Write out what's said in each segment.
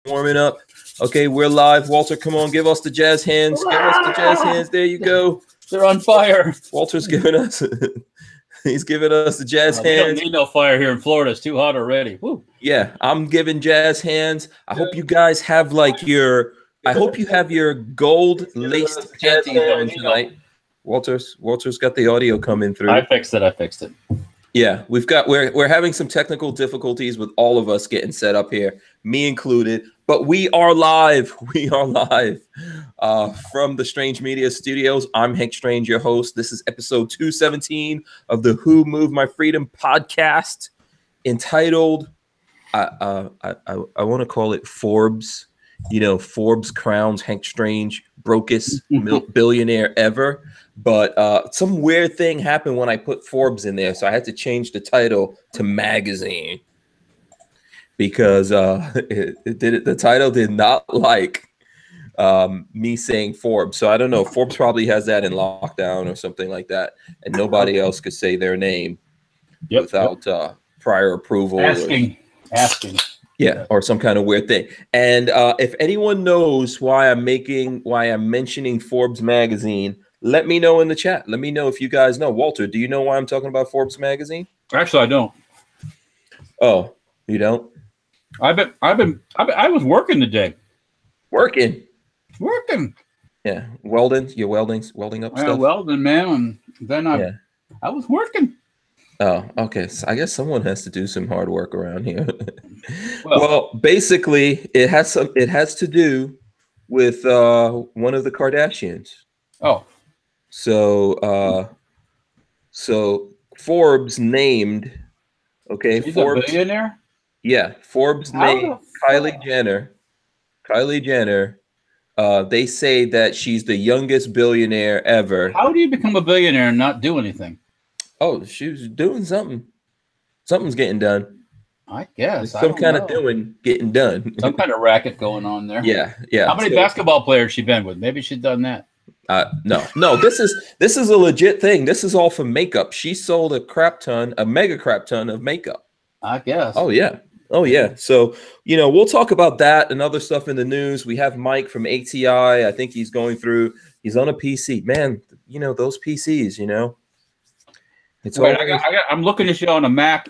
warming up. Okay, we're live. Walter, come on, give us the jazz hands. Give us the jazz hands. There you go. They're on fire. Walter's giving us. He's giving us the jazz hands. We don't need no fire here in Florida. It's too hot already. Woo. Yeah, I'm giving jazz hands. I hope you guys have like your. I hope you have your gold laced panties on tonight. Walter's got the audio coming through. I fixed it. Yeah, we're having some technical difficulties with all of us getting set up here, me included. But we are live. We are live from the Strange Media Studios. I'm Hank Strange, your host. This is episode 217 of the Who Moved My Freedom podcast, entitled I want to call it Forbes. You know, Forbes crowns Hank Strange brokest billionaire ever. But some weird thing happened when I put Forbes in there, so I had to change the title to magazine because the title did not like me saying Forbes. So I don't know. Forbes probably has that in lockdown or something like that, and nobody else could say their name without prior approval. Asking. Yeah, or some kind of weird thing. And if anyone knows why I'm mentioning Forbes magazine, let me know in the chat. Let me know if you guys know. Walter, do you know why I'm talking about Forbes magazine? Actually, I don't. Oh, you don't? I was working today. Working. Yeah, welding. You're welding up stuff. Welding, man. And then I was working. Oh, okay. So I guess someone has to do some hard work around here. Well, basically, it has to do with one of the Kardashians. Oh, so Forbes named. Okay, she's Forbes. A billionaire? Yeah, Forbes named Kylie Jenner. They say that she's the youngest billionaire ever. How do you become a billionaire and not do anything? Oh, she was doing something. Something's getting done. I guess. Some kind of getting done. Some kind of racket going on there. Yeah. How many basketball players she been with? Maybe she's done that. No. This is a legit thing. This is all for makeup. She sold a mega crap ton of makeup. I guess. Oh yeah. So we'll talk about that and other stuff in the news. We have Mike from ATI. I think he's on a PC. Man, those PCs. It's Wait, I'm looking at you on a Mac,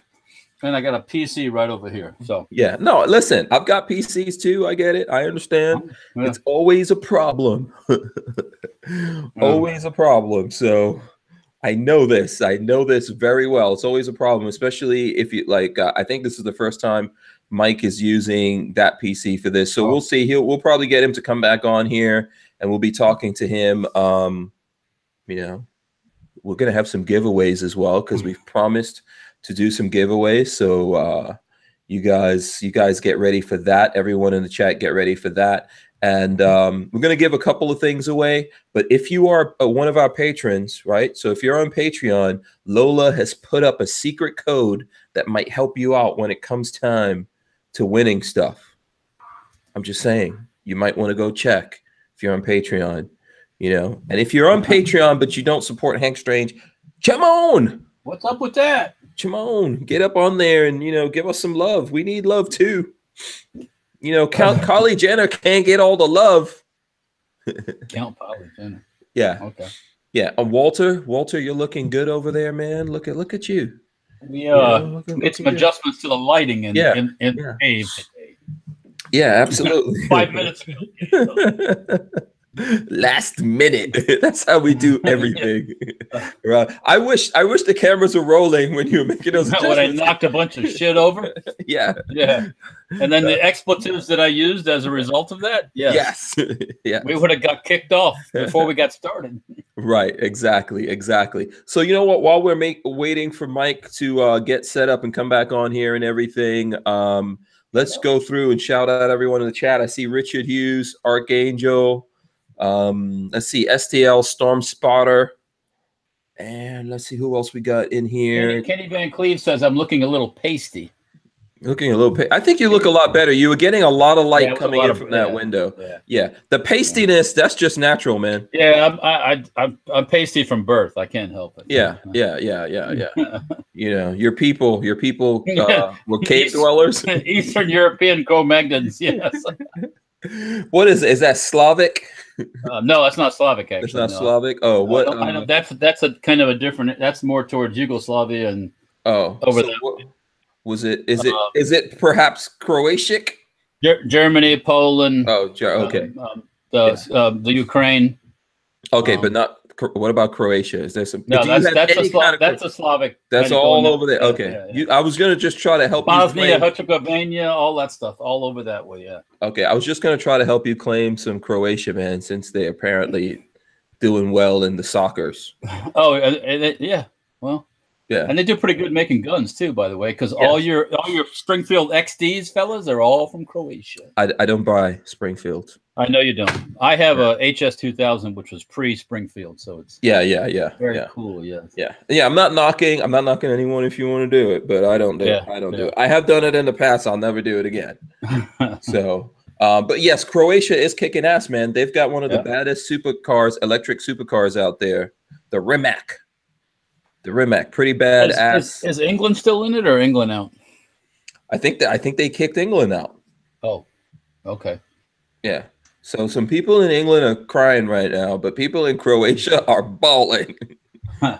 and I got a PC right over here. So yeah, no, listen, I've got PCs too. I get it. I understand. Yeah. It's always a problem. Always a problem. So I know this very well. It's always a problem, especially if you like. I think this is the first time Mike is using that PC for this. So we'll see. We'll probably get him to come back on here, and we'll be talking to him. We're going to have some giveaways as well because we've promised to do some giveaways. So you guys get ready for that. Everyone in the chat, get ready for that. And we're going to give a couple of things away. But if you are one of our patrons, right? So if you're on Patreon, Lola has put up a secret code that might help you out when it comes time to winning stuff. I'm just saying, you might want to go check if you're on Patreon. And if you're on Patreon but you don't support Hank Strange, come on. What's up with that? Come on, get up on there and give us some love. We need love too. Kylie Jenner can't get all the love. Count Kylie Jenner. Yeah. Okay. Yeah. Walter, you're looking good over there, man. Look at you. We made some adjustments to the lighting in the cave today. Yeah, absolutely. 5 minutes ago. Last minute. That's how we do everything. Right. I wish the cameras were rolling when you were making those adjustments. When I knocked a bunch of shit over. Yeah. And then the expletives that I used as a result of that. Yes. Yeah. We would have got kicked off before we got started. Right. Exactly. So you know what? While we're waiting for Mike to get set up and come back on here and everything, let's go through and shout out everyone in the chat. I see Richard Hughes, Archangel. Let's see, STL Storm Spotter, and let's see who else we got in here. Kenny Van Cleve says I'm looking a little pasty. Looking a little. I think you look a lot better. You were getting a lot of light coming in from that window. Yeah. The pastiness, that's just natural, man. Yeah, I'm pasty from birth. I can't help it. Yeah. You know, your people were cave dwellers. Eastern European Cro-Magnons. Yes. What is that Slavic? No, that's not Slavic. Actually, it's not Slavic. Oh, what? I know that's a kind of a different. That's more towards Yugoslavia and over there. Was it? Is it perhaps Croatian? Germany, Poland. Oh, okay. The Ukraine. Okay, but not. What about Croatia? Is there some? No, that's a Slavic. That's all over there. Okay, yeah. I was gonna just try to help Bosnia, Herzegovina, all that stuff, all over that way. Yeah. Okay, I was just gonna try to help you claim some Croatia, man, since they apparently doing well in the soccers. Oh, yeah. Well. Yeah, and they do pretty good making guns too, by the way, because all your Springfield XDs, fellas, are all from Croatia. I don't buy Springfield. I know you don't. I have a HS 2000, which was pre-Springfield, so it's very cool. Yeah. I'm not knocking anyone if you want to do it, but I don't do it. I don't do it. I have done it in the past. I'll never do it again. So, but yes, Croatia is kicking ass, man. They've got one of the baddest electric supercars out there, the Rimac. The Rimac, pretty bad ass. Is England still in it or England out? I think they kicked England out. Oh, okay. Yeah. So some people in England are crying right now, but people in Croatia are balling.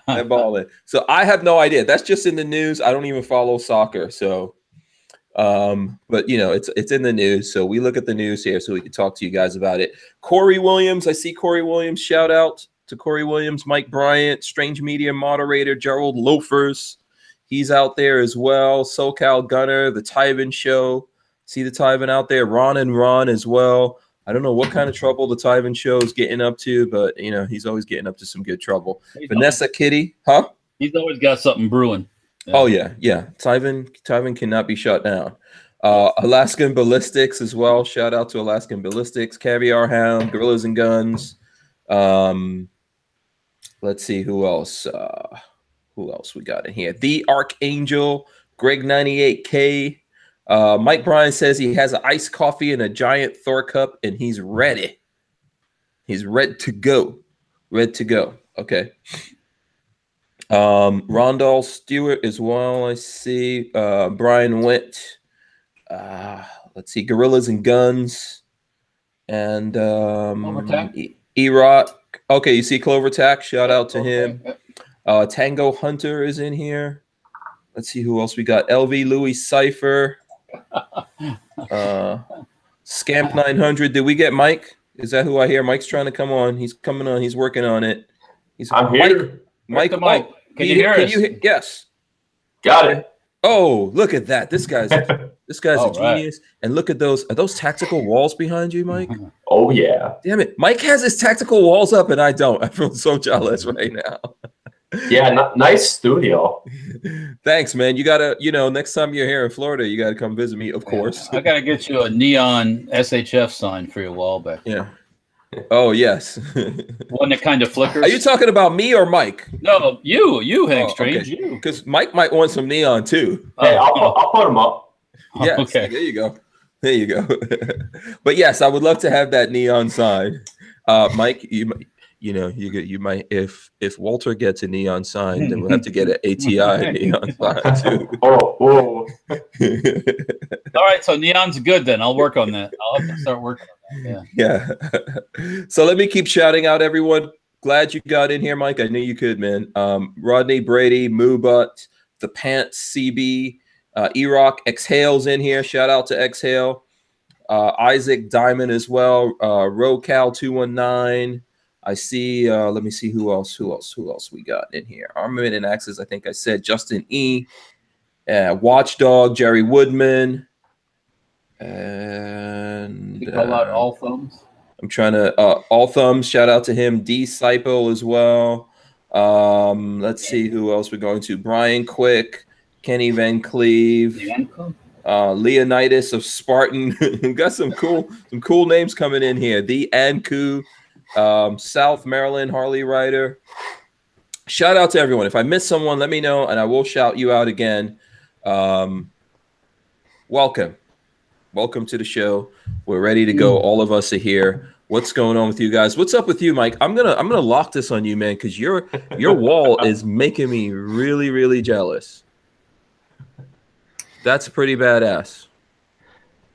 They're balling. So I have no idea. That's just in the news. I don't even follow soccer. So, but you know, it's in the news. So we look at the news here so we can talk to you guys about it. Corey Williams. I see Corey Williams. Shout out to Corey Williams, Mike Bryant, Strange Media moderator, Gerald Loafers. He's out there as well. SoCal Gunner, the Tyven Show. See the Tyven out there. Ron and Ron as well. I don't know what kind of trouble the Tyven Show is getting up to, but, you know, he's always getting up to some good trouble. Vanessa Kitty, huh? He's always got something brewing. Yeah. Oh, yeah. Tyven cannot be shut down. Alaskan Ballistics as well. Shout out to Alaskan Ballistics. Caviar Hound, Gorillas and Guns. Let's see who else we got in here. The Archangel, Greg 98K. Mike Bryan says he has an iced coffee and a giant Thor cup, and he's ready. He's ready to go. Ready to go. Okay. Rondell Stewart as well. I see. Brian Went. Let's see. Gorillas and Guns. And E-Rock. Okay, you see Clover Tack. Shout out to him. Tango Hunter is in here. Let's see who else we got. LV Louis Cypher. Scamp 900. Did we get Mike? Is that who I hear? Mike's trying to come on. He's coming on. He's working on it. I'm here. Mike. Can you hear us? Yes. Got it. Oh, look at that. This guy's a genius. Right. And look at those. Are those tactical walls behind you, Mike? Oh, yeah. Damn it. Mike has his tactical walls up and I don't. I feel so jealous right now. Yeah, nice studio. Thanks, man. You got to, next time you're here in Florida, you got to come visit me, of course. I got to get you a neon SHF sign for your wall back there. Yeah. Oh, yes. One that kind of flickers. Are you talking about me or Mike? No, you, Hank Strange. Okay. You. Because Mike might want some neon, too. Hey, I'll put them up. Yes, okay. There you go. There you go. But, yes, I would love to have that neon sign. Mike, you might, if Walter gets a neon sign, then we'll have to get an ATI neon sign, too. Whoa. All right, so neon's good then. I'll work on that. I'll have to start working on that. Yeah. So let me keep shouting out everyone. Glad you got in here, Mike. I knew you could, man. Rodney Brady, Moobut, The Pants, CB, E-Rock, Exhale's in here. Shout out to Exhale. Isaac Diamond as well. RoCal219. I see. Let me see who else we got in here. Armament and Axes. I think I said Justin E. Watchdog, Jerry Woodman, and you call out All Thumbs. I'm trying to All Thumbs. Shout out to him. Disciple as well. Let's see who else we're going to. Brian Quick, Kenny Van Cleve, Leonidas of Spartan. We've got some cool names coming in here. The Anku. South Maryland Harley Rider. Shout out to everyone. If I miss someone, let me know and I will shout you out again. welcome to the show. We're ready to go. All of us are here. What's going on with you guys? What's up with you, Mike? I'm gonna lock this on you, man, because your wall is making me really, really jealous. That's pretty badass.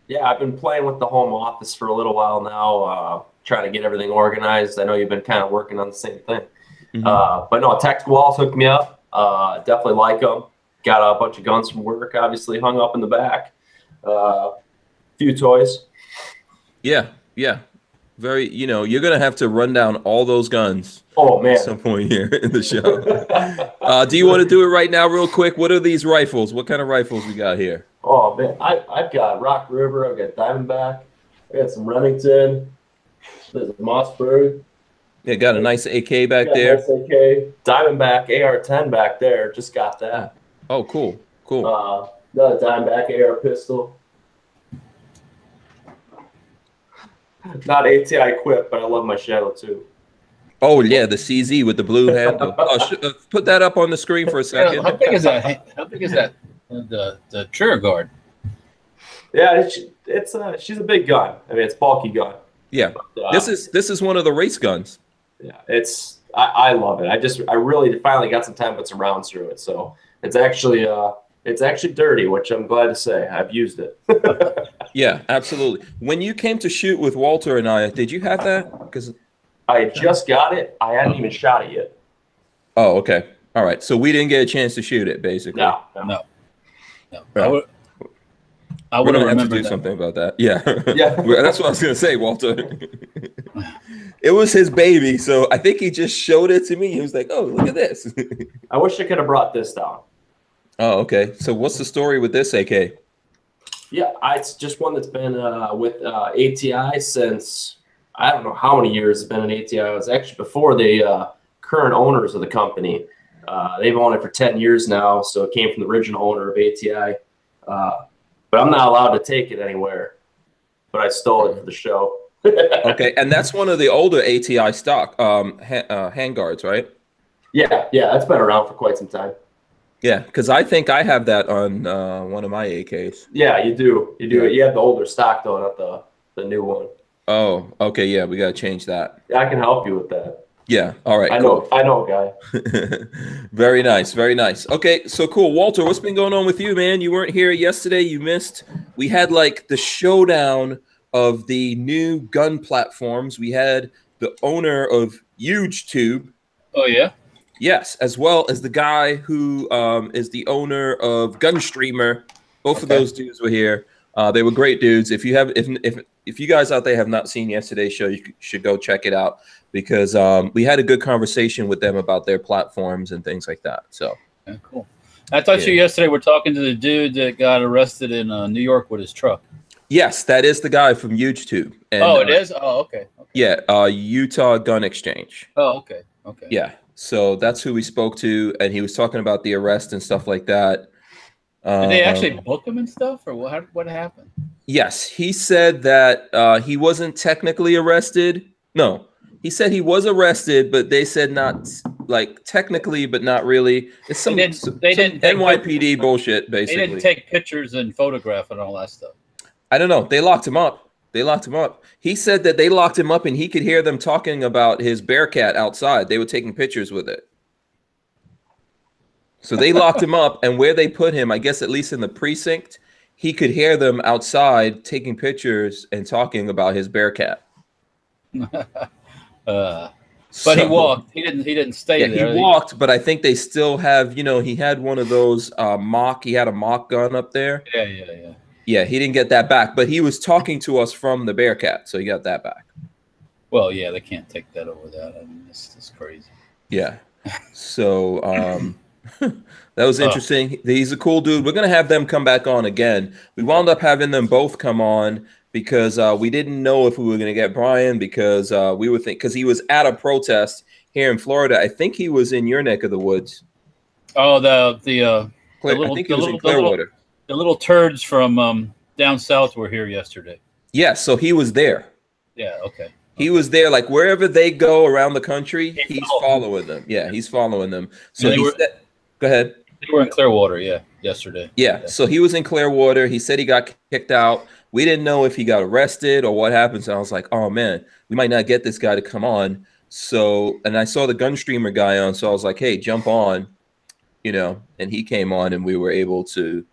Yeah, I've been playing with the home office for a little while now, trying to get everything organized. I know you've been kind of working on the same thing. But no, Tech Walls hooked me up. Definitely like them. Got a bunch of guns from work, obviously hung up in the back. Few toys. Yeah. Very, you're gonna have to run down all those guns. Oh man, at some point here in the show. Do you want to do it right now, real quick? What are these rifles? What kind of rifles we got here? Oh man, I've got Rock River. I've got Diamondback. I got some Remington. There's a Osprey. Yeah, got a nice AK back there. Nice AK. Diamondback AR-10 back there. Just got that. Oh, cool. Another Diamondback AR pistol. Not ATI equipped, but I love my Shadow too. Oh yeah, the CZ with the blue handle. Put that up on the screen for a second. How big is that? How big is that? The trigger guard. Yeah, she's a big gun. I mean, it's a bulky gun. Yeah, but, this is one of the race guns. Yeah, I love it. I really finally got some time to put some rounds through it. So it's actually dirty, which I'm glad to say. I've used it. Yeah, absolutely. When you came to shoot with Walter and I, did you have that? Because I just got it. I hadn't even shot it yet. Oh, okay. All right. So we didn't get a chance to shoot it, basically. No. Right. I would have to do something about that. Yeah. That's what I was going to say, Walter. It was his baby, so I think he just showed it to me. He was like, oh, look at this. I wish I could have brought this down. Oh, okay. So what's the story with this AK? Yeah, it's just one that's been with ATI since, I don't know how many years it's been in ATI. It was actually before the current owners of the company. They've owned it for 10 years now, so it came from the original owner of ATI. But I'm not allowed to take it anywhere. But I stole it for the show. Okay, and that's one of the older ATI stock handguards, right? Yeah, that's been around for quite some time. Yeah, because I think I have that on one of my AKs. Yeah, you do. Yeah. You have the older stock, though, not the new one. Oh, okay, yeah, we got to change that. Yeah, I can help you with that. Yeah, all right. I know a guy. Very nice, very nice. Okay, so cool. Walter, what's been going on with you, man? You weren't here yesterday. You missed. We had like the showdown of the new gun platforms. We had the owner of YouTube. Oh, yeah? Yes, as well as the guy who is the owner of Gunstreamer. Both of those dudes were here. They were great dudes. If you guys out there have not seen yesterday's show, you should go check it out because we had a good conversation with them about their platforms and things like that. So cool. I thought you yesterday were talking to the dude that got arrested in New York with his truck. Yes, that is the guy from YouTube. And, it is? Oh, okay. Yeah, Utah Gun Exchange. Oh, okay. Yeah. So that's who we spoke to, and he was talking about the arrest and stuff like that. Did they actually book him and stuff, or what happened? Yes, he said that he wasn't technically arrested. No, he said he was arrested, but they said not like technically, but not really. It's some NYPD bullshit, basically. They didn't take pictures and photograph and all that stuff. I don't know. They locked him up. He said that they locked him up and he could hear them talking about his Bearcat outside. They were taking pictures with it. So they locked him up, and where they put him, I guess at least in the precinct, he could hear them outside taking pictures and talking about his Bearcat. But he walked. He didn't stay there. He walked, but I think they still have, he had one of those he had a mock gun up there. Yeah. Yeah, he didn't get that back, but he was talking to us from the Bearcat, so he got that back. Well, yeah, they can't take that over that. I mean, it's crazy. Yeah. So that was interesting. He's a cool dude. We're going to have them come back on again. We wound up having them both come on because we didn't know if we were going to get Brian because we were because he was at a protest here in Florida. I think he was in your neck of the woods. Oh, I think he was in Clearwater. The little turds from down south were here yesterday. Yeah, so he was there. Yeah, okay. He was there, like wherever they go around the country, he's following them. Yeah, he's following them. So go ahead. They were in Clearwater, yeah, yesterday. Yeah, so he was in Clearwater. He said he got kicked out. We didn't know if he got arrested or what happened. So I was like, oh man, we might not get this guy to come on. So, and I saw the gun streamer guy on. So I was like, hey, jump on, you know, and he came on and we were able to,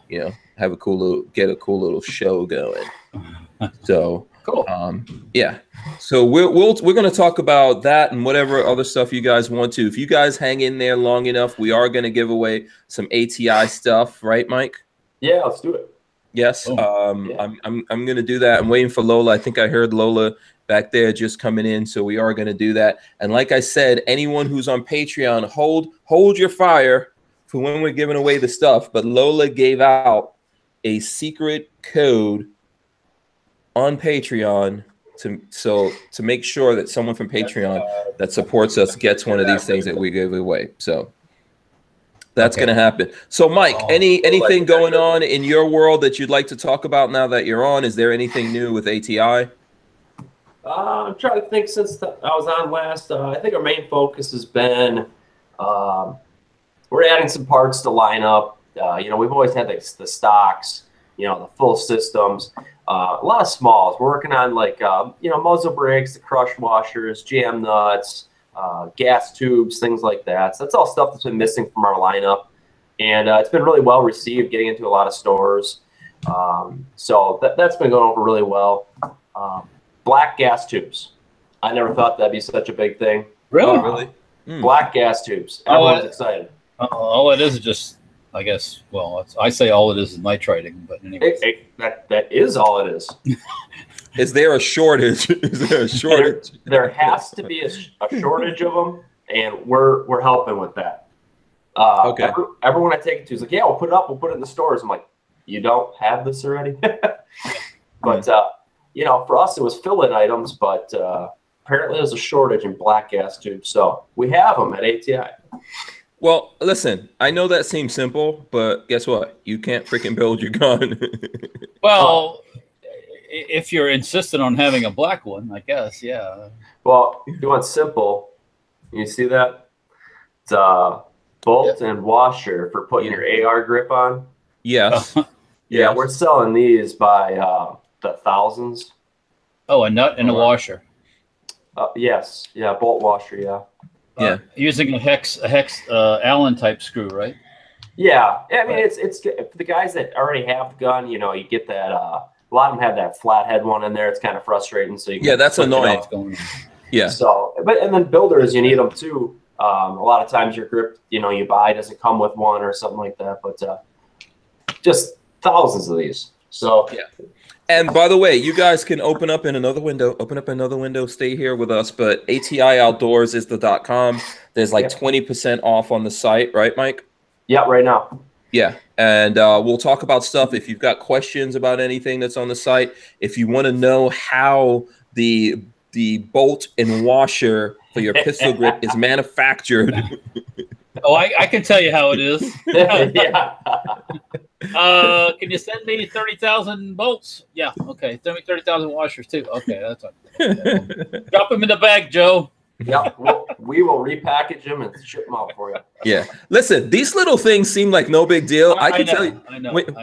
you know, have a cool little show going. So, cool. Yeah. So we're going to talk about that and whatever other stuff you guys want to. If you guys hang in there long enough, we are going to give away some ATI stuff, right, Mike? Yeah, let's do it. Yes. Yeah. I'm going to do that. I'm waiting for Lola. I think I heard Lola back there just coming in, so we are going to do that. And like I said, anyone who's on Patreon, hold your fire for when we're giving away the stuff. But Lola gave out a secret code on Patreon to make sure that someone from Patreon that supports us gets one of these things that we give away. So that's going to happen. So Mike, anything going on in your world that you'd like to talk about now that you're on? Is there anything new with ATI? I'm trying to think since I was on last. I think our main focus has been we're adding some parts to line up. You know, we've always had the stocks, you know, the full systems. A lot of smalls. We're working on like, you know, muzzle brakes, the crush washers, jam nuts, gas tubes, things like that. So that's all stuff that's been missing from our lineup. And it's been really well received, getting into a lot of stores. So that's been going over really well. Black gas tubes. I never thought that'd be such a big thing. Really? Black gas tubes. Everyone's excited. All it is just, I guess, well, I say all it is nitrating, but anyway. That is all it is. Is there a shortage? Is there a shortage? There has to be a shortage of them, and we're helping with that. Okay. Everyone I take it to is like, yeah, we'll put it up. We'll put it in the stores. I'm like, you don't have this already? But, you know, for us, it was fill-in items, but apparently there's a shortage in black gas tubes. So we have them at ATI. Well, listen, I know that seems simple, but guess what? You can't freaking build your gun. Well, if you're insistent on having a black one, I guess, yeah. Well, if you want simple, you see that? It's a bolt and washer for putting your AR grip on. Yes. Yeah, we're selling these by the thousands. Oh, a nut and a washer. Yes. Yeah, bolt washer, yeah. Yeah, using a hex Allen type screw, right? Yeah, I mean it's for the guys that already have the gun. You know, you get that. A lot of them have that flathead one in there. It's kind of frustrating. So that's annoying. Yeah. So, and then builders, you need them too. A lot of times your grip, you know, you buy doesn't come with one or something like that. But just thousands of these. So yeah. And by the way, you guys can open up another window, stay here with us. But ATI Outdoors is the .com. There's like 20% off on the site, right, Mike? Yeah, right now. Yeah. And we'll talk about stuff. If you've got questions about anything that's on the site, if you want to know how the bolt and washer for your pistol grip is manufactured. Oh, I can tell you how it is. Yeah. Can you send me 30,000 bolts? Yeah, okay. Send me 30,000 washers too. Okay, that's fine. Drop them in the bag, Joe. Yeah, we will repackage them and ship them out for you. Yeah. Listen, these little things seem like no big deal. I can tell you,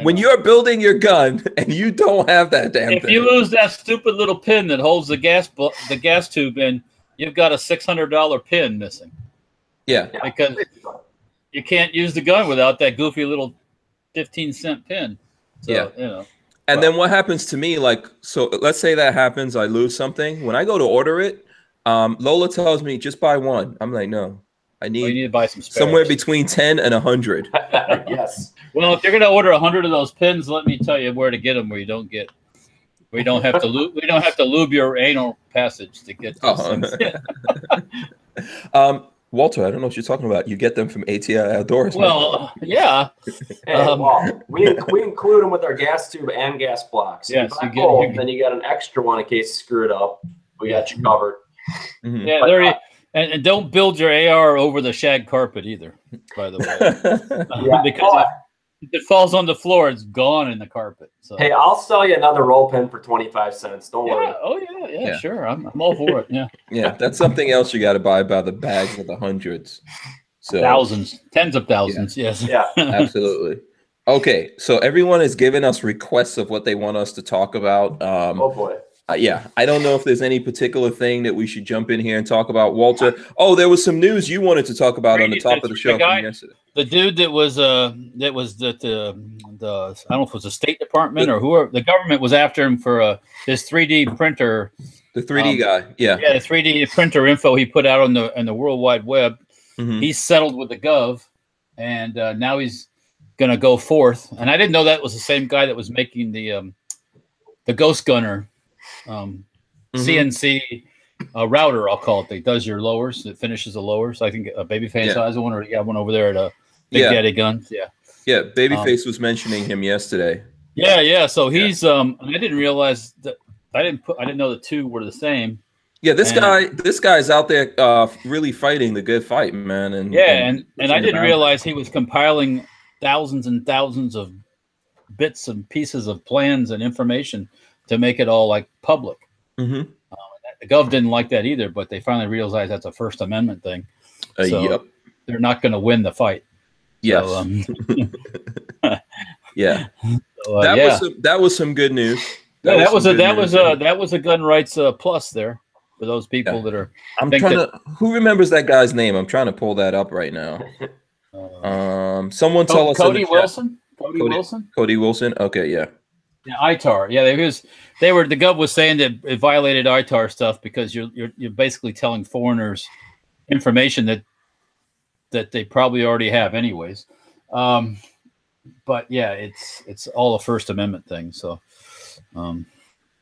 when you're building your gun and you don't have that damn thing. If you lose that stupid little pin that holds the gas tube in, you've got a $600 pin missing. Yeah. Because you can't use the gun without that goofy little 15-cent pin. So, yeah. You know. And then what happens to me, like, so let's say that happens, I lose something. When I go to order it, Lola tells me just buy one. I'm like, no, you need to buy some spares. Somewhere between 10 and 100. Yes. Well, if you're going to order 100 of those pins, let me tell you where to get them where you don't have to lube your anal passage to get those things. Walter, I don't know what you're talking about. You get them from ATI Outdoors. Well, yeah. Hey, well, we include them with our gas tube and gas blocks. Yes, then you got an extra one in case you screw it up. We got you covered. Mm-hmm. Yeah, and don't build your AR over the shag carpet either, by the way. Because if it falls on the floor, it's gone in the carpet. So. Hey, I'll sell you another roll pin for 25 cents. Don't worry. Oh, yeah, sure. I'm all for it. Yeah. Yeah, that's something else you got to buy by the bags of the hundreds. So thousands, tens of thousands. Yeah. Yes. Yeah. Absolutely. Okay, so everyone has given us requests of what they want us to talk about. Oh boy. Yeah, I don't know if there's any particular thing that we should jump in here and talk about. Walter, oh, there was some news you wanted to talk about on the top of the show from yesterday. The dude that was the I don't know if it was the State Department or whoever, the government was after him for his 3D printer. The 3D guy, yeah, the 3D printer info he put out on the World Wide Web. Mm-hmm. He's settled with the Gov, and now he's gonna go forth. And I didn't know that was the same guy that was making the Ghost Gunner CNC router, I'll call it. That does your lowers, that finishes the lowers. I think a Babyface has one, or you got one over there at Big Daddy Guns. Yeah, Babyface was mentioning him yesterday. Yeah. So he's I didn't realize that I didn't know the two were the same. Yeah, this guy's out there really fighting the good fight, man. And I didn't realize he was compiling thousands and thousands of bits and pieces of plans and information to make it all like public. Mm-hmm. The Gov didn't like that either, but they finally realized that's a First Amendment thing. So they're not going to win the fight. Yes. So, yeah. So, that was some good news. That was a gun rights plus there for those people that are. Who remembers that guy's name? I'm trying to pull that up right now. Someone tell us. Cody Wilson. Wilson. Cody Wilson. Okay, yeah. Yeah, ITAR. Yeah, the Gov was saying that it violated ITAR stuff because you're basically telling foreigners information that they probably already have anyways. But yeah, it's all a First Amendment thing. So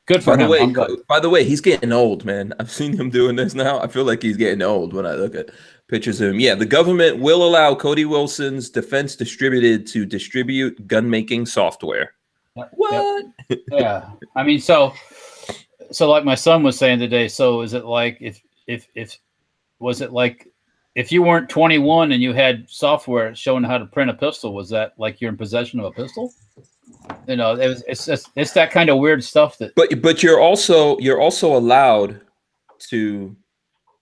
good for him. By the way, he's getting old, man. I've seen him doing this now. I feel like he's getting old when I look at pictures of him. Yeah, the government will allow Cody Wilson's defense distributed to distribute gun-making software. What? Yep. Yeah, I mean, so like my son was saying today. So is it like if you weren't 21 and you had software showing how to print a pistol, was that like you're in possession of a pistol? You know, it's that kind of weird stuff that. But you're also allowed to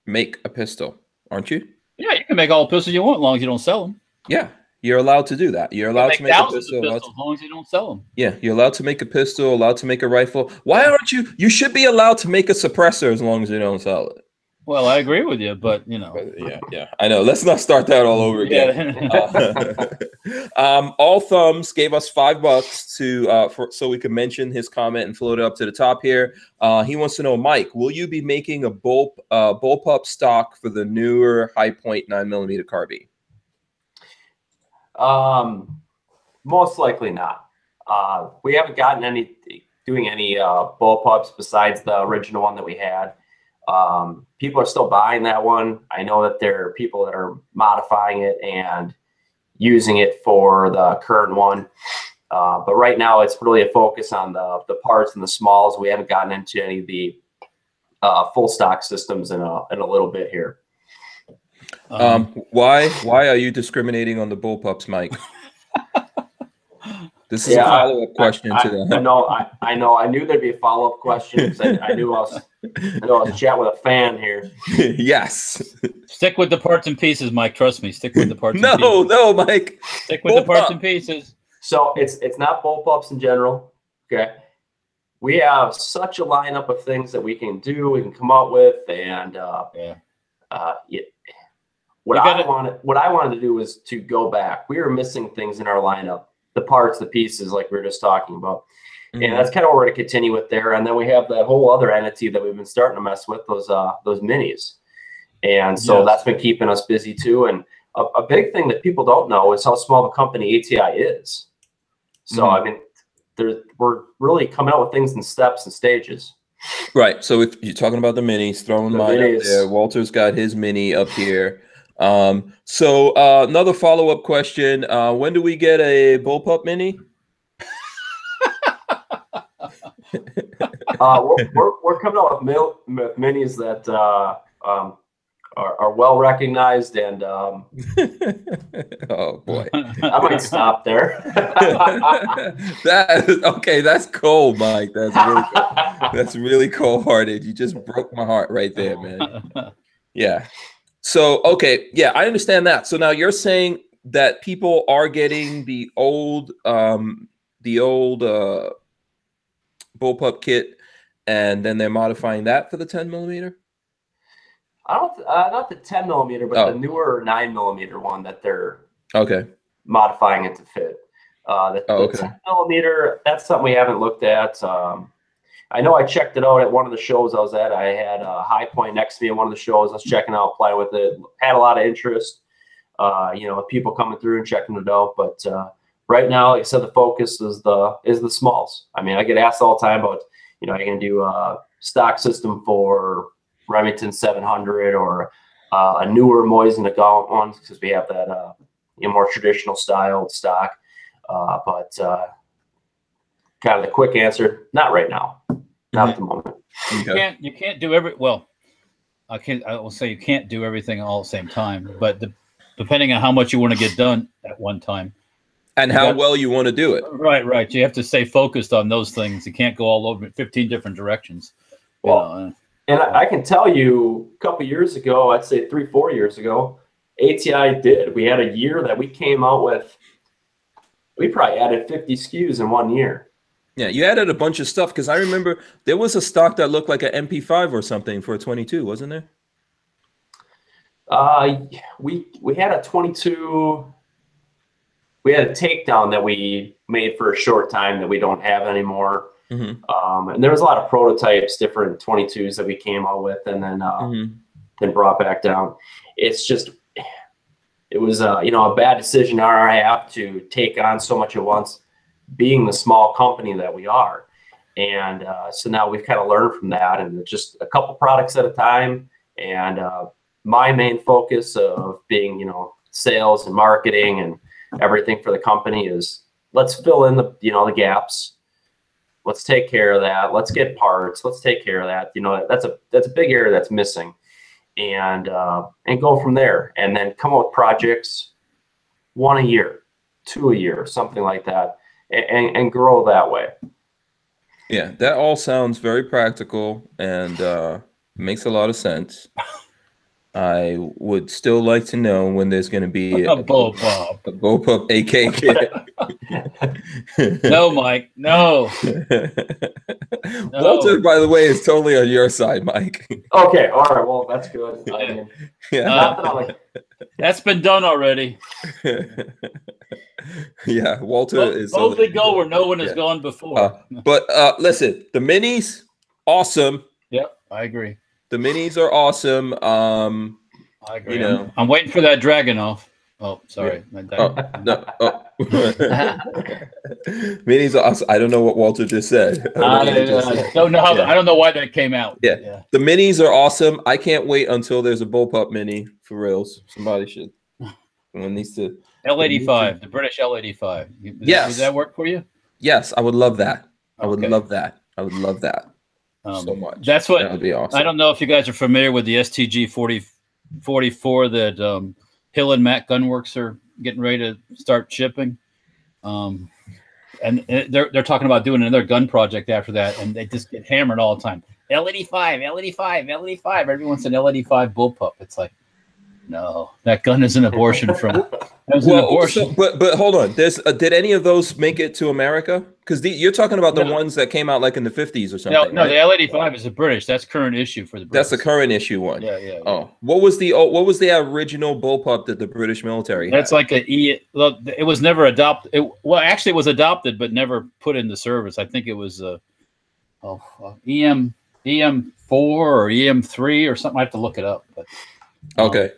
make a pistol, aren't you? Yeah, you can make all the pistols you want as long as you don't sell them. Yeah. You're allowed to do that. You're allowed to make a pistol as long as you don't sell them. Yeah, you're allowed to make a pistol, allowed to make a rifle. Why aren't you? You should be allowed to make a suppressor as long as you don't sell it. Well, I agree with you, but you know. Yeah, I know. Let's not start that all over again. All Thumbs gave us $5 so we could mention his comment and float it up to the top here. He wants to know, Mike, will you be making a Bullpup stock for the newer High Point 9mm carbine? Most likely not. We haven't gotten doing any Bullpups besides the original one that we had. People are still buying that one. I know that there are people that are modifying it and using it for the current one. But right now it's really a focus on the parts and the smalls. We haven't gotten into any of the full stock systems in a little bit here. Why are you discriminating on the Bullpups, Mike? This is a follow-up question to that. I know. I knew there'd be a follow-up question because I knew I was chatting with a fan here. Yes. Stick with the parts and pieces, Mike. Trust me. Stick with the parts. No, Mike. Stick with the parts and pieces. So it's not Bullpups in general. Okay. We have such a lineup of things that we can do, we can come up with, and what I wanted to do was to go back. We were missing things in our lineup, the parts, the pieces, like we were just talking about. Mm-hmm. And that's kind of what we're going to continue with there. And then we have that whole other entity that we've been starting to mess with, those minis. And so that's been keeping us busy too. And a big thing that people don't know is how small the company ATI is. So, I mean, we're really coming out with things in steps and stages. Right. So if you're talking about the minis, throwing mine up there, Walter's got his mini up here. So another follow-up question. When do we get a Bullpup mini? We're coming out with minis that are well recognized, and oh boy, I might stop there. That's cold, Mike. That's really cold-hearted. You just broke my heart right there, man. Yeah. So, okay, yeah, I understand that. So now you're saying that people are getting the old bullpup kit, and then they're modifying that for the 10 millimeter. I don't, not the 10 millimeter, but the newer 9 millimeter one that they're modifying it to fit. The 10 millimeter, that's something we haven't looked at. I know I checked it out at one of the shows I was at. I had a High Point next to me at one of the shows. I was checking out, playing with it. Had a lot of interest. You know, people coming through and checking it out. But right now, like I said, the focus is the smalls. I mean, I get asked all the time about, you know, are you going to do a stock system for Remington 700 or a newer Mosin Nagant one, because we have that you know, more traditional styled stock. But kind of the quick answer, not right now, not at the moment. You can't do I will say you can't do everything all at the same time, but depending on how much you want to get done at one time and how well you want to do it. Right. You have to stay focused on those things. You can't go all over 15 different directions. Well, and I can tell you, a couple years ago, I'd say 3-4 years ago, ATI did. We had a year that we came out with. We probably added 50 SKUs in 1 year. Yeah, you added a bunch of stuff, because I remember there was a stock that looked like an MP5 or something for a 22, wasn't there? We had a 22. We had a takedown that we made for a short time that we don't have anymore. And there was a lot of prototypes, different 22s that we came out with, and then brought back down. It's just, it was you know, a bad decision on our half to take on so much at once, being the small company that we are. And so now we've kind of learned from that, and just a couple products at a time. And my main focus of being, you know, sales and marketing and everything for the company is, let's fill in the, you know, the gaps. Let's take care of that. Let's get parts. Let's take care of that. You know, that's a big area that's missing, and go from there. And then come up with projects, 1 a year, 2 a year, something like that, and grow that way. Yeah, that all sounds very practical and makes a lot of sense. I would still like to know when there's going to be a Bullpup AK kit. No, Mike, no. Walter, by the way, is totally on your side, Mike. Okay, all right, well, that's good. I mean, that's been done already. Yeah, Walter is boldly go where no one has gone before. But listen, the minis, awesome. Yep, I agree. The minis are awesome. I agree. You know, I'm waiting for that Dragunov. Oh, sorry. Minis are awesome. I don't know what Walter just said. I don't know why that came out. Yeah. The minis are awesome. I can't wait until there's a Bullpup mini for reals. Somebody should. One needs to. L85, the British L85. Yes. Does that work for you? Yes, I would love that. I would love that. So much. That's what. That would be awesome. I don't know if you guys are familiar with the STG 44 that Hill and Mac Gunworks are getting ready to start shipping. And they're talking about doing another gun project after that, and they just get hammered all the time. L85. Everyone's an L85 Bullpup. It's like, no, that gun is an abortion from. But hold on. Did any of those make it to America? Because you're talking about the ones that came out like in the 50s or something. No, right? The L85 is a British. That's current issue for the British. That's the current issue one. Yeah. Oh, what was the original Bullpup that the British military had? That's like it was never adopted. It was adopted but never put into service. I think it was EM4 or EM3 or something. I have to look it up. But okay.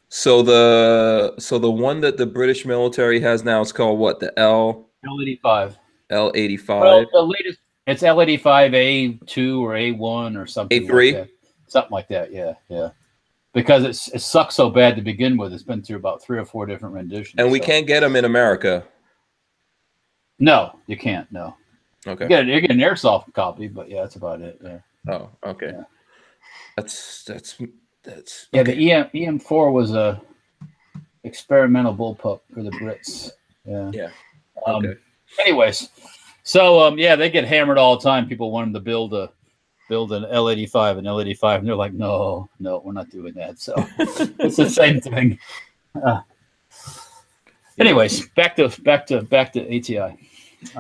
So the one that the British military has now is called what? The L85. L85. Well, the latest, it's L85 A2 or A1 or something. A3. Like that. Something like that. Yeah. Because it sucks so bad to begin with. It's been through about 3 or 4 different renditions. And we can't get them in America. No, you can't. No. Okay. You get an airsoft copy, but yeah, that's about it. Yeah. Oh, okay. Yeah. That's yeah. The EM4 was a experimental Bullpup for the Brits. Yeah. Okay. Anyways, so they get hammered all the time. People want them to build a build an L85 and L85, and they're like, no, we're not doing that. So it's the same thing. Anyways, back to ATI.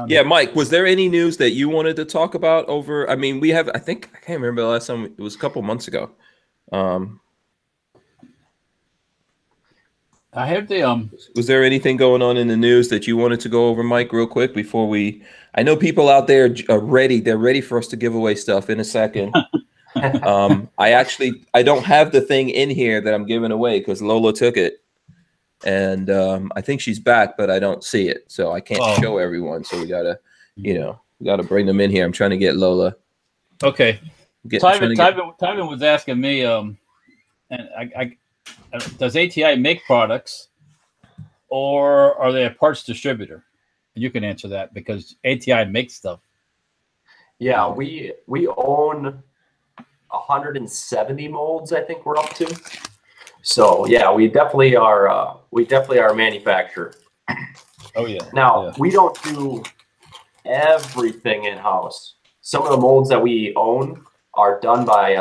Yeah, Mike, was there any news that you wanted to talk about over? I mean, I think I can't remember the last time. It was a couple months ago. I have the Was there anything going on in the news that you wanted to go over, Mike, real quick before we? I know people out there are ready. They're ready for us to give away stuff in a second. I don't have the thing in here that I'm giving away because Lola took it, and I think she's back, but I don't see it, so I can't show everyone. So we gotta, bring them in here. I'm trying to get Lola. Okay. Tyvin was asking me, and I does ATI make products, or are they a parts distributor? And you can answer that because ATI makes stuff. Yeah, we own 170 molds, I think we're up to. So yeah, we definitely are a manufacturer. Oh yeah. Now we don't do everything in house. Some of the molds that we own are done by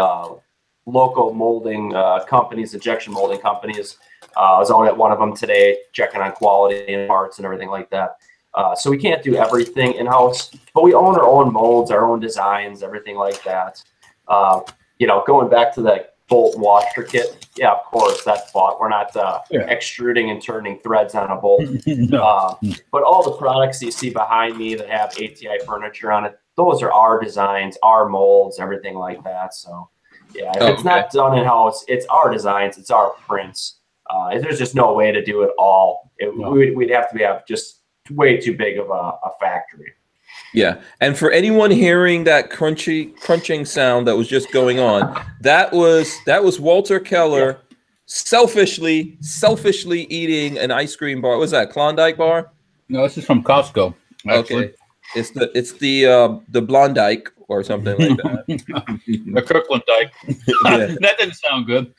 local molding companies, injection molding companies. I was on at one of them today, checking on quality and parts and everything like that. So we can't do everything in house, but we own our own molds, our own designs, everything like that. Going back to the bolt washer kit, yeah, of course, that's bought. We're not extruding and turning threads on a bolt. No. But all the products you see behind me that have ATI furniture on it, those are our designs, our molds, everything like that. So yeah, if it's not done in house, it's our designs, it's our prints. There's just no way to do it all. We'd have to have just way too big of a factory. Yeah, and for anyone hearing that crunching sound that was just going on, that was Walter Keller selfishly eating an ice cream bar. What was that, Klondike bar? No, this is from Costco. Actually. Okay, it's the Blondike or something like that. The Kirkland Dyke. That didn't sound good.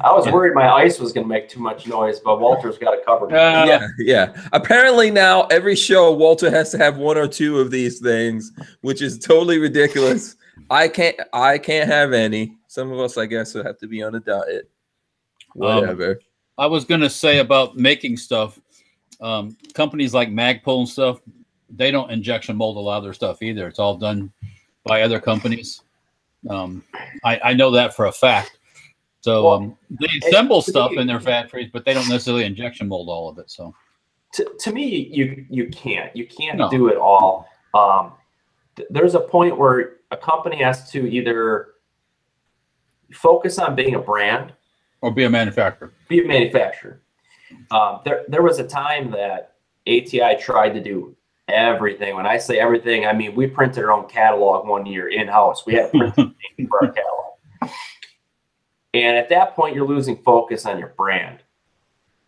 I was worried my ice was going to make too much noise, but Walter's got it covered. Yeah. Apparently now every show Walter has to have one or two of these things, which is totally ridiculous. I can't have any. Some of us, I guess, will have to be on a diet. Whatever. I was going to say about making stuff. Companies like Magpul and stuff, they don't injection mold a lot of their stuff either. It's all done by other companies. I know that for a fact. So they assemble stuff in their factories, but they don't necessarily injection mold all of it. So to me, you can't do it all. There's a point where a company has to either focus on being a brand or be a manufacturer. There was a time that ATI tried to do everything. When I say everything, I mean we printed our own catalog one year in-house. We had to print for our catalog. And at that point, you're losing focus on your brand.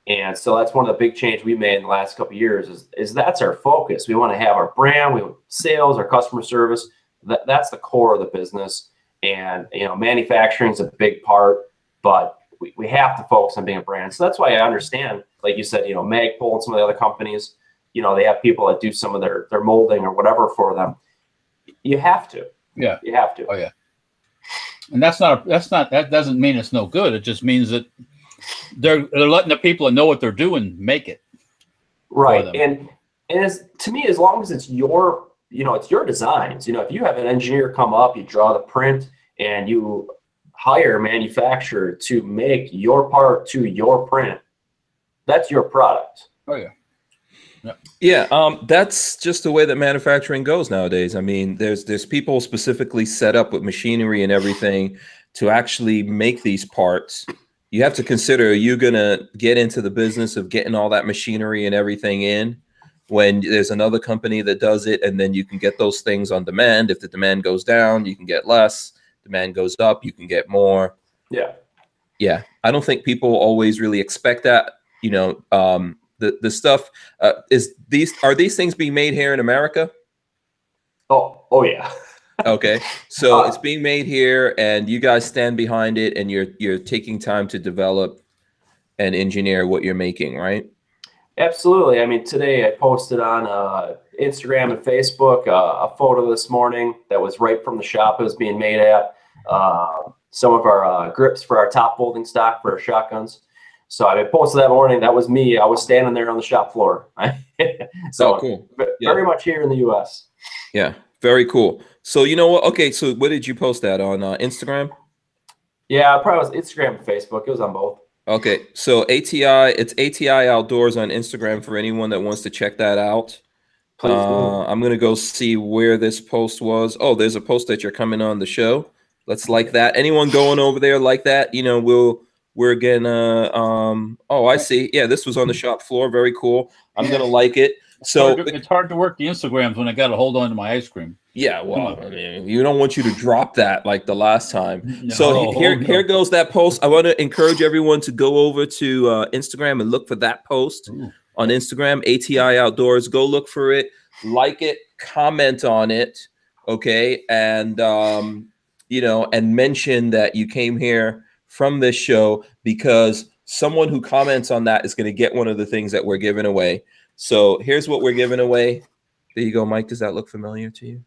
And so that's one of the big changes we made in the last couple of years is that's our focus. We want to have our brand, we want sales, our customer service. That's the core of the business. And, manufacturing is a big part, but we have to focus on being a brand. So that's why I understand, like you said, Magpul and some of the other companies, they have people that do some of their molding or whatever for them. You have to. Yeah. You have to. Oh, yeah. And that doesn't mean it's no good. It just means that they're letting the people that know what they're doing make it. Right. And to me, as long as it's your, it's your designs, if you have an engineer come up, you draw the print and you hire a manufacturer to make your part to your print, that's your product. Oh yeah. Yeah, that's just the way that manufacturing goes nowadays. I mean, there's people specifically set up with machinery and everything to actually make these parts. You have to consider, are you going to get into the business of getting all that machinery and everything in when there's another company that does it, and then you can get those things on demand. If the demand goes down, you can get less. Demand goes up, you can get more. Yeah. I don't think people always really expect that. The stuff are these things being made here in America? Oh yeah. Okay, so it's being made here, and you guys stand behind it, and you're taking time to develop and engineer what you're making, right? Absolutely. I mean, today I posted on Instagram and Facebook. A photo this morning that was right from the shop it was being made at. Some of our grips for our top folding stock for our shotguns. So I posted that morning. That was me. I was standing there on the shop floor. So cool. Very much here in the U.S. Yeah, very cool. So you know what? Okay, so what did you post that on Instagram? Yeah, probably was Instagram and Facebook. It was on both. Okay, so ATI, it's ATI Outdoors on Instagram for anyone that wants to check that out. Please do. I'm gonna go see where this post was. Oh, there's a post that you're coming on the show. Let's like that. Anyone going over there like that? You know, we're gonna oh, I see. Yeah, this was on the shop floor. Very cool. I'm gonna like it. So it's hard to work the Instagrams when I got to hold on to my ice cream. yeah, well, I mean, you don't want you to drop that like the last time. No, so here goes that post. I want to encourage everyone to go over to Instagram and look for that post on Instagram, ATI Outdoors. Go look for it, like it, comment on it, okay, and you know, and mention that you came here from this show, because someone who comments on that is going to get one of the things that we're giving away. So here's what we're giving away. There you go, Mike. Does that look familiar to you?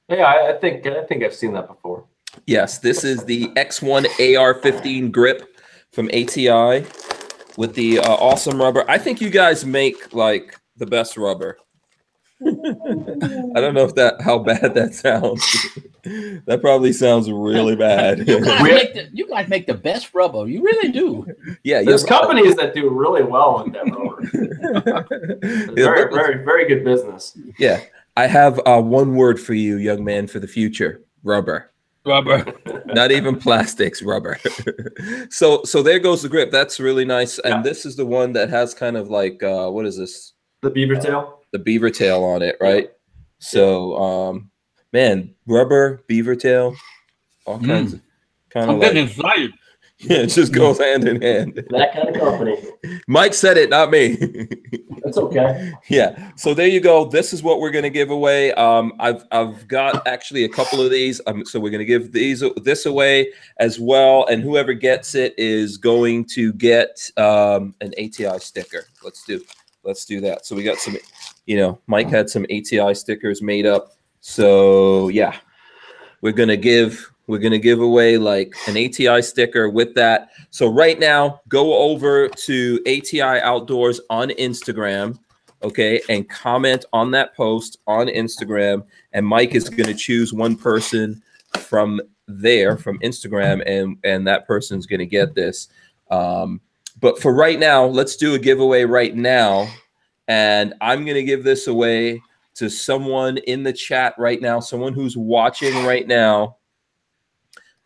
Yeah, I think I've seen that before. Yes, this is the X1 AR-15 grip from ATI with the awesome rubber. I think you guys make like the best rubber. I don't know if how bad that sounds. That probably sounds really bad. You guys make the best rubber. You really do. Yeah, there's companies that do really well with that rubber. Very, very good business. Yeah, I have one word for you, young man, for the future: rubber. Rubber. Not even plastics, rubber. So there goes the grip. That's really nice. And this is the one that has kind of like what is this? The beaver tail. The beaver tail on it, right? Yeah. So man, rubber, beaver tail, all kinds of I'm getting excited. Yeah, it just goes hand in hand. That kind of company. Mike said it, not me. That's okay. Yeah. So there you go. This is what we're going to give away. I've got actually a couple of these. So we're going to give this away as well. And whoever gets it is going to get an ATI sticker. Let's do that. So we got some, you know, Mike had some ATI stickers made up. So yeah, we're going to give away like an ATI sticker with that. So right now, go over to ATI Outdoors on Instagram, okay, and comment on that post on Instagram. And Mike is going to choose one person from there, from Instagram, and that person's going to get this. But for right now, let's do a giveaway right now. And I'm going to give this away to someone in the chat right now, someone who's watching right now.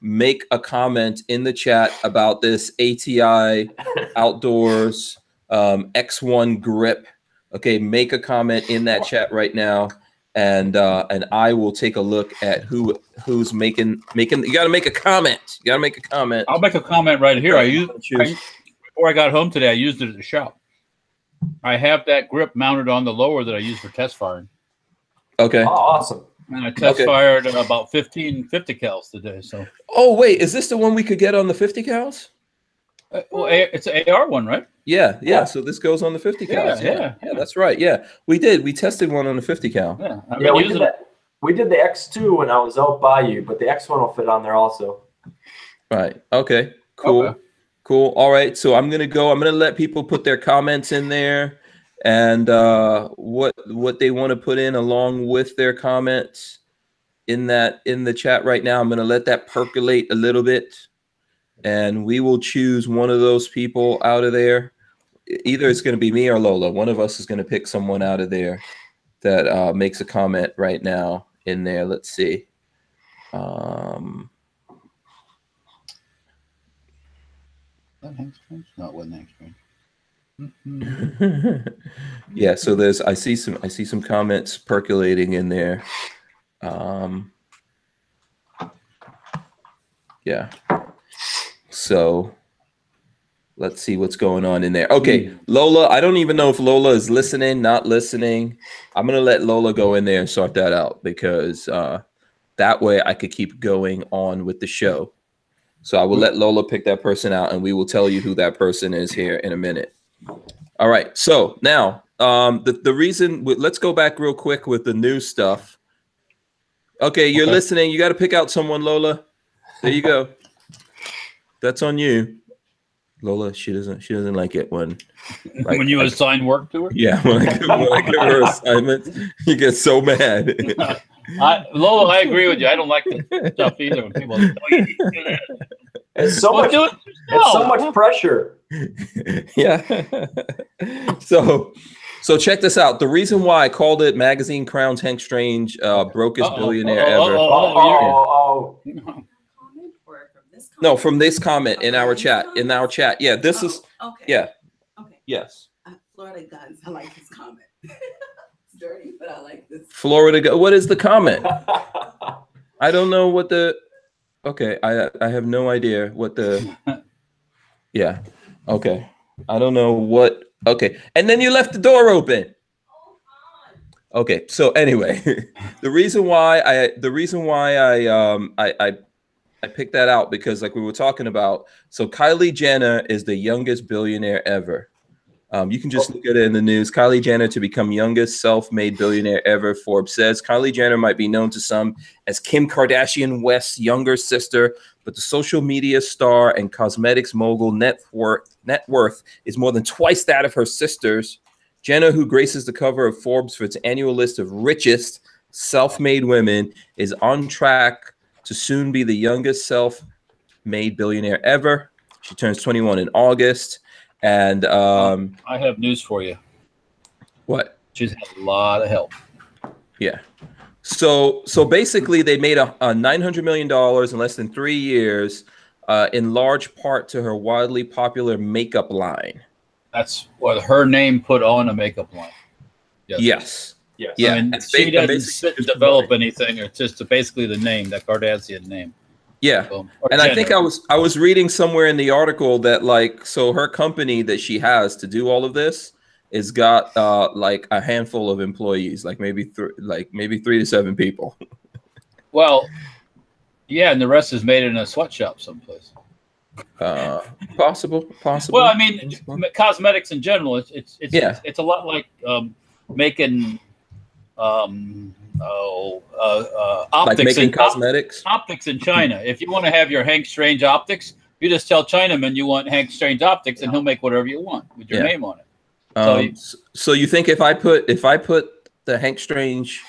Make a comment in the chat about this ATI Outdoors X1 grip. Okay, make a comment in that chat right now, and I will take a look at who's making. You got to make a comment. You got to make a comment. I'll make a comment right here. Before I got home today, I used it at the shop. I have that grip mounted on the lower that I use for test firing. Okay. Oh, awesome. And I test fired about 50 cals today. So. Oh wait, is this the one we could get on the 50 cals? Well, it's an AR one, right? Yeah. So this goes on the 50 cals. Yeah, that's right. Yeah, we did. We tested one on the 50 cal. Yeah, we did that. We did the X2 when I was out by you, but the X1 will fit on there also. Right. Okay. Cool. Okay. Cool. All right. So I'm gonna let people put their comments in there, and what they want to put in along with their comments in the chat right now. I'm gonna let that percolate a little bit, and we will choose one of those people out of there. Either it's gonna be me or Lola. One of us is gonna pick someone out of there that makes a comment right now in there. Let's see. Not what next Yeah, so I see some comments percolating in there. Yeah. So let's see what's going on in there. Okay, Lola, I don't even know if Lola is listening, not listening. I'm going to let Lola go in there and sort that out, because that way I could keep going on with the show. So I will let Lola pick that person out, and we will tell you who that person is here in a minute. All right. So now The reason, let's go back real quick with the new stuff. Okay, you're listening. You got to pick out someone, Lola. There you go. That's on you, Lola. She doesn't like it when when you assign work to her. Yeah, when I give her assignments, you get so mad. Lola, I agree with you. I don't like the stuff either. When people say, "Oh, you need to do that." It's so much. It's so much pressure. Yeah. So check this out. The reason why I called it Magazine Crowns Hank Strange Brokest Billionaire Ever. No, from this comment in our chat. In our chat. Yeah, this is. Okay. Yeah. Okay. Yes. Florida Guns. I like this comment. It's dirty, but I like this. Florida Guns. What is the comment? I don't know what the. Okay, I have no idea what the. Yeah. Okay. I don't know what. Okay, and then you left the door open. Okay, so anyway, the reason why I picked that out because like we were talking about, so Kylie Jenner is the youngest billionaire ever. You can just look at it in the news. Kylie Jenner to become youngest self-made billionaire ever. Forbes says Kylie Jenner might be known to some as Kim Kardashian West's younger sister, but the social media star and cosmetics mogul net worth is more than twice that of her sisters. Jenner, who graces the cover of Forbes for its annual list of richest self-made women, is on track to soon be the youngest self-made billionaire ever. She turns 21 in August. And I have news for you. What? She's had a lot of help. Yeah. So basically, they made a $900 million in less than 3 years, in large part to her wildly popular makeup line. That's what her name put on a makeup line. Yes. Yes. Yeah. I mean, she doesn't sit and develop anything. It's just basically the name, that Kardashian name. Yeah. And Jenner. I think I was reading somewhere in the article that so her company that she has to do all of this is got like a handful of employees, like maybe 3 to 7 people. Well, yeah, and the rest is made in a sweatshop someplace. Possible. Well, I mean, cosmetics in general, it's a lot like making optics, like making cosmetics. Optics in China. If you want to have your Hank Strange optics, you just tell Chinaman you want Hank Strange optics, and he'll make whatever you want with your name on it. So you think if I put the Hank Strange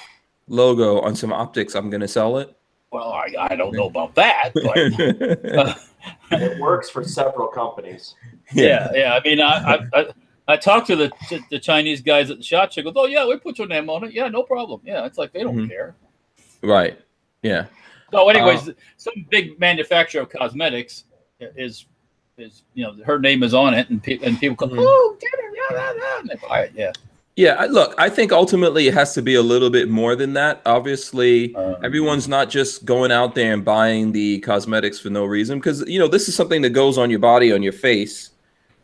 logo on some optics, I'm going to sell it? Well, I don't know about that, but it works for several companies. Yeah. I mean, I talked to the Chinese guys at the SHOT Show. Goes, oh yeah, we put your name on it. Yeah, no problem. Yeah, it's like they don't care. Right. Yeah. So, anyways, some big manufacturer of cosmetics is her name is on it, and people go, oh, and they buy it. Yeah. Yeah. Look, I think ultimately it has to be a little bit more than that. Obviously, everyone's not just going out there and buying the cosmetics for no reason, because this is something that goes on your body, on your face,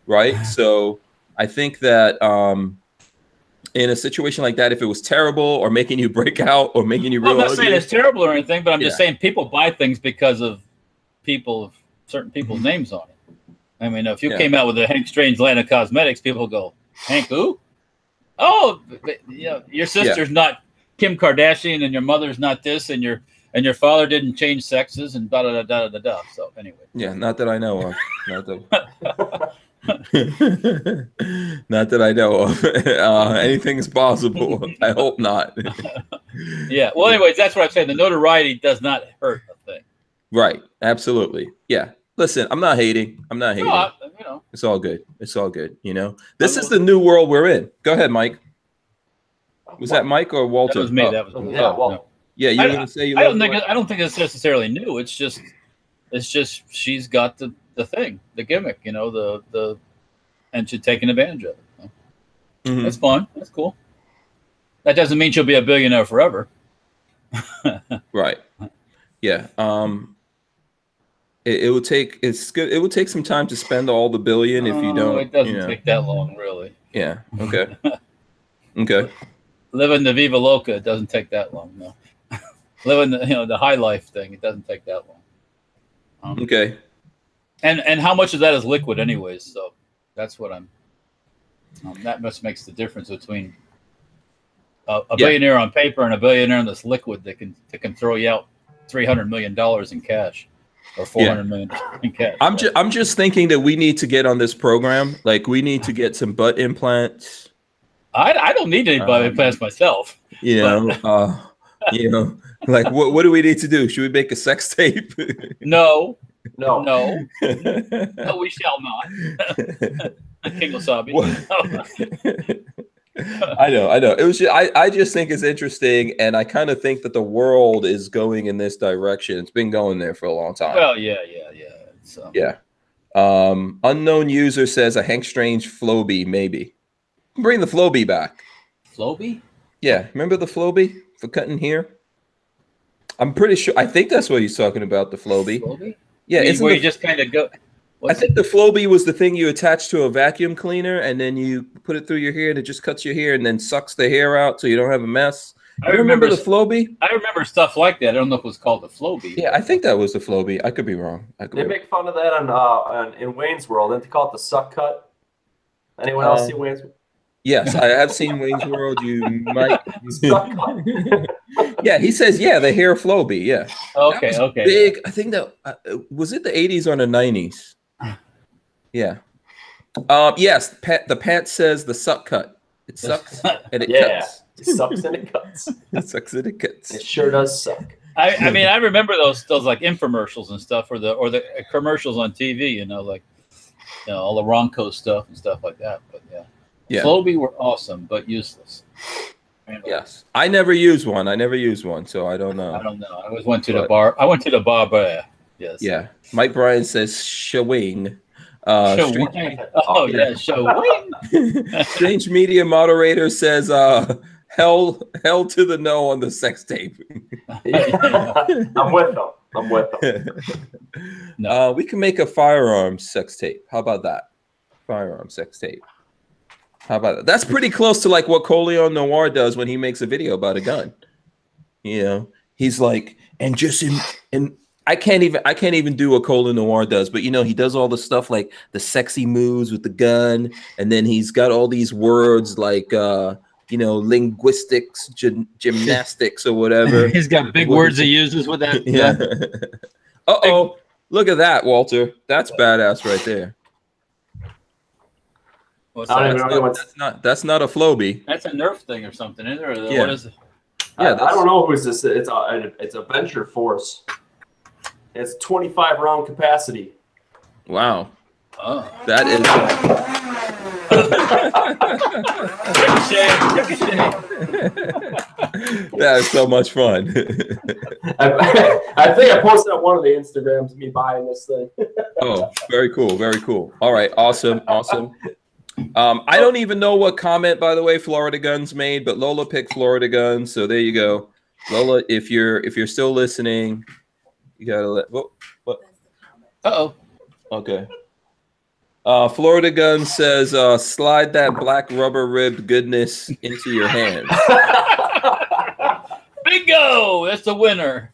right? So I think that in a situation like that, if it was terrible or making you break out or making you real I'm not ugly, saying it's terrible or anything, but I'm just saying people buy things because of certain people's names on it. I mean, if you came out with a Hank Strange line of cosmetics, people go, Hank who? Oh, your sister's not Kim Kardashian, and your mother's not this, and your father didn't change sexes, and da da da da da. So anyway. Yeah, not that I know of. Not that I know of. Anything's possible. I hope not. Yeah. Well, anyways, that's what I'm saying. The notoriety does not hurt a thing. Right. Absolutely. Yeah. Listen, I'm not hating. No, It's all good. It's all good. This is the new world we're in. Go ahead, Mike. Was that Mike or Walter? That was me. That was me. Yeah, you were going to say you. I don't think it's necessarily new. It's just she's got the thing, the gimmick, and she's taking advantage of it. That's fun. That's cool. That doesn't mean she'll be a billionaire forever. Right. Yeah. It would take. It's good. It would take some time to spend all the billion if you don't. It doesn't take that long, really. Yeah. Okay. Okay. Living the Viva Loca, it doesn't take that long. No. Living the high life thing, it doesn't take that long. Okay. And how much of that is liquid, anyways? So that's what I'm. That much makes the difference between a billionaire on paper and a billionaire that's liquid that can throw you out $300 million in cash or $400 million in cash. I'm just thinking that we need to get on this program. Like, we need to get some butt implants. I don't need any butt implants myself. You know, like what do we need to do? Should we make a sex tape? No, we shall not. King Wasabi. I know. It was I just think it's interesting, and I kind of think that the world is going in this direction. It's been going there for a long time. Well, yeah. So. Yeah. Unknown user says a Hank Strange Flowbee, maybe. Bring the Flowbee back. Flowbee? Yeah, remember the Flowbee for cutting hair? I'm pretty sure. I think that's what he's talking about. The Flowbee. Flowbee? Yeah, it's where you just kind of go. I think the Flowbee was the thing you attach to a vacuum cleaner, and then you put it through your hair, and it just cuts your hair, and then sucks the hair out, so you don't have a mess. I remember the Flowbee. I remember stuff like that. I don't know if it was called the Flowbee. Yeah, I think that was the Flowbee. I could be wrong. They make fun of that on in Wayne's World. Didn't they call it the suck cut? Anyone else see Wayne's World? Yes, I have seen Wayne's World. You might. Yeah, he says, the hair Flowbee. Yeah. Okay. Big. I think that was it the 80s or the 90s. Yeah. Yes. The pant says the suck cut. It sucks and it cuts. It sucks and it cuts. It sucks and it cuts. It sure does suck. I mean, I remember those like infomercials and stuff, or the commercials on TV. All the Ronco stuff and stuff like that. But yeah. Flowbee were awesome, but useless. Yes, I never used one. So I don't know. I always went to the bar. I went to the bar, but yes. Yeah. Mike Bryan says showing. Showing. Strange media moderator says hell to the no on the sex tape. I'm with them. No. We can make a firearms sex tape. How about that? Firearm sex tape. How about that? That's pretty close to like what Coleon Noir does when he makes a video about a gun. He's like, and I can't even do what Coleon Noir does, but he does all the stuff like the sexy moves with the gun, and then he's got all these words like linguistics, gymnastics, or whatever. He's got big words he uses with that. Yeah. Look at that, Walter. That's badass right there. That's not a Flowbee. That's a Nerf thing or something, isn't it? Yeah. What is it? I don't know who's this. It's a Venture Force. It's 25 round capacity. Wow. Oh. That is. That is so much fun. I think I posted on one of the Instagrams me buying this thing. Oh, very cool. Very cool. All right. Awesome. I don't even know what comment, by the way, Florida Guns made, but Lola picked Florida Guns. So there you go. Lola, if you're still listening, you gotta let what? Okay. Florida Gun says, slide that black rubber ribbed goodness into your hands. Bingo! That's the winner.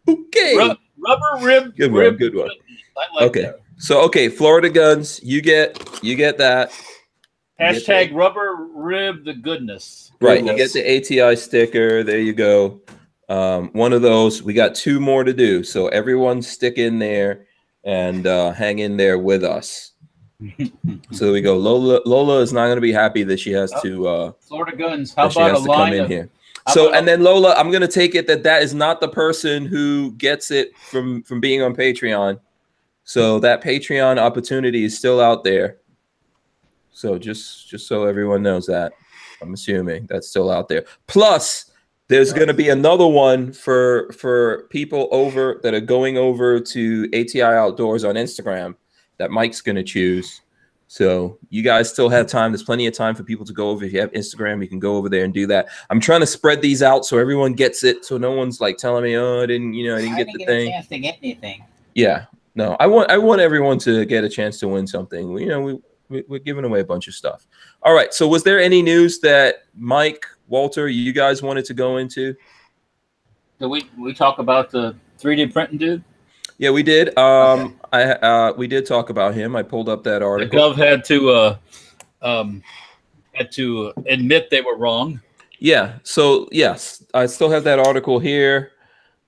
Okay. Rubber ribbed. Good one. I like that. So Florida Guns, you get that. Hashtag rubber rib the goodness. Right. You get the ATI sticker. There you go. One of those. We got 2 more to do. So everyone stick in there and hang in there with us. So we go. Lola is not going to be happy that she has to. Florida Guns. How about a line in here? So and then Lola, I'm going to take it that is not the person who gets it from being on Patreon. So that Patreon opportunity is still out there. So just so everyone knows that, I'm assuming that's still out there. Plus, there's going to be another one for people that are going over to ATI Outdoors on Instagram that Mike's going to choose. So you guys still have time. There's plenty of time for people to go over. If you have Instagram, you can go over there and do that. I'm trying to spread these out so everyone gets it. So no one's like telling me, oh, I didn't get the thing. A chance to get anything. Yeah, no, I want everyone to get a chance to win something. We're giving away a bunch of stuff. All right. So was there any news that Mike, Walter, you guys wanted to go into? Did we talk about the 3D printing dude? Yeah, we did. We did talk about him. I pulled up that The article. Gov had to admit they were wrong. Yeah. So yes, I still have that article here.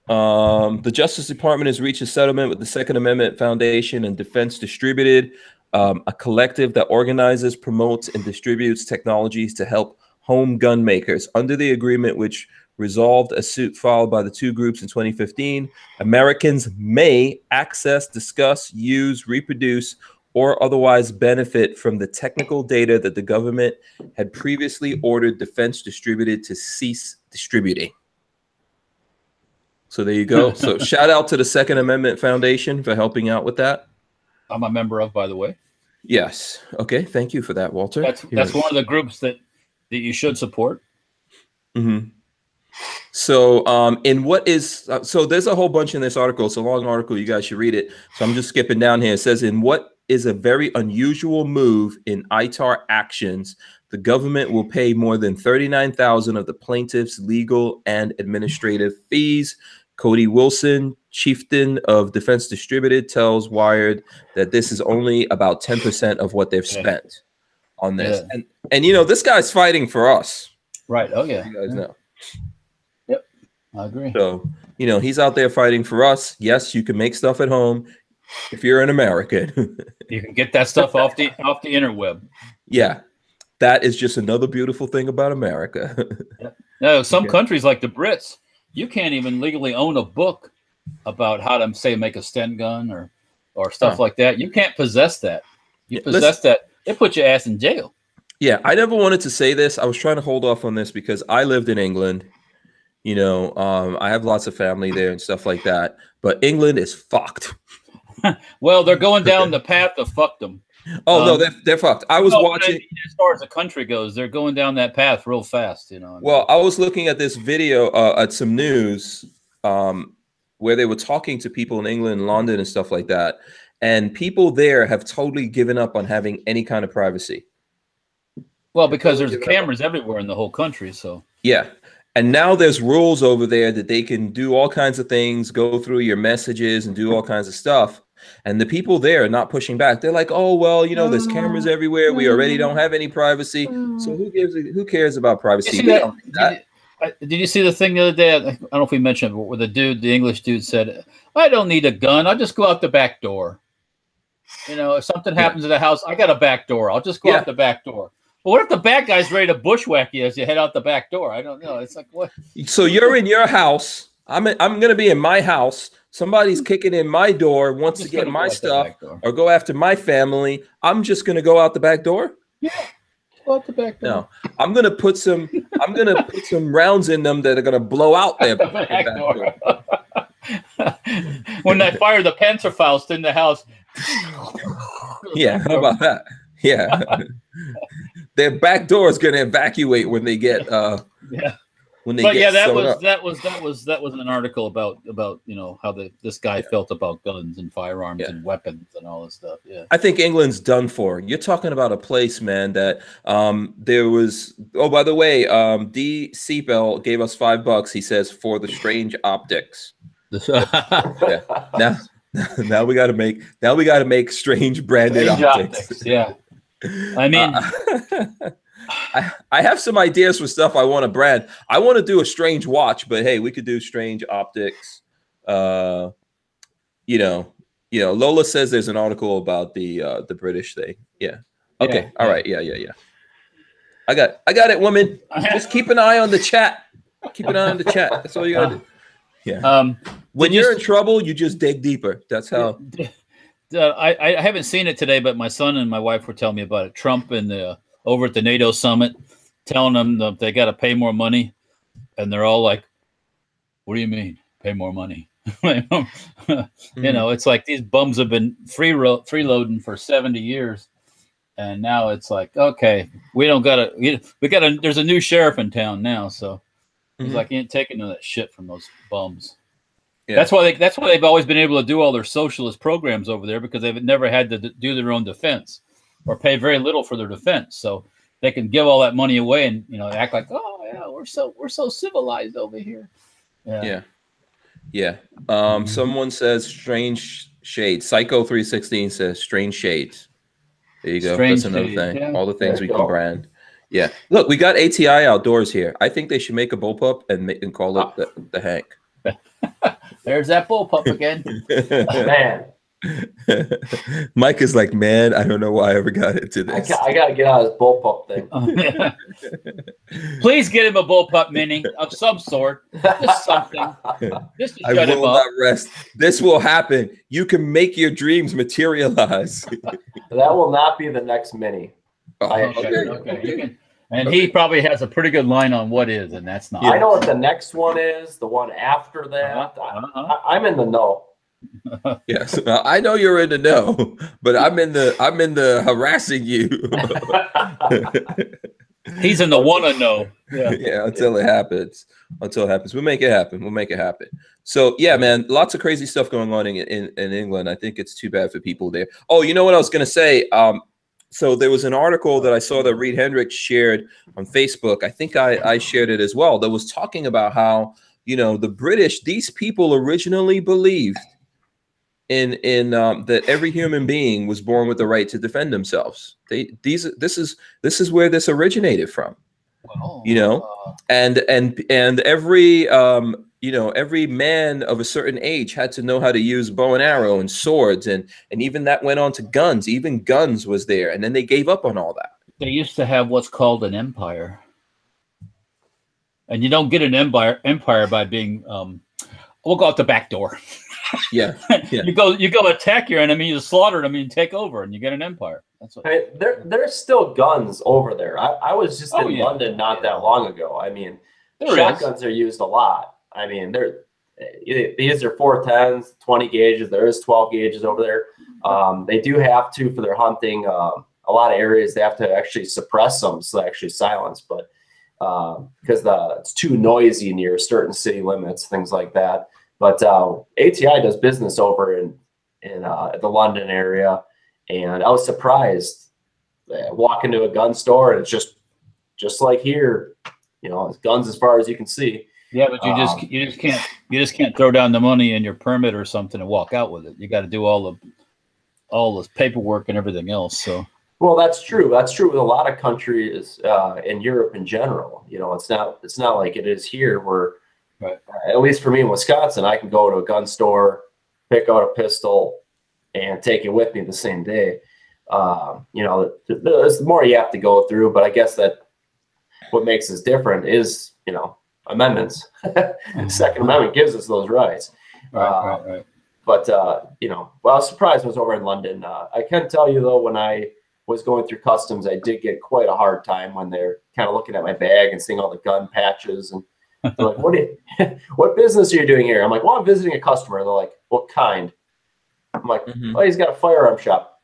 The Justice Department has reached a settlement with the Second Amendment Foundation and Defense Distributed, a collective that organizes, promotes, and distributes technologies to help home gun makers. Under the agreement, which resolved a suit filed by the two groups in 2015, Americans may access, discuss, use, reproduce, or otherwise benefit from the technical data that the government had previously ordered Defense Distributed to cease distributing. So there you go. So shout out to the Second Amendment Foundation for helping out with that. I'm a member of, by the way. Yes. Okay. Thank you for that, Walter. That's one of the groups that you should support. Mm-hmm. So in what is so there's a whole bunch in this article. It's a long article. You guys should read it. So I'm just skipping down here. It says in what is a very unusual move in ITAR actions, the government will pay more than $39,000 of the plaintiff's legal and administrative fees. Cody Wilson, chieftain of Defense Distributed, tells Wired that this is only about 10% of what they've spent on this. Yeah. And you know, this guy's fighting for us. Right. Oh yeah. You guys know. Yep. I agree. So, you know, he's out there fighting for us. Yes, you can make stuff at home if you're an American. You can get that stuff off the interweb. Yeah. That is just another beautiful thing about America. Yeah. No, some countries like the Brits, you can't even legally own a book about how to say make a Sten gun or stuff like that. You can't possess that. You possess that, they put your ass in jail. Yeah, I never wanted to say this. I was trying to hold off on this because I lived in England. You know, I have lots of family there and stuff like that. But England is fucked. Well, they're going down the path of fuckdom. Oh no, they're fucked. I was watching. As far as the country goes, they're going down that path real fast. You know. Well, I was looking at this video at some news where they were talking to people in England, and London, and stuff like that, and people there have totally given up on having any kind of privacy. Well, because there's cameras everywhere in the whole country, so yeah. And now there's rules over there that they can do all kinds of things, go through your messages and do all kinds of stuff. And the people there are not pushing back. They're like, oh, well, you know, there's cameras everywhere. We already don't have any privacy. So who cares about privacy? Did you see the thing the other day? I don't know if we mentioned it, where the English dude said, I don't need a gun. I'll just go out the back door. You know, if something happens in the house, I got a back door. I'll just go out the back door. But what if the bad guy's ready to bushwhack you as you head out the back door? I don't know. It's like, what? So you're in your house. I'm going to be in my house. Somebody's kicking in my door, wants to get my stuff or go after my family. I'm just going to go out the back door. Yeah. Go out the back door. No, I'm going to put some rounds in them that are going to blow out their back door. When I fire the Panzerfaust in the house. Yeah. How about that? Yeah. Their back door is going to evacuate when they get when they get that was an article about you know how this guy felt about guns and firearms and weapons and all this stuff. Yeah, I think England's done for. You're talking about a place, man, that there was. Oh, by the way, D. Seatbelt gave us $5. He says for the strange optics. Yeah. Now we got to make strange branded optics. Yeah. I mean, I have some ideas for stuff I want to brand. I want to do a strange watch, but hey, we could do strange optics. You know, Lola says there's an article about the British thing. Yeah. Okay. Yeah. All right. Yeah. I got it, woman. Just keep an eye on the chat. Keep an eye on the chat. That's all you gotta do. Yeah. When you're in trouble, you just dig deeper. That's how. I haven't seen it today, but my son and my wife were telling me about it. Trump and over at the NATO summit, telling them that they got to pay more money, and they're all like, "What do you mean, pay more money?" You know, it's like these bums have been freeloading for 70 years, and now it's like, okay, we don't gotta. We gotta. There's a new sheriff in town now, so he's like, "You ain't taking none of that shit from those bums." Yeah. That's why they've always been able to do all their socialist programs over there, because they've never had to do their own defense or pay very little for their defense. So they can give all that money away and, you know, act like, oh yeah, we're so civilized over here. Yeah. Yeah. Someone says strange shade. Psycho 316 says strange shades. There you go. Strange That's another shade, thing. yeah. All the things There we you can go. brand. Yeah. Look, we got ATI outdoors here. I think they should make a bullpup and call it the Hank. There's that bullpup again. Man, Mike is like, man, I don't know why I ever got into this. I got to get out of this bullpup thing. Please get him a bullpup mini of some sort. Just something. Just to I shut him will up. not rest. This will happen. You can make your dreams materialize. That will not be the next mini. Oh, Okay. You can, and he probably has a pretty good line on what is, and that's not. I know what the next one is. The one after that. I'm in the know. Yes, I know you're in the know, but I'm in the harassing you. He's in the wanna know. Yeah, until it happens. We'll make it happen. So yeah, man, lots of crazy stuff going on in England. I think it's too bad for people there. Oh, you know what I was gonna say? So there was an article that I saw that Reed Hendricks shared on Facebook. I think I shared it as well. That was talking about how, the British, these people originally believed in that every human being was born with the right to defend themselves. This is where this originated from. And every every man of a certain age had to know how to use bow and arrow and swords, and even that went on to guns. Even guns was there, and then they gave up on all that. They used to have what's called an empire, and you don't get an empire by being we'll go out the back door. Yeah. You go attack your enemy, you slaughter them, and you take over, and you get an empire. That's what. Hey, there's still guns over there. I was just in London not that long ago. I mean, shotguns are used a lot. I mean, these are 410s, 20 gauges. There is 12 gauges over there. They do have to, for their hunting, a lot of areas they have to actually suppress them, so they actually silence, but because it's too noisy near certain city limits, things like that. But ATI does business over in the London area, and I was surprised. Walk into a gun store, and it's just like here, it's guns as far as you can see. Yeah, but you just can't throw down the money in your permit or something and walk out with it. You got to do all the paperwork and everything else. So. Well, that's true. That's true with a lot of countries in Europe in general. It's not like it is here where, right. At least for me in Wisconsin, I can go to a gun store, pick out a pistol, and take it with me the same day. There's more you have to go through, but I guess that what makes us different is, amendments. The Second Amendment gives us those rights. Right. But, I was surprised when I was over in London. I can tell you, though, when I was going through customs, I did get quite a hard time when they're kind of looking at my bag and seeing all the gun patches. And they're like, what business are you doing here? I'm like, well, I'm visiting a customer. And they're like, what kind? I'm like, oh, he's got a firearm shop.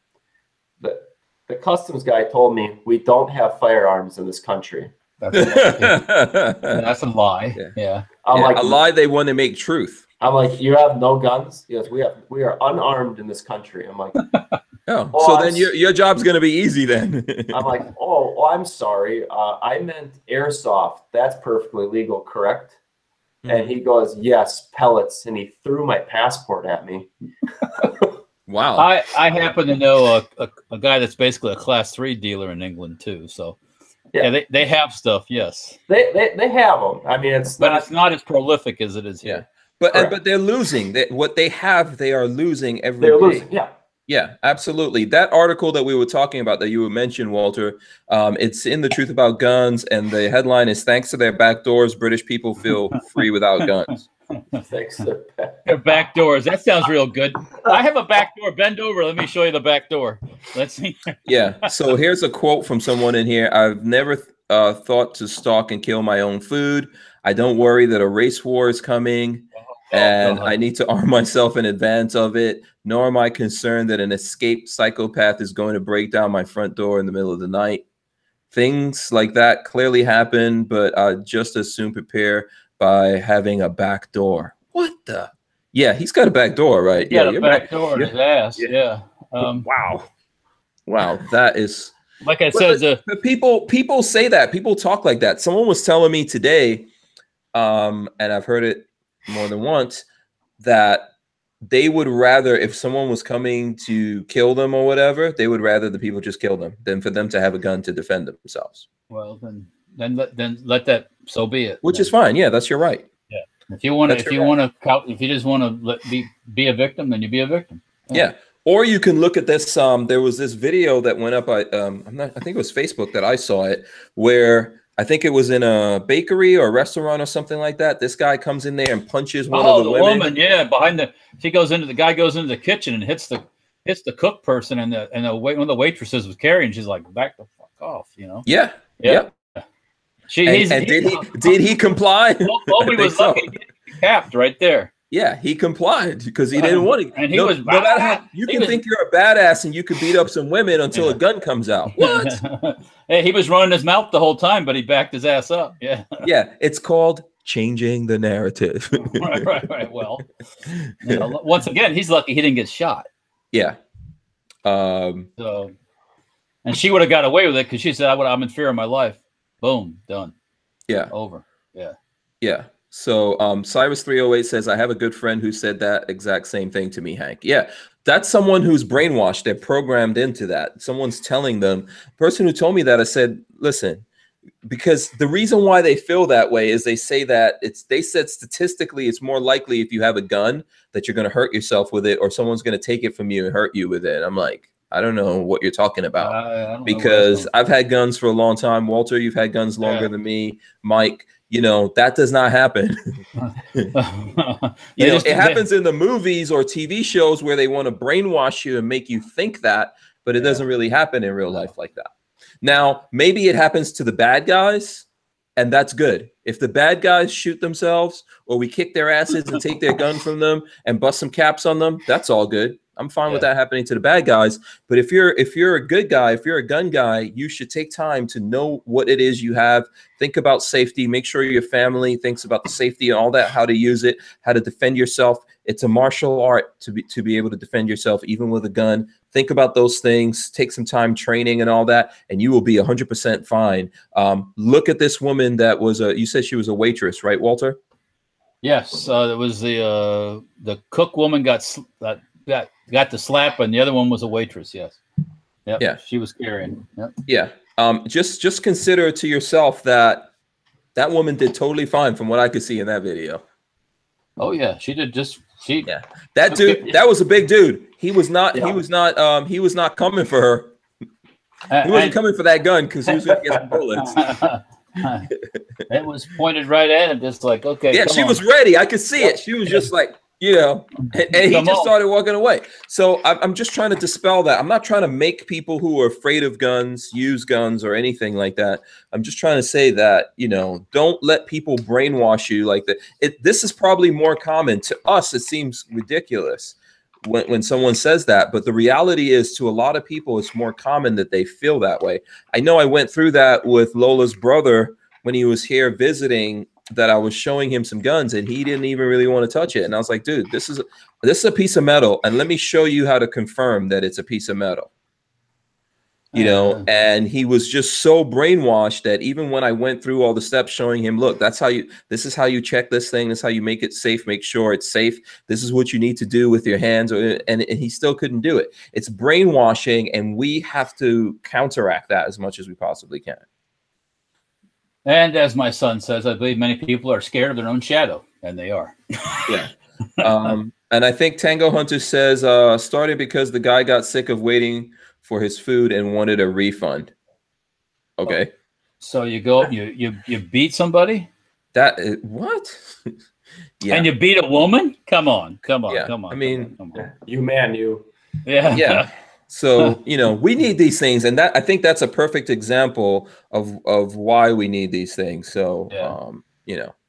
The customs guy told me we don't have firearms in this country. That's a lie. Yeah. I'm like, a lie they want to make truth. I'm like, you have no guns? Yes, we are unarmed in this country. I'm like, so then your job's going to be easy then. I'm like, I'm sorry. I meant airsoft. That's perfectly legal, correct? And he goes, yes, pellets. And he threw my passport at me. Wow. I happen to know a guy that's basically a class 3 dealer in England too. So yeah, they have stuff. Yes, they have them. I mean, it's not as prolific as it is here. But they're losing. What they have, they are losing every day. They're losing. Yeah, absolutely. That article that we were talking about that you mentioned, Walter, it's in The Truth About Guns, and the headline is, thanks to their back doors, British people feel free without guns. Thanks to their back doors. That sounds real good. I have a back door. Bend over. Let me show you the back door. Let's see. Yeah. So here's a quote from someone in here. I've never thought to stalk and kill my own food. I don't worry that a race war is coming. And I need to arm myself in advance of it, nor am I concerned that an escaped psychopath is going to break down my front door in the middle of the night. Things like that clearly happen, but I'd just as soon prepare by having a back door. What the? Yeah, he's got a back door, right? Yeah, a back door in his ass. Yeah. Wow. That is... Like I said, but people say that. People talk like that. Someone was telling me today, and I've heard it more than once, that they would rather, if someone was coming to kill them or whatever, they would rather the people just kill them than for them to have a gun to defend themselves. Well, then let that, so be it. Which is fine. Yeah, that's your right. Yeah. If you want to, if you just want to be a victim, then you be a victim. Yeah. Or you can look at this. There was this video that went up. I think it was Facebook that I saw it, where I think it was in a bakery or a restaurant or something like that. This guy comes in there and punches one of the women. Woman, yeah, the guy goes into the kitchen and hits the cook person, and one of the waitresses was carrying. She's like, back the fuck off, you know? Yeah. Yeah. Did he comply? Nobody was lucky. He capped right there. Yeah, he complied because he didn't want to. And he was. No matter how you can think you're a badass and you could beat up some women until a gun comes out. What? Hey, he was running his mouth the whole time, but he backed his ass up. Yeah. Yeah, it's called changing the narrative. Right. Well, once again, he's lucky he didn't get shot. Yeah. So, and she would have got away with it because she said, "I'm in fear of my life." Boom, done. Yeah. Over. Yeah. Yeah. So Cyrus 308 says, I have a good friend who said that exact same thing to me, Hank. Yeah, that's someone who's brainwashed. They're programmed into that. Someone's telling them. The person who told me that, I said, listen, because the reason why they feel that way is they say that they said statistically it's more likely if you have a gun that you're going to hurt yourself with it, or someone's going to take it from you and hurt you with it. I'm like, I don't know what you're talking about, because I've had guns for a long time. Walter, you've had guns longer than me. Mike, that does not happen. It happens in the movies or TV shows where they want to brainwash you and make you think that, but it doesn't really happen in real life like that. Now, maybe it happens to the bad guys, and that's good. If the bad guys shoot themselves, or we kick their asses and take their gun from them and bust some caps on them, that's all good. I'm fine with that happening to the bad guys. But if you're a good guy, if you're a gun guy, you should take time to know what it is you have. Think about safety. Make sure your family thinks about the safety and all that, how to use it, how to defend yourself. It's a martial art to be able to defend yourself, even with a gun. Think about those things. Take some time training and all that, and you will be 100% fine. Look at this woman that was you said she was a waitress, right, Walter? Yes, it was the cook woman got the slap, and the other one was a waitress. Yes. Yep. Yeah. She was carrying. Yep. Yeah. Just consider to yourself that woman did totally fine from what I could see in that video. Oh yeah, she did. Yeah. That dude, that was a big dude. He was not coming for her. He wasn't coming for that gun because he was going to get some bullets. It was pointed right at him, just like, okay. Yeah, she was ready. I could see it. She was just like, and he just started walking away. So I'm just trying to dispel that. I'm not trying to make people who are afraid of guns use guns or anything like that. I'm just trying to say that, don't let people brainwash you like that. This is probably more common to us. It seems ridiculous when someone says that, but the reality is, to a lot of people, it's more common that they feel that way. I know I went through that with Lola's brother when he was here visiting, that I was showing him some guns and he didn't even really want to touch it. And I was like, dude, this is a piece of metal, and let me show you how to confirm that it's a piece of metal. And he was just so brainwashed that even when I went through all the steps showing him, look, this is how you check this thing. This is how you make it safe. Make sure it's safe. This is what you need to do with your hands. And he still couldn't do it. It's brainwashing, and we have to counteract that as much as we possibly can. And as my son says, I believe many people are scared of their own shadow, and they are. Yeah. And I think Tango Hunter says, started because the guy got sick of waiting for his food and wanted a refund. Okay. So you go, you beat somebody? What? Yeah. And you beat a woman? Come on. Yeah. I mean, come on. You. Yeah. Yeah. So, we need these things. And I think that's a perfect example of why we need these things. So,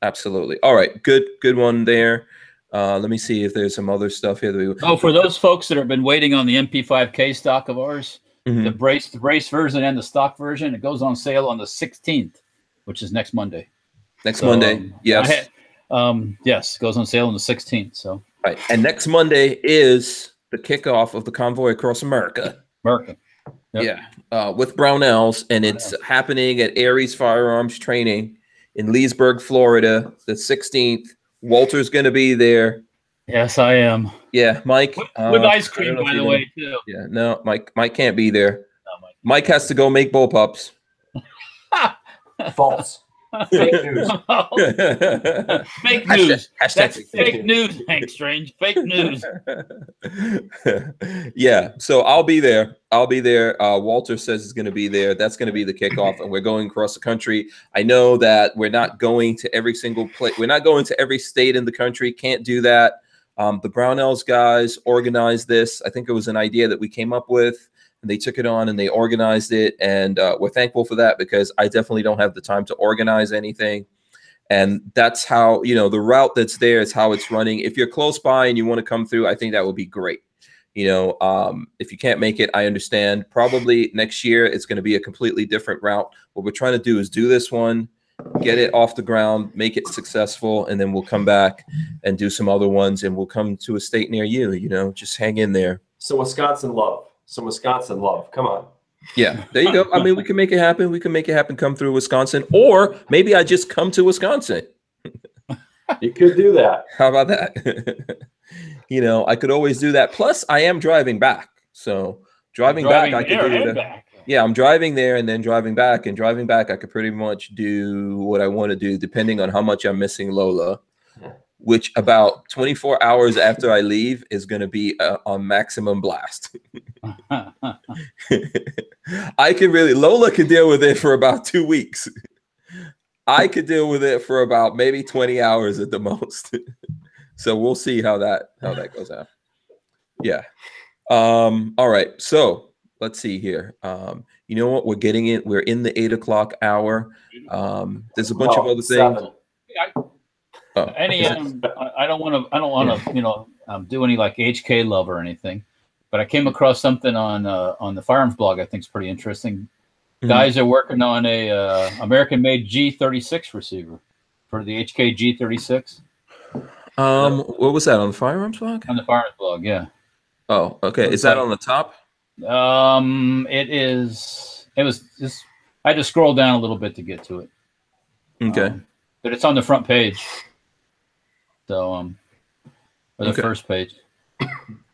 absolutely. All right. Good one there. Let me see if there's some other stuff here. For those folks that have been waiting on the MP5K stock of ours, the brace version and the stock version, it goes on sale on the 16th, which is next Monday. Monday. Yes. Yes. Goes on sale on the 16th. So, right. And next Monday is the kickoff of the convoy across America. Yep. Yeah. With Barnauls, and it's happening at Aries Firearms Training in Leesburg, Florida, the 16th. Walter's going to be there. Yes, I am. Yeah, Mike. With ice I don't cream, know if by you're the gonna- way, too. Yeah, no, Mike can't be there. No, Mike. Mike has to go make Bullpups. False. Fake news. Fake news. Hashtag That's fake fake news, Hank Strange. Fake news. Yeah, so I'll be there. I'll be there. Walter says he's going to be there. That's going to be the kickoff, and we're going across the country. I know that we're not going to every single place. We're not going to every state in the country. Can't do that. The Barnauls guys organized this. I think it was an idea that we came up with, and they took it on and they organized it, and we're thankful for that because I definitely don't have the time to organize anything. And that's how, you know, the route that's there is how it's running. If you're close by and you want to come through, I think that would be great. You know, if you can't make it, I understand. Probably next year, it's going to be a completely different route. What we're trying to do is do this one, get it off the ground, make it successful, and then we'll come back and do some other ones, and we'll come to a state near you, you know, just hang in there. So Wisconsin love. Come on. Yeah, there you go. I mean, we can make it happen. We can make it happen. Come through Wisconsin, or maybe I just come to Wisconsin. You could do that. How about that? You know, I could always do that. Plus, I am driving back. So driving back, I could do that. Yeah, I'm driving there and then driving back. And driving back, I could pretty much do what I want to do, depending on how much I'm missing Lola, which about 24 hours after I leave is going to be on maximum blast. I can really, Lola could deal with it for about 2 weeks. I could deal with it for about maybe 20 hours at the most. So we'll see how that goes out. Yeah. All right. So let's see here. You know what? We're getting it. We're in the 8 o'clock hour. There's a bunch of other things. I don't want to, you know, do any like HK love or anything, but I came across something on the Firearms blog. I think it's pretty interesting. Guys are working on a American-made G36 receiver for the HK G36. What was that on the Firearms blog? On the Firearms blog, yeah. Oh, okay. Is that on the top? It is. It was just. I had to scroll down a little bit to get to it. Okay. But it's on the front page. So, or the first page.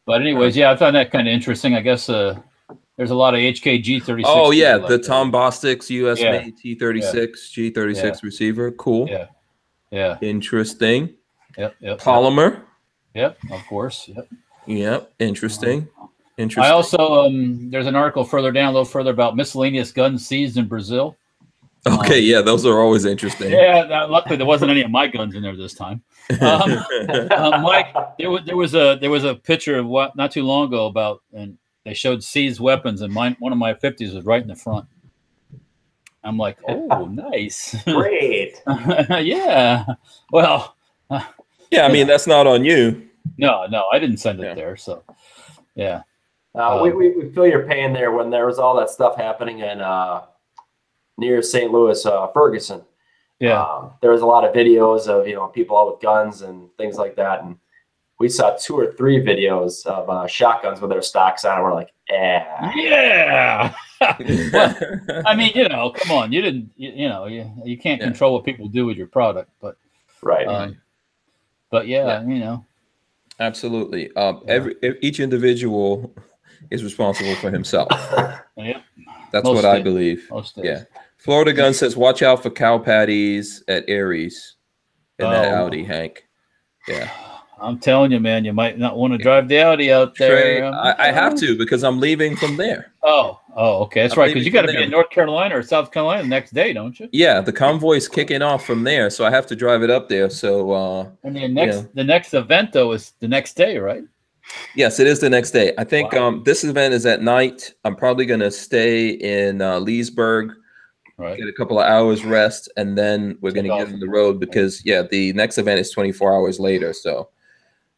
But anyways, yeah, I found that kind of interesting. I guess there's a lot of HK G36. Oh yeah, the Tom Bostic's US made T36 G36 receiver. Cool. Yeah. Interesting. Yep. Polymer. Yep, of course. Yep. Interesting. I also there's an article further down, a little further, about miscellaneous guns seized in Brazil. Okay, yeah, those are always interesting. Yeah, luckily there wasn't any of my guns in there this time. Mike, there was a picture of not too long ago about, and they showed seized weapons, and one of my 50s was right in the front. I'm like, oh, nice, great, yeah. Well, yeah, I mean that's not on you. No, I didn't send it there, so yeah. We feel your pain there when there was all that stuff happening in near St. Louis, Ferguson. Yeah, there was a lot of videos of people out with guns and things like that, and we saw 2 or 3 videos of shotguns with their stocks on. And we're like, yeah. Well, I mean, come on, you didn't, you can't control what people do with your product, but right. But yeah. Absolutely. Each individual is responsible for himself. Yep. That's what I believe. Yeah. Florida Gun says, watch out for cow patties at Aries in that Audi, Hank. Yeah. I'm telling you, man, you might not want to drive the Audi out there. I have to because I'm leaving from there. Oh, okay. That's right. Because you got to be in North Carolina or South Carolina the next day, don't you? Yeah, the convoy's kicking off from there, so I have to drive it up there. So, and the next event though is the next day, right? Yes, it is the next day. I think this event is at night. I'm probably going to stay in Leesburg, get a couple of hours rest, and then we're going to get on the road because the next event is 24 hours later. So.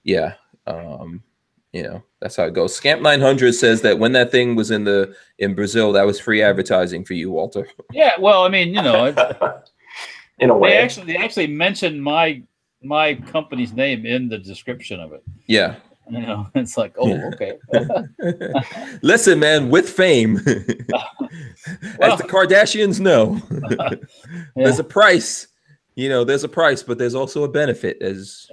Yeah, that's how it goes. Scamp 900 says that when that thing was in Brazil, that was free advertising for you, Walter. Yeah, well, I mean, in a way, they actually mentioned my company's name in the description of it. Yeah, it's like, oh, okay. Listen, man, with fame, as the Kardashians know, there's a price You know, there's a price, but there's also a benefit, as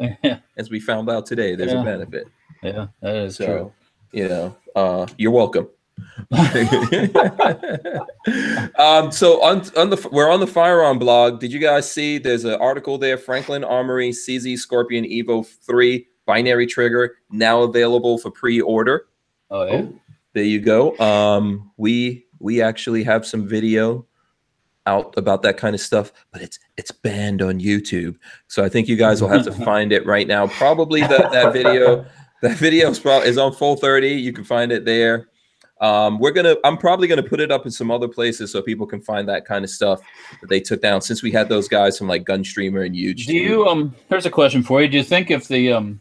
we found out today. There's a benefit. Yeah, that is true. You know, you're welcome. So we're on the firearm blog. Did you guys see? There's an article there. Franklin Armory CZ Scorpion Evo 3 binary trigger now available for pre-order. Oh yeah. There you go. We actually have some video out about that kind of stuff, but it's banned on YouTube. So I think you guys will have to find it right now. Probably that video is on Full 30. You can find it there. I'm probably gonna put it up in some other places so people can find that kind of stuff that they took down, since we had those guys from like Gunstreamer and Huge. Do you here's a question for you. Do you think if the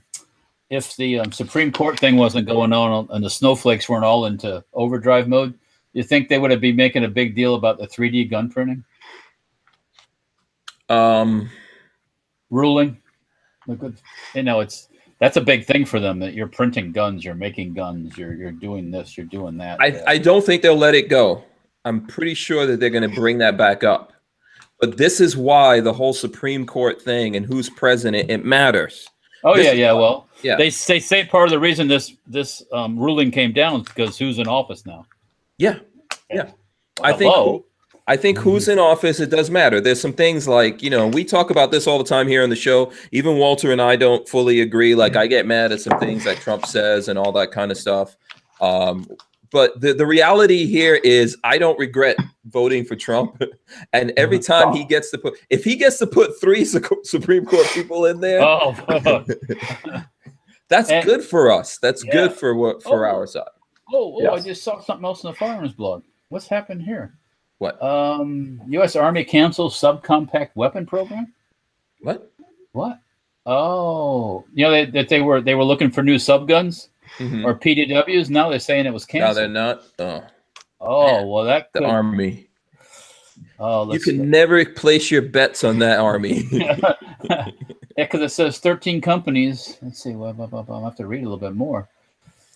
Supreme Court thing wasn't going on and the snowflakes weren't all into overdrive mode, you think they would have been making a big deal about the 3D gun printing? Ruling? You know, that's a big thing for them, that you're printing guns, you're making guns, you're doing this, you're doing that. I don't think they'll let it go. I'm pretty sure that they're going to bring that back up. But this is why the whole Supreme Court thing and who's president, it matters. Oh, yeah. Well, yeah. They say part of the reason this ruling came down is because who's in office now. Yeah. I think who's in office, it does matter. There's some things like, you know, we talk about this all the time here on the show. Even Walter and I don't fully agree. Like, I get mad at some things that Trump says and all that kind of stuff. But the reality here is I don't regret voting for Trump. And every time he gets to put 3 Supreme Court people in there, that's good for us. That's good for our side. Yes. I just saw something else in the firearms blog. What's happened here? What? U.S. Army cancels subcompact weapon program. What? Oh, you know that they were looking for new subguns or PDWs. Now they're saying it was canceled. No, they're not. Well, that the Army. Oh, you can never place your bets on that Army. Yeah, because it says 13 companies. Let's see. I'll have to read a little bit more.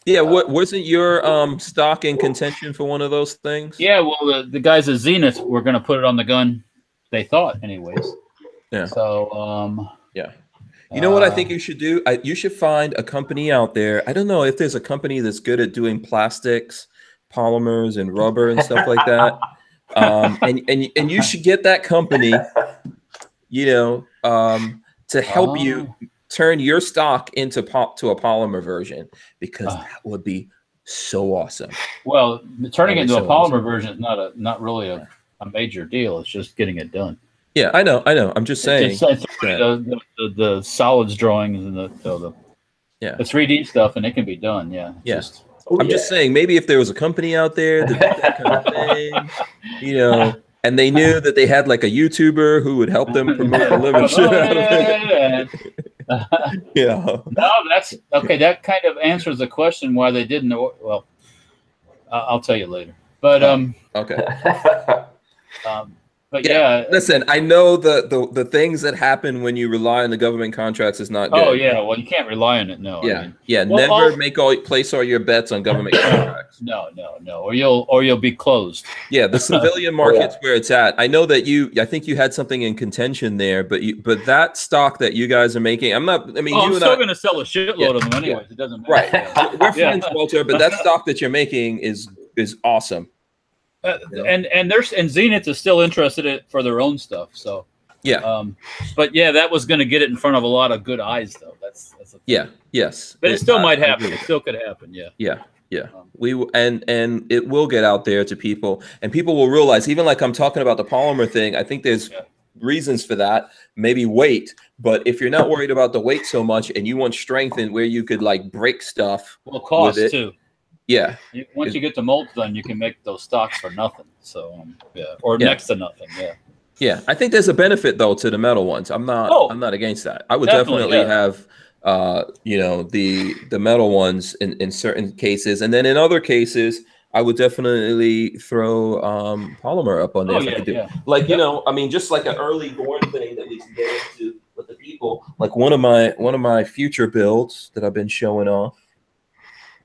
Yeah, wasn't your stock in contention for one of those things? Yeah, well, the guys at Zenith were going to put it on the gun. They thought, anyways. Yeah. So, yeah. You know what I think you should do? You should find a company out there. I don't know if there's a company that's good at doing plastics, polymers, and rubber and stuff like that. And you should get that company, you know, to help you turn your stock to a polymer version, because that would be so awesome. Well, turning it into a polymer version is not really a major deal. It's just getting it done. Yeah, I know. I'm just saying the solids drawings and the 3D stuff, and it can be done. Yeah. Yes. Yeah. I'm just saying, maybe if there was a company out there that did that kind of thing, you know, and they knew that they had like a YouTuber who would help them promote the living shit out of it. Yeah. No, that's okay. That kind of answers the question why they didn't know. Well, I'll tell you later. But okay. But yeah, listen, I know the things that happen when you rely on the government contracts is not good. Oh yeah, well you can't rely on it. No. Yeah, I mean, never place all your bets on government contracts. No, or you'll be closed. Yeah, the civilian market's where it's at. I know that I think you had something in contention there, but that stock that you guys are making, I'm still going to sell a shitload of them anyways. It doesn't matter. Right, we're friends, Walter, but that stock that you're making is awesome. And Zenith is still interested in it for their own stuff. So yeah, but yeah, that was going to get it in front of a lot of good eyes, though. That's yes. But it still might happen. It still could happen. Yeah. And it will get out there to people, and people will realize. Even like I'm talking about the polymer thing, I think there's reasons for that. Maybe weight, but if you're not worried about the weight so much, and you want strength in where you could like break stuff, cost too. Yeah. Once you get the molds done, you can make those stocks for nothing. So or next to nothing. Yeah. Yeah, I think there's a benefit though to the metal ones. I'm not against that. I would definitely have the metal ones in certain cases, and then in other cases I would definitely throw polymer up on there if I could do. Like just like an early born thing that we can get into with the people. Like one of my future builds that I've been showing off.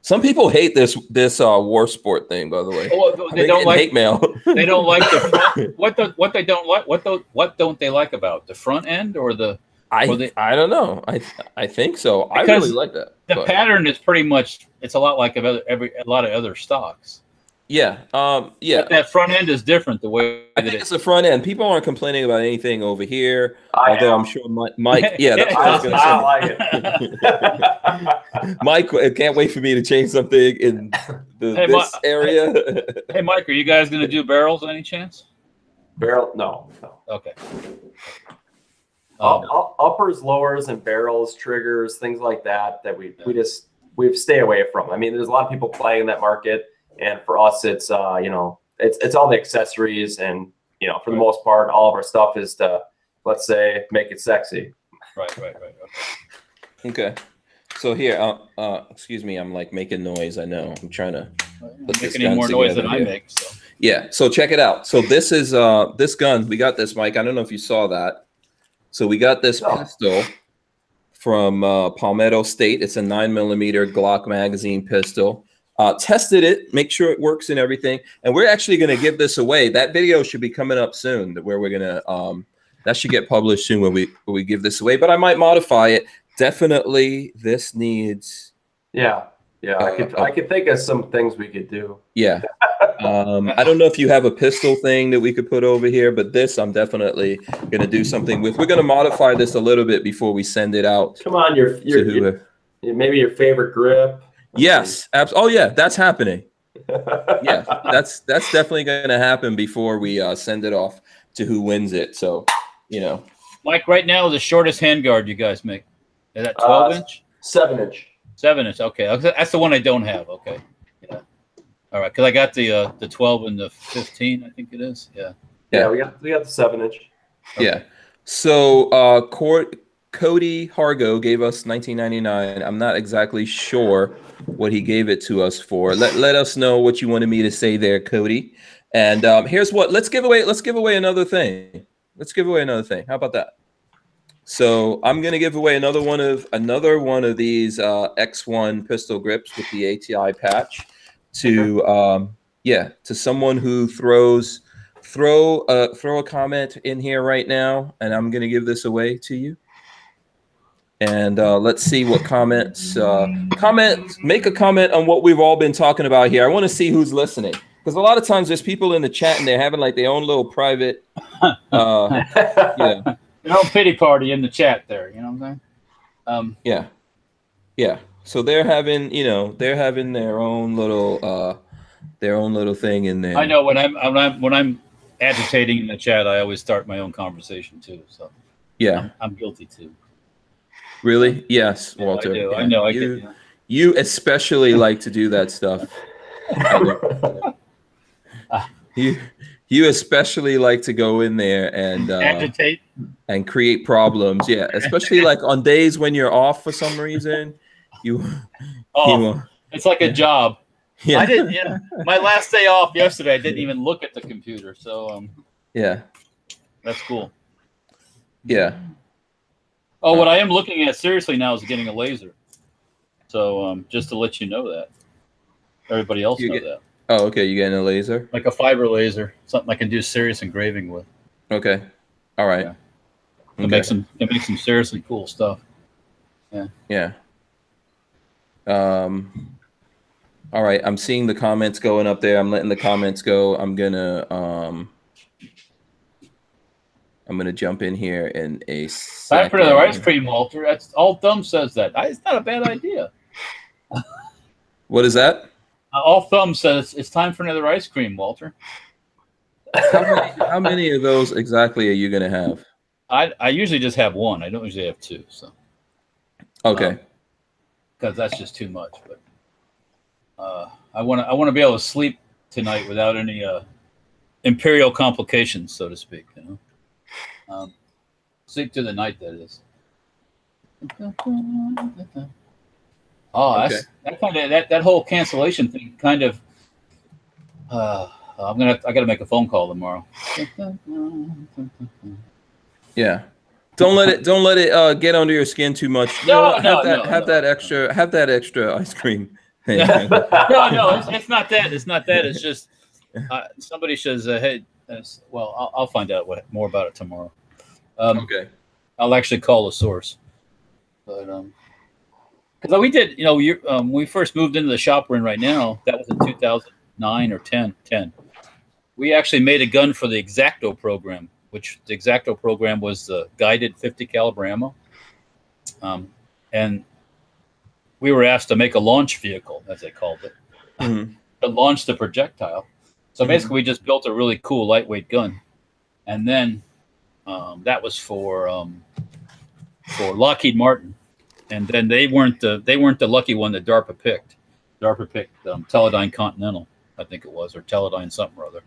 Some people hate this war sport thing, by the way. Oh, they don't like hate mail. They don't like the front. What they don't like? What don't they like about it? The front end or the? I don't know. I think so. I really like that. The pattern is pretty much. It's a lot like a lot of other stocks. Yeah. Yeah. But that front end is different. The way I think it's the front end. People aren't complaining about anything over here. Although I'm sure Mike. Yeah, that's what I was going to say. I like it. Mike can't wait for me to change something in this area. Hey, Mike, are you guys going to do barrels? Any chance? Barrel? No. Okay. Uppers, lowers, and barrels, triggers, things like that we stay away from. I mean, there's a lot of people playing in that market, and for us, it's it's all the accessories, and for the most part, all of our stuff is to, let's say, make it sexy. Right. Okay. So here, excuse me, I'm like making noise. I know. I'm trying to put this any more noise than I make. So. Yeah. So check it out. So this is this gun. We got this, Mike. I don't know if you saw that. So we got this pistol from Palmetto State. It's a 9mm Glock magazine pistol. Tested it, make sure it works and everything. And we're actually going to give this away. That video should be coming up soon, where we're going to that should get published soon when we give this away. But I might modify it. Definitely, this needs. Yeah. I could think of some things we could do. Yeah. I don't know if you have a pistol thing that we could put over here, but this I'm definitely going to do something with. We're going to modify this a little bit before we send it out. Come on, maybe your favorite grip. Yes. Oh yeah, that's happening. Yeah, that's definitely going to happen before we send it off to who wins it. So, Mike, right now the shortest handguard you guys make, is that 12-inch? 7-inch. 7-inch. Okay, that's the one I don't have. Okay, yeah. All right, because I got the 12 and the 15. I think it is. Yeah. Yeah, we got the 7-inch. Okay. Yeah. So Cody Hargo gave us $19.99. I'm not exactly sure what he gave it to us for. Let us know what you wanted me to say there, Cody. And here's what. Let's give away another thing. How about that? So I'm gonna give away another one of these X1 pistol grips with the ATI patch to someone who throw a comment in here right now, and I'm gonna give this away to you. And let's see what comments. Make a comment on what we've all been talking about here. I want to see who's listening, because a lot of times there's people in the chat and they're having like their own little private. Their own pity party in the chat there. You know what I'm saying? Yeah. So they're having their own little thing in there. I know when I'm agitating in the chat, I always start my own conversation too. So yeah, I'm guilty too. Really? Yes, Yeah, Walter. I do. Yeah. I know. You especially like to do that stuff. You especially like to go in there and agitate and create problems. Yeah, especially like on days when you're off for some reason. It's like a job. Yeah. I didn't. Yeah, my last day off yesterday, I didn't even look at the computer. So yeah, that's cool. Yeah. Oh, what I am looking at seriously now is getting a laser. So just to let you know that. Everybody else know that. Oh, okay. You getting a laser? Like a fiber laser, something I can do serious engraving with. Okay. All right. Yeah. It makes some seriously cool stuff. Yeah. Yeah. All right. I'm seeing the comments going up there. I'm letting the comments go. I'm gonna jump in here in a second. Time for another ice cream, Walter. That's all Thumb says that. It's not a bad idea. What is that? All Thumb says it's time for another ice cream, Walter. How many of those exactly are you going to have? I usually just have one. I don't usually have two. So okay, because that's just too much. But I want to be able to sleep tonight without any imperial complications, so to speak. Sleep through the night, that is. Oh, okay. that whole cancellation thing kind of. I gotta make a phone call tomorrow. Yeah, don't let it get under your skin too much. No. Have that extra ice cream. No, it's not that. It's not that. It's just somebody says, "Hey, well, I'll find out more about it tomorrow." Okay. I'll actually call the source, but because we did, when we first moved into the shop we're in right now, that was in 2009 or 10. We actually made a gun for the X-Acto program, which the X-Acto program was the guided 50 caliber ammo, and we were asked to make a launch vehicle, as they called it, to launch the projectile. So basically, we just built a really cool lightweight gun, and then that was for Lockheed Martin, and then they weren't the lucky one that DARPA picked. DARPA picked Teledyne Continental, I think it was, or Teledyne something or other.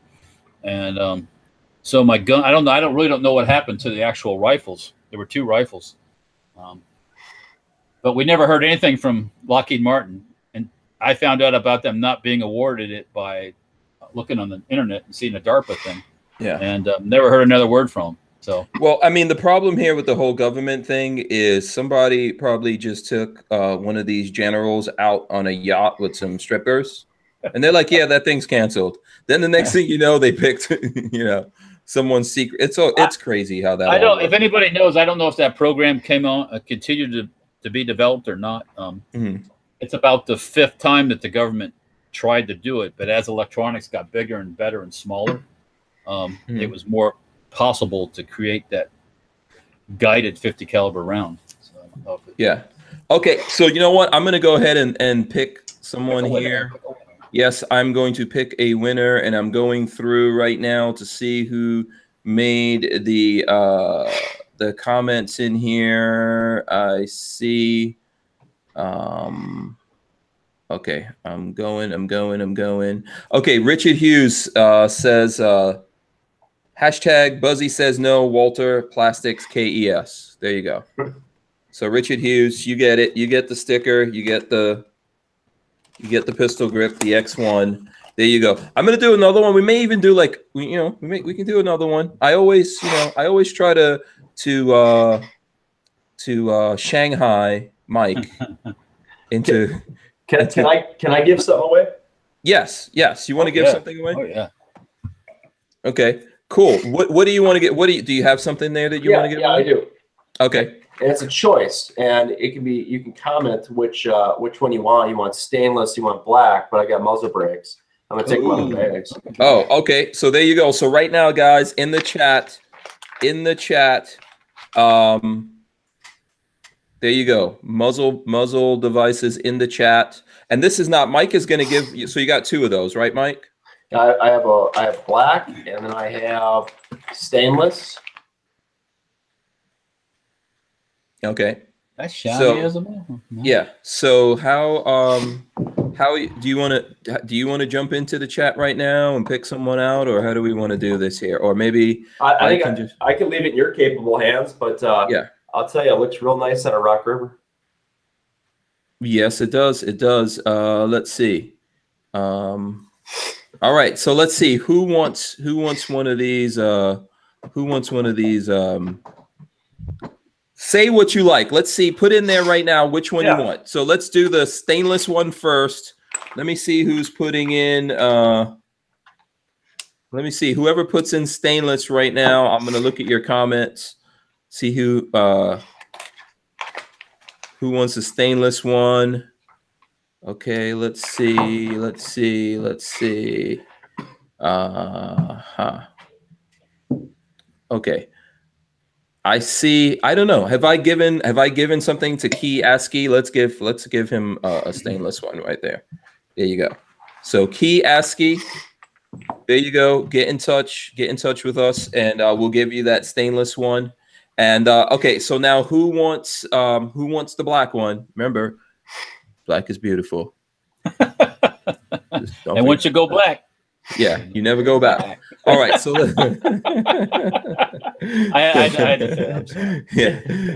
And so my gun, I really don't know what happened to the actual rifles. There were 2 rifles, but we never heard anything from Lockheed Martin. And I found out about them not being awarded it by looking on the internet and seeing a DARPA thing. Yeah, and never heard another word from them. So, well, I mean, the problem here with the whole government thing is somebody probably just took one of these generals out on a yacht with some strippers, and they're like, "Yeah, that thing's canceled." Then the next thing you know, they picked, someone's secret. It's crazy how that. I don't. If anybody knows, I don't know if that program continued to be developed or not. It's about the 5th time that the government tried to do it, but as electronics got bigger and better and smaller, it was more possible to create that guided 50 caliber round. So, yeah. Okay. So you know what? I'm going to go ahead and pick someone here. Yes, I'm going to pick a winner, and I'm going through right now to see who made the comments in here. I see. Okay. I'm going. Okay. Richard Hughes says, Buzzy says no, Walther Plastics KES. There you go. So Richard Hughes, you get it. You get the sticker. You get the pistol grip, the X1. There you go. I'm gonna do another one. We may even do we can do another one. I always try to Shanghai Mike into. Can I give something away? Yes. You want to give something away? Oh yeah. Okay. Cool. What do you want to get? Do you have something there that you want to get? Yeah, I do. Okay. And it's a choice, and it can be. You can comment which one you want. You want stainless, you want black, but I got muzzle brakes. I'm gonna take them out of the bags. Oh, okay. So there you go. So right now, guys, in the chat, there you go. Muzzle devices in the chat, and this is not. Mike is going to give you. So you got 2 of those, right, Mike? I have black, and then I have stainless. Okay. That's shiny as a man. Yeah. So how do you want to jump into the chat right now and pick someone out, or how do we want to do this here? Or maybe I can leave it in your capable hands, but yeah, I'll tell you, it looks real nice on a Rock River. Yes, it does. It does. Let's see. All right, so let's see who wants one of these. Who wants one of these? Say what you like. Let's see. Put in there right now which one you want. So let's do the stainless one first. Let me see who's putting in. Let me see. Whoever puts in stainless right now, I'm going to look at your comments. See who wants a stainless one. Okay, let's see. Okay. I see. I don't know. Have I given something to Key ASCII? Let's give him a stainless one right there. There you go. So Key ASCII, there you go. Get in touch with us, and we'll give you that stainless one. And okay, so now who wants the black one? Remember, black is beautiful. And once you go black, yeah, you never go back. All right, so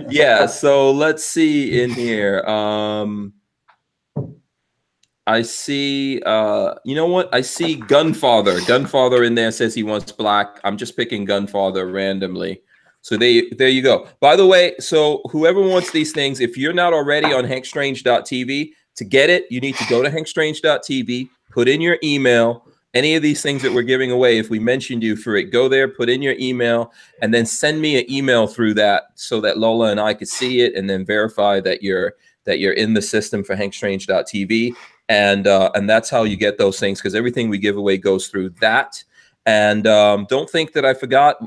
yeah. So let's see in here. I see. You know what? I see Gunfather in there says he wants black. I'm just picking Gunfather randomly. So there you go. By the way, so whoever wants these things, if you're not already on hankstrange.tv, To get it, you need to go to hankstrange.tv, put in your email. Any of these things that we're giving away, if we mentioned you for it, go there, put in your email, and then send me an email through that so that Lola and I could see it and then verify that you're in the system for hankstrange.tv. And that's how you get those things, because everything we give away goes through that. And don't think that I forgot,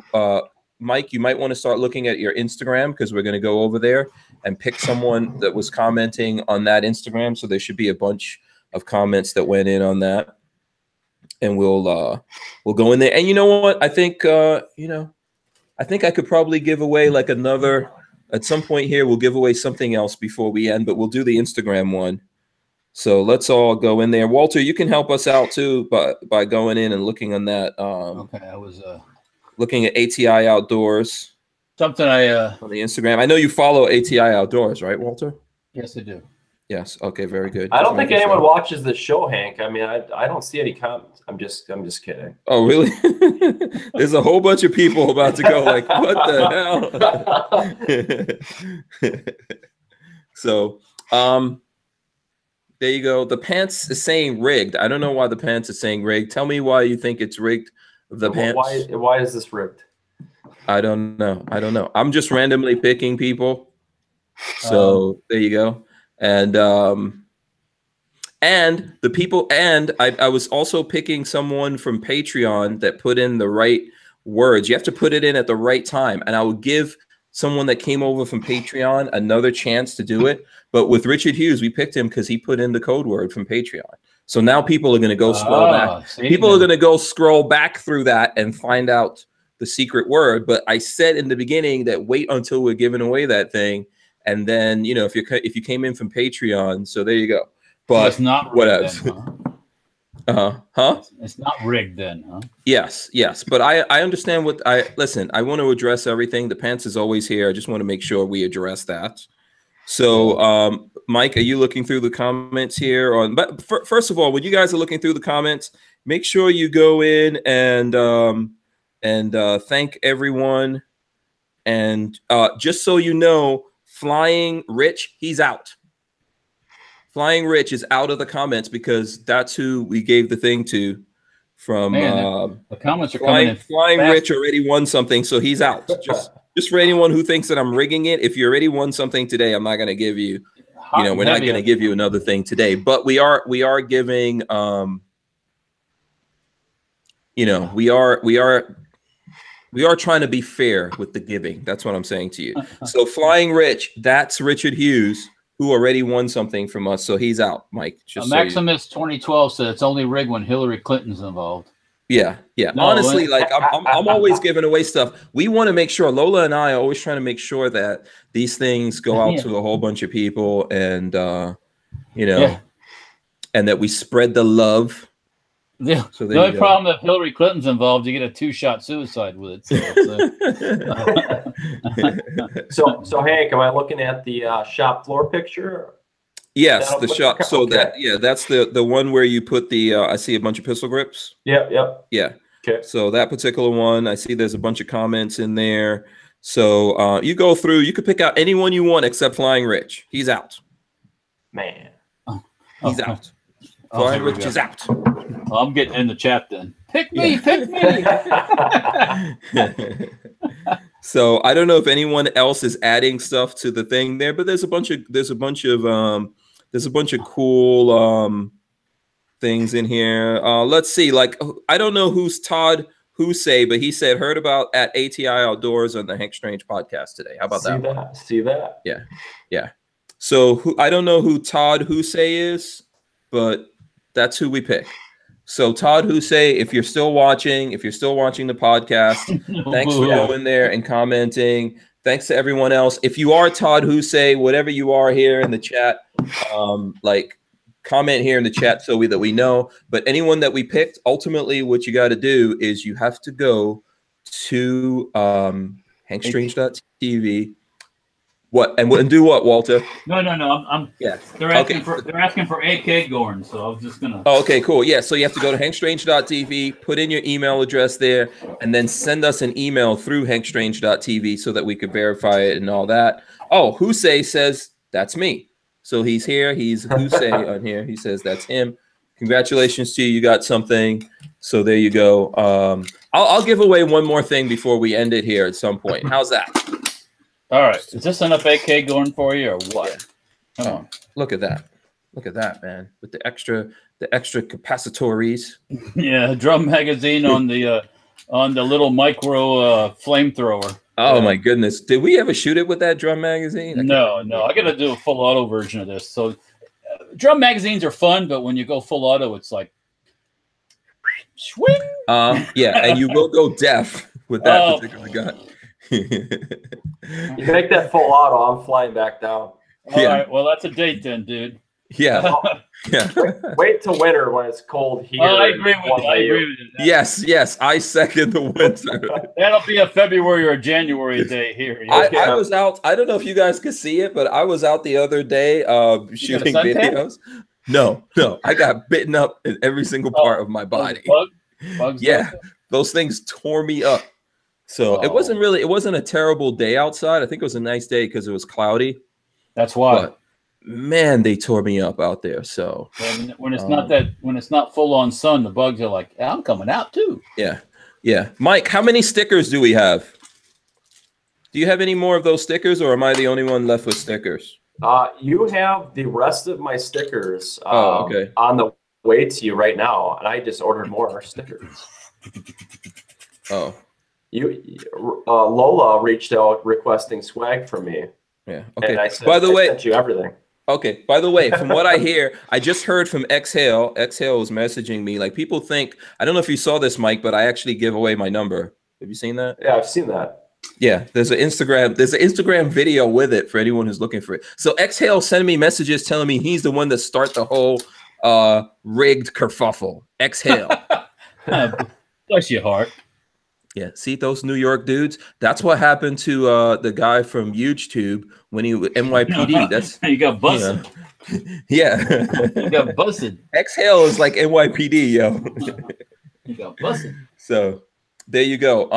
Mike, you might want to start looking at your Instagram, because we're going to go over there and pick someone that was commenting on that Instagram. So there should be a bunch of comments that went in on that. And we'll go in there. And you know what? I think I think I could probably give away like another, at some point here, we'll give away something else before we end, but we'll do the Instagram one. So let's all go in there. Walter, you can help us out too by going in and looking on that. Okay, I was looking at ATI Outdoors. Something I on the Instagram. I know you follow ATI Outdoors, right, Walter? Yes, I do. Yes. Okay. Very good. I don't think anyone watches the show, Hank. I mean, I don't see any comments. I'm just kidding. Oh, really? There's a whole bunch of people about to go like, what the hell? So, there you go. The pants is saying rigged. I don't know why the pants is saying rigged. Tell me why you think it's rigged. The pants. Why is this rigged? I don't know. I don't know. I'm just randomly picking people. So there you go. And the people, and I was also picking someone from Patreon that put in the right words. You have to put it in at the right time. And I would give someone that came over from Patreon another chance to do it. But with Richard Hughes, we picked him because he put in the code word from Patreon. So now people are going to go scroll back. People are going to go scroll back through that and find out the secret word. But I said in the beginning that wait until we're giving away that thing. And then, you know, if you came in from Patreon, so there you go. But it's not rigged then, huh? It's not rigged then, huh? Yes. But I understand listen, I want to address everything. The pants is always here. I just want to make sure we address that. So, Mike, are you looking through the comments here? But first of all, when you guys are looking through the comments, make sure you go in and thank everyone. And just so you know, Flying Rich, he's out. Flying Rich is out of the comments because that's who we gave the thing to from the comments are coming in Flying fast. Rich already won something, so he's out. Just for anyone who thinks that I'm rigging it, if you already won something today, I'm not going to give you, we're not going to give you another thing today. But we are giving, we are trying to be fair with the giving. That's what I'm saying to you. So Flying Rich, that's Richard Hughes, who already won something from us. So he's out, Mike. Just Maximus 2012 said it's only rigged when Hillary Clinton's involved. Yeah. No, honestly, like I'm always giving away stuff. We want to make sure, Lola and I are always trying to make sure that these things go out to a whole bunch of people, and and that we spread the love. The only problem if Hillary Clinton's involved, you get a 2-shot suicide with it. So Hank, am I looking at the shop floor picture? Yes, the shop. So okay. That's the one where you put the. I see a bunch of pistol grips. Yep. Yeah. Okay. So that particular one, I see there's a bunch of comments in there. So you go through. You could pick out anyone you want except Flying Rich. He's out. Man. He's out. Flying Rich is out. Well, I'm getting in the chat then. Pick me. So I don't know if anyone else is adding stuff to the thing there, but there's a bunch of cool things in here. Let's see. Like, I don't know who's Todd Husey, but he said heard about at ATI Outdoors on the Hank Strange podcast today. How about that? See that? Yeah. So I don't know who Todd Husey is, but that's who we pick. So Todd Husey, if you're still watching the podcast, thanks for going there and commenting. Thanks to everyone else. If you are Todd Husey, whatever you are here in the chat, comment here in the chat so that we know. But anyone that we picked, ultimately what you got to do is you have to go to hankstrange.tv. What and do what, Walter? No. I'm They're asking for AK Gorn, so I was just gonna. Oh, okay, cool. Yeah, so you have to go to hankstrange.tv, put in your email address there, and then send us an email through hankstrange.tv so that we could verify it and all that. Oh, Husey says that's me. So he's here. He's Usay on here. He says that's him. Congratulations to you. You got something. So there you go. I'll give away one more thing before we end it here at some point. How's that? All right. Is this enough AK going for you or what? Yeah. Come on. Look at that. Look at that, man. With the extra capacitories. Yeah, drum magazine on the little micro flamethrower. Oh my goodness. Did we ever shoot it with that drum magazine? No. I got to do a full auto version of this. So drum magazines are fun, but when you go full auto, it's like swing. Yeah, and you will go deaf with that particular gun. You make that full auto, I'm flying back down. All right, well, that's a date then, dude. Yeah. Yeah. Wait till winter when it's cold here. I agree with you. Yes, I second the winter. That'll be a February or January day here. I was out. I don't know if you guys could see it, but I was out the other day shooting videos. No, I got bitten up in every single part of my body. Bugs yeah, those things tore me up. So it wasn't a terrible day outside. I think it was a nice day because it was cloudy. That's why. But, man, they tore me up out there. So when it's not full on sun, the bugs are like, I'm coming out too. Yeah. Mike, how many stickers do we have? Do you have any more of those stickers, or am I the only one left with stickers? You have the rest of my stickers okay. on the way to you right now, and I just ordered more stickers. Oh. Lola reached out requesting swag from me. Yeah. Okay. And I said, by the way, I sent you everything. Okay. By the way, from what I hear, I just heard from Exhale. Exhale was messaging me. Like, people think, I don't know if you saw this, Mike, but I actually give away my number. Have you seen that? Yeah, I've seen that. Yeah, there's an Instagram video with it for anyone who's looking for it. So Exhale sent me messages telling me he's the one that start the whole rigged kerfuffle. Exhale. Bless your heart. Yeah, see those New York dudes? That's what happened to the guy from YouTube when he was NYPD. That's you got busted. Yeah, you got busted. Exhale is like NYPD, yo. You got busted. So there you go.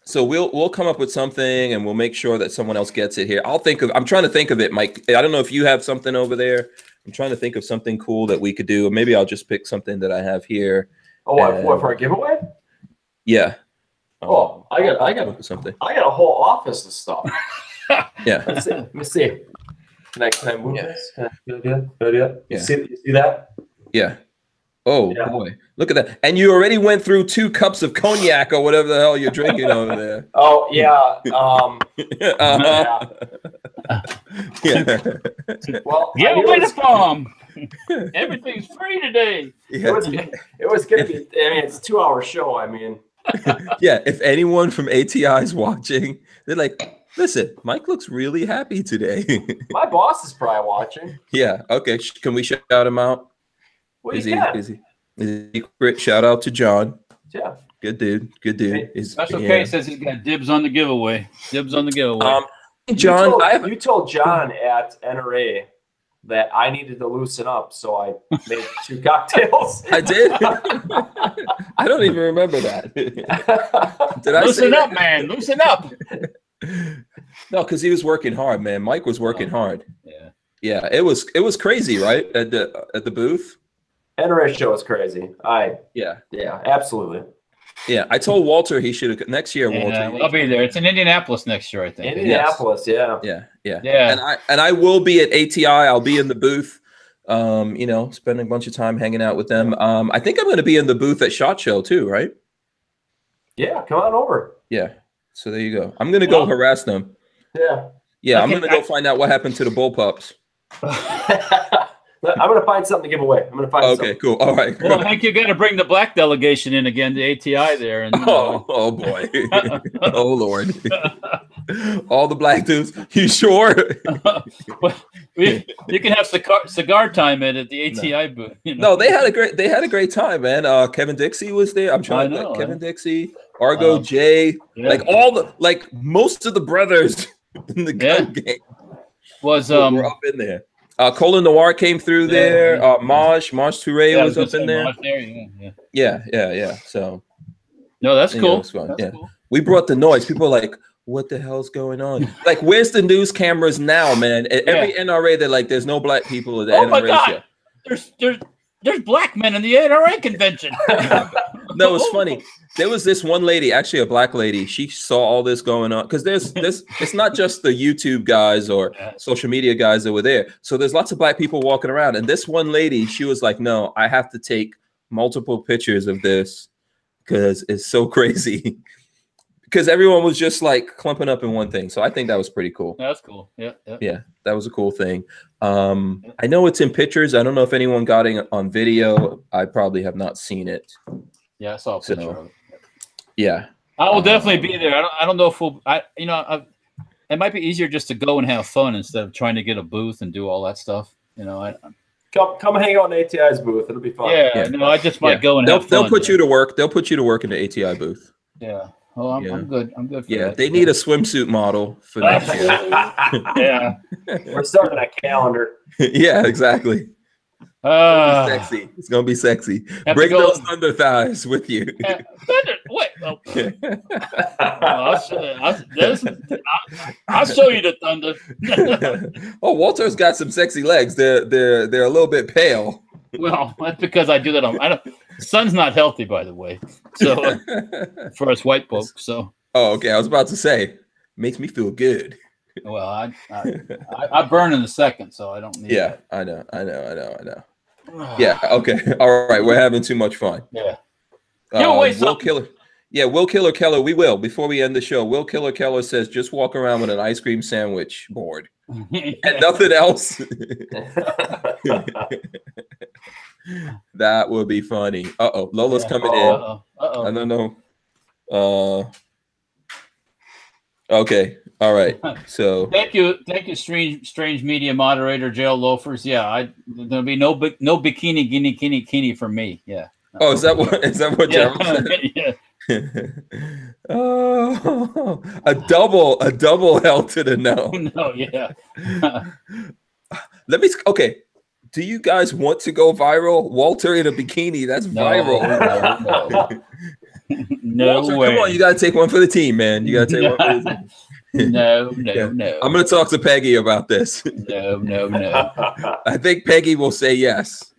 So we'll come up with something, and we'll make sure that someone else gets it here. I'm trying to think of it, Mike. I don't know if you have something over there. I'm trying to think of something cool that we could do, or maybe I'll just pick something that I have here. Oh, what for a giveaway? Yeah. Oh, I got something. I got a whole office of stuff. Yeah. Let me see. Can I move this? Can I do it? Yeah. You see that? Yeah. Oh boy, look at that! And you already went through 2 cups of cognac or whatever the hell you're drinking over there. Oh yeah. Yeah. Well, get away the farm. Everything's free today. Yeah. It was gonna be. I mean, it's a 2-hour show. I mean. Yeah. If anyone from ATI is watching, they're like, listen, Mike looks really happy today. My boss is probably watching. Yeah. Okay. Can we shout him out? Well, is he secret? Shout out to John. Yeah. Good dude. Special K says he's got dibs on the giveaway. John, you told John at NRA that I needed to loosen up, so I made 2 cocktails. I did. I don't even remember that. Did I loosen up, man? Loosen up. No, because he was working hard, man. Mike was working hard. Yeah. Yeah. It was crazy, right? At the booth. NRA show is crazy. Yeah, absolutely. Yeah, I told Walter he should have next year. Walter, I'll be there. It's in Indianapolis next year, I think. Indianapolis, yeah. And I will be at ATI. I'll be in the booth. Spending a bunch of time hanging out with them. I think I'm going to be in the booth at SHOT Show too, right? Yeah, come on over. Yeah. So there you go. I'm going to go harass them. Yeah. Yeah, okay, I'm going to go find out what happened to the Bullpups. I'm going to find something to give away. I'm going to find something. Okay, cool. All right. Well, I think you're going to bring the black delegation in again, the ATI there. And, oh boy. Oh, Lord. All the black dudes. You sure? You can have cigar time at the ATI booth. No, they had a great time, man. Kevin Dixie was there. I'm trying to Kevin Dixie, Argo, Jay, most of the brothers in the gun game were up in there. Colin Noir came through there. Maj Touré was up in there. Yeah. So no, that's cool. Cool. We brought the noise. People are like, what the hell's going on? Like, where's the news cameras now, man? At every NRA, they're like, there's no black people at the NRA. My God. There's black men in the NRA convention. No, it's funny. There was this one lady, actually a black lady. She saw all this going on because there's this. It's not just the YouTube guys or social media guys that were there. So there's lots of black people walking around. And this one lady, she was like, "No, I have to take multiple pictures of this because it's so crazy." Because everyone was just like clumping up in one thing. So I think that was pretty cool. That's cool. Yeah. That was a cool thing. I know it's in pictures. I don't know if anyone got it on video. I probably have not seen it. Yeah, I saw a picture of it. Yeah. I will definitely be there. I don't know if it might be easier just to go and have fun instead of trying to get a booth and do all that stuff. Come hang out in ATI's booth. It'll be fun. Yeah. No, I just might go and have fun. They'll put you to work. They'll put you to work in the ATI booth. Yeah. Oh, I'm good. I'm good for that. They need a swimsuit model for next year. Yeah. We're starting a calendar. Yeah, exactly. Sexy. It's gonna be sexy. Bring those thunder thighs with you. Thunder. Wait. Oh. I'll show you the thunder. Oh, Walter's got some sexy legs. They're a little bit pale. Well, that's because I do that the sun's not healthy, by the way. So for us white folks. So. Oh, okay. I was about to say, makes me feel good. Well, I burn in a second, so I don't need. Yeah, I know. Yeah. Okay. All right. We're having too much fun. Yeah. Will Killer. Yeah, Will Killer Keller. We will before we end the show. Will Killer Keller says just walk around with an ice cream sandwich board and nothing else. That would be funny. Lola's coming in. I don't know. Okay. All right. So thank you, strange media moderator, jail loafers. Yeah, there'll be no bikini for me. Yeah. Oh, is that what Gerald said? Yeah. Oh, a double hell to the no. No, yeah. Okay. Do you guys want to go viral? Walter in a bikini, that's viral. No Walter, way. come on, you gotta take one for the team, man. You gotta take one for the team. No. I'm gonna talk to Peggy about this. No. I think Peggy will say yes.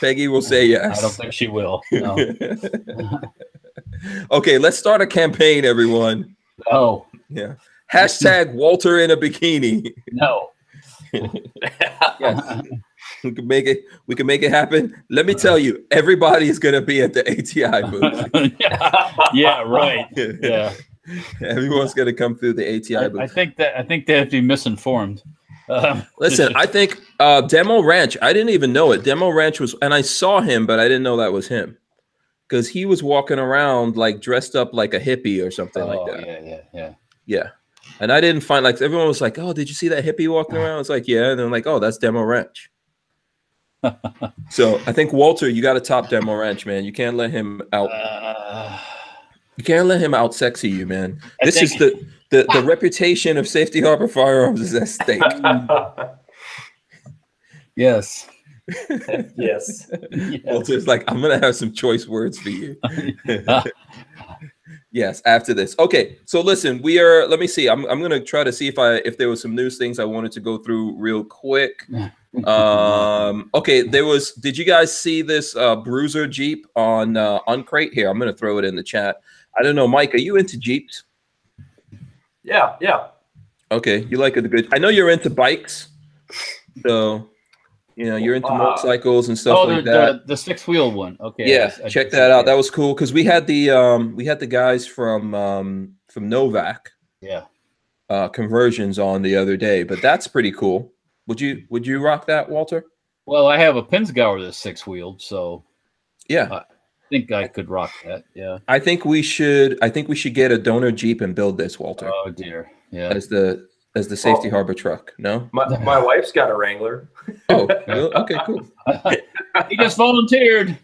Peggy will say yes. I don't think she will. No. Okay, let's start a campaign, everyone. Oh. Yeah. Hashtag Walter in a bikini. No. Yes. We can make it happen. Let me tell you, everybody's gonna be at the ATI booth. Yeah, right. Yeah. Everyone's gonna come through the ATI booth. I think they have to be misinformed. Listen, I think Demo Ranch, I didn't even know it. Demo Ranch was, and I saw him, but I didn't know that was him. Because he was walking around like dressed up like a hippie or something like that. Yeah. And I didn't find, like, everyone was like, "Oh, did you see that hippie walking around?" It's like, yeah. And they're like, "Oh, that's Demo Ranch." So I think Walter, you got to top Demo Ranch, man. You can't let him out. You can't let him out sexy you, man. This is the reputation of Safety Harbor Firearms is at stake. Yes. Yes. Walter's like, I'm gonna have some choice words for you. Yes, after this. Okay, so listen, let me see. I'm gonna try to see if there was some news things I wanted to go through real quick. Okay, did you guys see this Bruiser Jeep on Uncrate? Here, I'm gonna throw it in the chat. I don't know, Mike, are you into Jeeps? Yeah. Okay, you like it good. I know you're into bikes, so you're into motorcycles and stuff like that. The 6-wheel one. Okay. Yeah, check that out. That was cool because we had the guys from Novak. Yeah. Conversions on the other day, but that's pretty cool. Would you rock that, Walter? Well, I have a Pinsgauer that's 6-wheeled, so yeah. I think I could rock that. Yeah. I think we should get a donor Jeep and build this, Walter. Oh dear. Yeah. As the Safety Harbor truck. No? My wife's got a Wrangler. Oh, okay, cool. He just volunteered.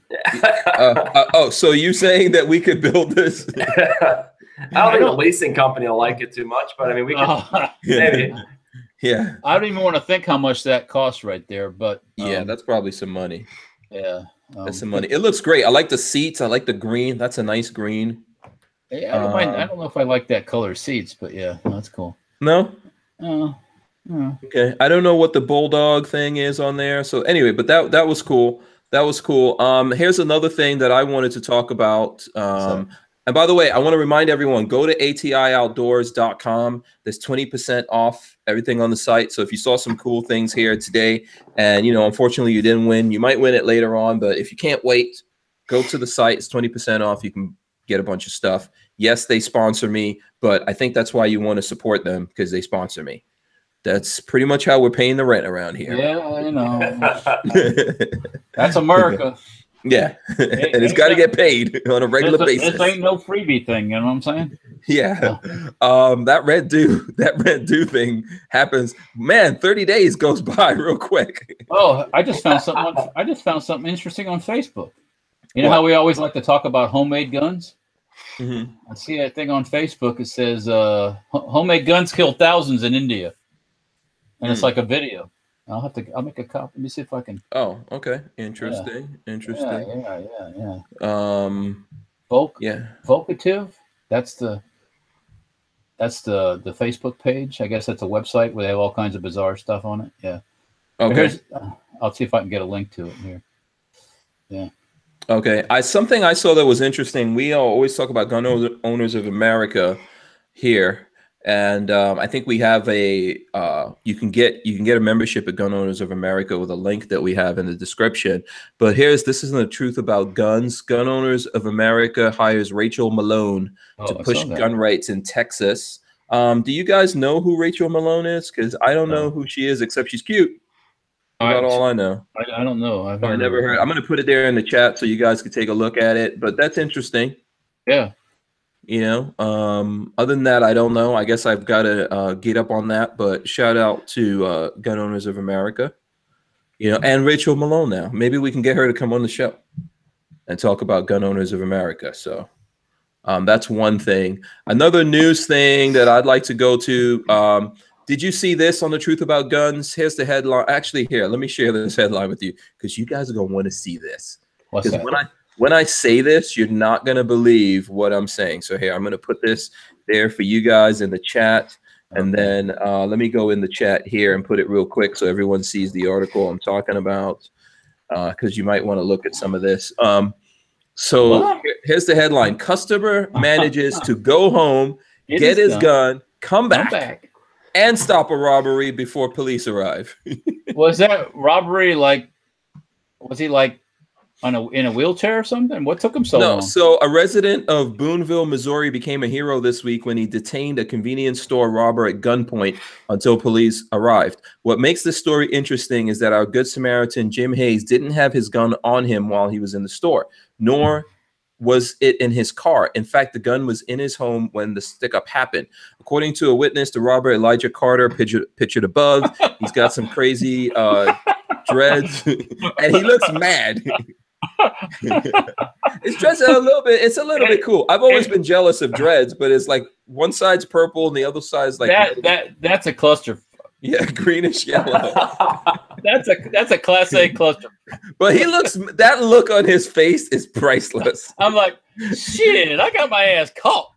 So you saying that we could build this? I don't think the leasing company will like it too much, but I mean, we can maybe. Yeah. I don't even want to think how much that costs right there, but yeah, that's probably some money. Yeah. That's some money. It looks great. I like the seats. I like the green. That's a nice green. Yeah, I don't mind. I don't know if I like that color seats, but yeah, that's cool. No. Oh. Okay, I don't know what the bulldog thing is on there. So anyway, but that was cool. That was cool. Here's another thing that I wanted to talk about. And by the way, I want to remind everyone, go to atioutdoors.com. There's 20% off everything on the site. So if you saw some cool things here today, and unfortunately you didn't win, you might win it later on. But if you can't wait, go to the site. It's 20% off. You can get a bunch of stuff. Yes, they sponsor me, but I think that's why you want to support them, because they sponsor me. That's pretty much how we're paying the rent around here. Yeah, that's America. Yeah, and it's got to get paid on a regular basis. This ain't no freebie thing, you know what I'm saying? Yeah. That rent due thing happens. Man, 30 days goes by real quick. Oh, I just found something interesting on Facebook. You know how we always like to talk about homemade guns? Mm-hmm. I see a thing on Facebook. It says homemade guns kill thousands in India. And it's like a video. I'll make a copy. Let me see if I can. Oh, okay. Interesting. Yeah. Vocative. That's the Facebook page. I guess that's a website where they have all kinds of bizarre stuff on it. Yeah. Okay. I'll see if I can get a link to it here. Yeah. Okay. Something I saw that was interesting. We always talk about Gun Owners of America here. And I think we have you can get a membership at Gun Owners of America with a link that we have in the description. But this isn't the truth about guns. Gun Owners of America hires Rachel Malone to push gun rights in Texas. Do you guys know who Rachel Malone is? Because I don't know who she is, except she's cute. That's all I know. I don't know. I never heard. I'm going to put it there in the chat so you guys can take a look at it. But that's interesting. Yeah. Other than that, I don't know. I guess I've got to get up on that. But shout out to Gun Owners of America, and Rachel Malone. Now maybe we can get her to come on the show and talk about Gun Owners of America. So that's one thing. Another news thing that I'd like to go to. Did you see this on The Truth About Guns? Here's the headline. Actually, here, let me share this headline with you, because you guys are gonna want to see this. What's that? When I say this, you're not going to believe what I'm saying. So here, I'm going to put this there for you guys in the chat. And then let me go in the chat here and put it real quick so everyone sees the article I'm talking about, because you might want to look at some of this. Here's the headline. Customer manages to go home, get his gun, come back, and stop a robbery before police arrive. Was that robbery was he in a wheelchair or something? What took him so long? So a resident of Boonville, Missouri became a hero this week when he detained a convenience store robber at gunpoint until police arrived. What makes this story interesting is that our Good Samaritan, Jim Hayes, didn't have his gun on him while he was in the store, nor was it in his car. In fact, the gun was in his home when the stick-up happened. According to a witness, the robber, Elijah Carter, pictured above, he's got some crazy dreads, and he looks mad. It's dressed a little bit. It's a little bit cool. I've always been jealous of dreads, but it's like one side's purple and the other side's like that's a cluster. Yeah, greenish yellow. that's a class A cluster. But that look on his face is priceless. I'm like, shit, I got my ass caught.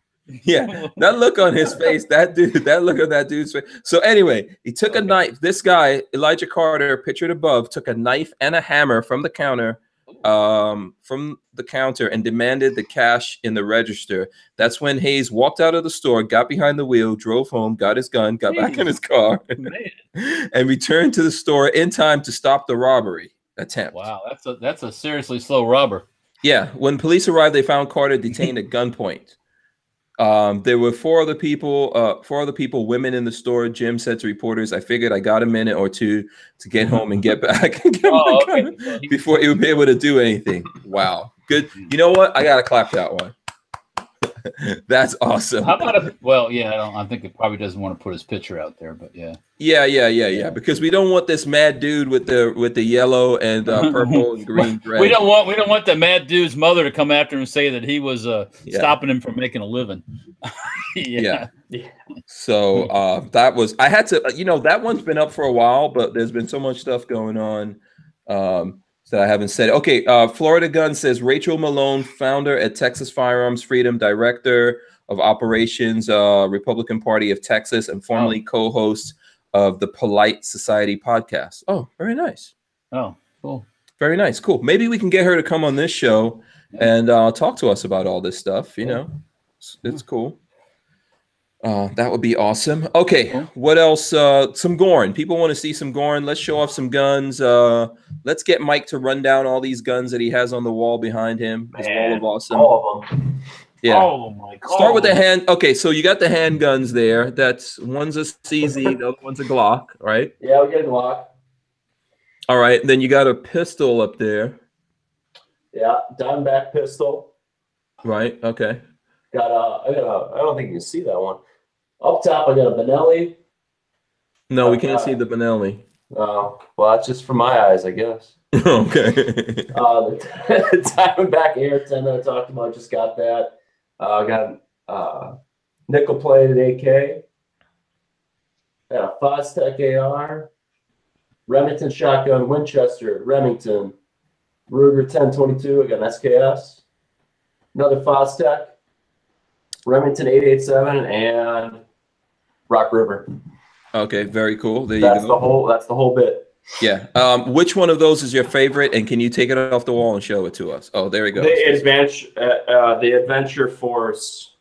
Yeah, that look on his face, that look on that dude's face. So anyway, he took a knife. This guy, Elijah Carter, pictured above, took a knife and a hammer from the counter and demanded the cash in the register. That's when Hayes walked out of the store, got behind the wheel, drove home, got his gun, got back in his car, and returned to the store in time to stop the robbery attempt. Wow, that's a seriously slow robber. Yeah, when police arrived, they found Carter detained at gunpoint. There were four other people, women in the store. Jim said to reporters, "I figured I got a minute or two to get home and get back before he would be able to do anything." Wow. Good. You know what? I got to clap that one. That's awesome. How about I think it probably doesn't want to put his picture out there, but yeah. Yeah. Because we don't want this mad dude with the yellow and purple and green dress. We don't want the mad dude's mother to come after him and say that he was stopping him from making a living. Yeah. So I had to, that one's been up for a while, but there's been so much stuff going on. that I haven't said. Okay, Florida Gun says Rachel Malone, founder at Texas Firearms Freedom, director of operations, Republican Party of Texas, and formerly co-host of the Polite Society podcast. Oh, very nice. Oh, cool. Very nice. Cool. Maybe we can get her to come on this show and talk to us about all this stuff. You know, it's cool. That would be awesome. Okay, what else? Some Gorn. People want to see some Gorn. Let's show off some guns. Let's get Mike to run down all these guns that he has on the wall behind him. His wall of awesome. All of them. Yeah. Oh my God. Start with the hand. Okay, so you got the handguns there. That's one's a CZ, the other one's a Glock, right? Yeah, we got a Glock. All right, then you got a pistol up there. Yeah, Diamondback pistol. Right. Okay. I don't think you can see that one. Up top, I got a Benelli. No, we can't see the Benelli. Oh, well, that's just for my eyes, I guess. Okay. The Diamondback Air 10 that I talked about, just got that. I got nickel-plated AK. Got a Fostech AR. Remington shotgun, Winchester, Remington. Ruger 1022, I got an SKS. Another Fostech. Remington 887 and Rock River. Okay, very cool. There you go. That's the whole bit. Yeah. Which one of those is your favorite? And can you take it off the wall and show it to us? Oh, there we go. The Adventure Force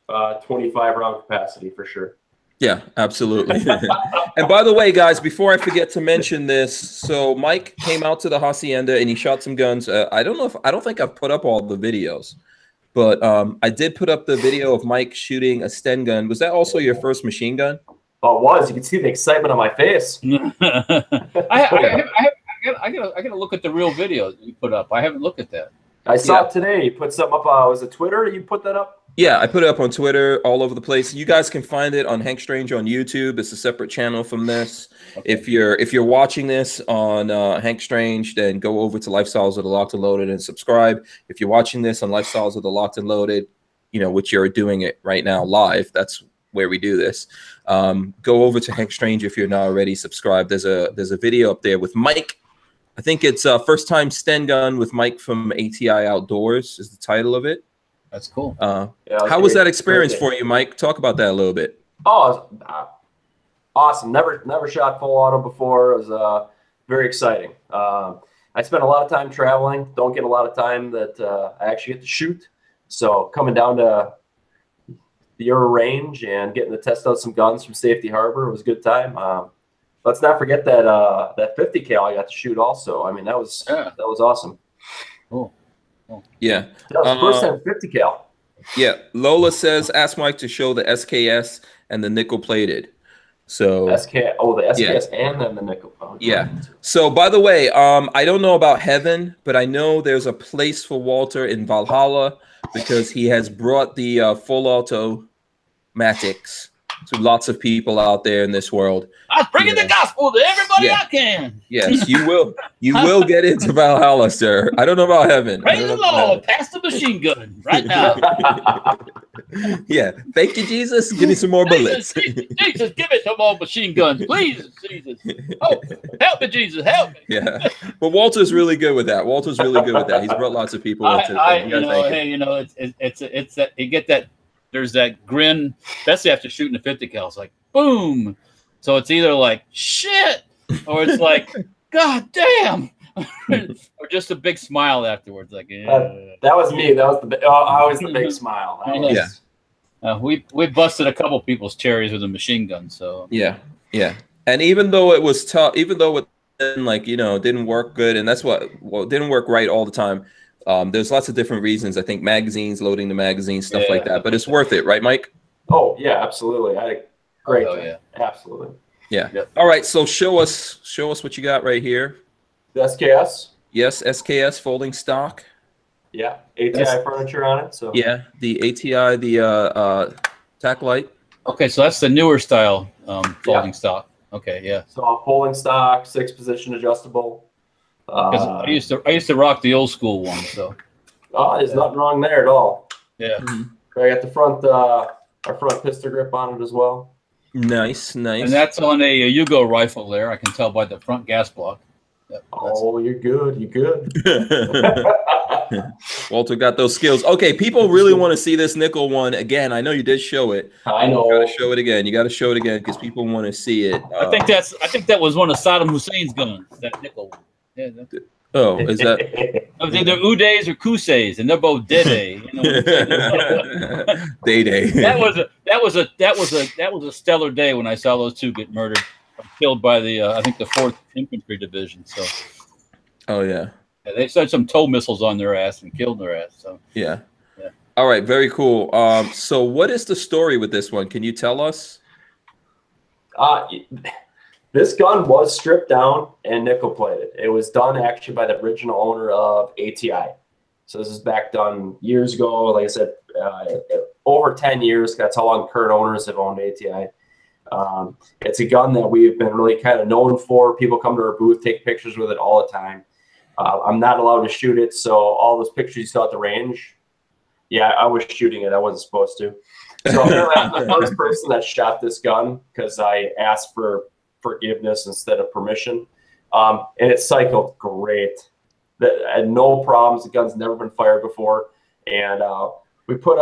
25 round capacity for sure. Yeah, absolutely. And by the way, guys, before I forget to mention this, so Mike came out to the hacienda and he shot some guns. I don't think I've put up all the videos, but I did put up the video of Mike shooting a Sten gun. Was that also your first machine gun? Oh, it was. You can see the excitement on my face. I gotta look at the real video you put up. I haven't looked at that. I saw it today. You put something up. Was it Twitter? You put that up? Yeah, I put it up on Twitter, all over the place. You guys can find it on Hank Strange on YouTube. It's a separate channel from this. Okay. If you're watching this on Hank Strange, then go over to Lifestyles of the Locked and Loaded and subscribe. If you're watching this on Lifestyles of the Locked and Loaded, you know, which you're doing it right now live, that's where we do this. Go over to Hank Strange if you're not already subscribed. There's a video up there with Mike. I think it's first time Sten gun with Mike from ATI Outdoors is the title of it. That's cool. How was that experience for you, Mike? Talk about that a little bit. Oh, awesome. Never shot full auto before. It was very exciting. I spent a lot of time traveling. Don't get a lot of time that I actually get to shoot. So coming down to your range and getting to test out some guns from Safety Harbor, it was a good time. Let's not forget that 50 cal I got to shoot also. I mean, that was awesome. Cool. Yeah. That was the first time 50 cal. Yeah. Lola says, ask Mike to show the SKS and the nickel plated. So the SKS and then the nickel. Oh, yeah. So by the way, I don't know about Heaven, but I know there's a place for Walter in Valhalla because he has brought the full automatics to lots of people out there in this world. I'm bringing the gospel to everybody I can. Yes, you will. You will get into Valhalla, sir. I don't know about Heaven. Praise the Lord. Pass the machine gun right now. Yeah. Thank you, Jesus. Give me some more bullets. Jesus, give me some more machine guns, please, Jesus. Oh, help me, Jesus, help me. Yeah. But Walter's really good with that. Walter's really good with that. He's brought lots of people into it's that you get that. There's that grin, especially after shooting a 50 cal. It's like, boom. So it's either like, shit, or it's like, God damn, or just a big smile afterwards. Like, that was me. That was always the big smile. We busted a couple people's cherries with a machine gun. So yeah. And even though it was tough, even though it didn't work good, and that's it didn't work right all the time. There's lots of different reasons. I think magazines, loading the magazines, stuff like that. But it's worth it, right, Mike? Oh yeah, absolutely. I had a great time. Yeah, absolutely. Yeah. Yep. All right. So show us what you got right here. The SKS. Yes, SKS folding stock. Yeah, ATI furniture on it. So yeah, the ATI, the tack light. Okay, so that's the newer style folding stock. Okay, yeah. So folding stock, 6-position adjustable. I used to rock the old school one, so. Oh, there's nothing wrong there at all. Yeah. Mm-hmm. I got the front, our front pistol grip on it as well. Nice. And that's on a Yugo rifle there. I can tell by the front gas block. Yep, oh, you're good. You're good. Walter got those skills. Okay, people really want to see this nickel one again. I know you did show it. I know. You gotta show it again. You got to show it again because people want to see it. I think that was one of Saddam Hussein's guns. That nickel one. Yeah. Oh, is that? I was either Udays or Kuseys, and they're both Dede. You know what I'm saying? Day. That was a stellar day when I saw those two get murdered, killed by the I think the 4th Infantry Division. So. Oh yeah. They set some tow missiles on their ass and killed their ass. So yeah. All right, very cool. So what is the story with this one? Can you tell us? This gun was stripped down and nickel plated. It was done actually by the original owner of ATI. So this is back done years ago. Like I said, over 10 years. That's how long current owners have owned ATI. It's a gun that we've been really kind of known for. People come to our booth, take pictures with it all the time. I'm not allowed to shoot it, so all those pictures you saw at the range, yeah, I was shooting it. I wasn't supposed to. So I'm the first person that shot this gun because I asked for forgiveness instead of permission. And it cycled great. Had no problems. The gun's never been fired before. And we put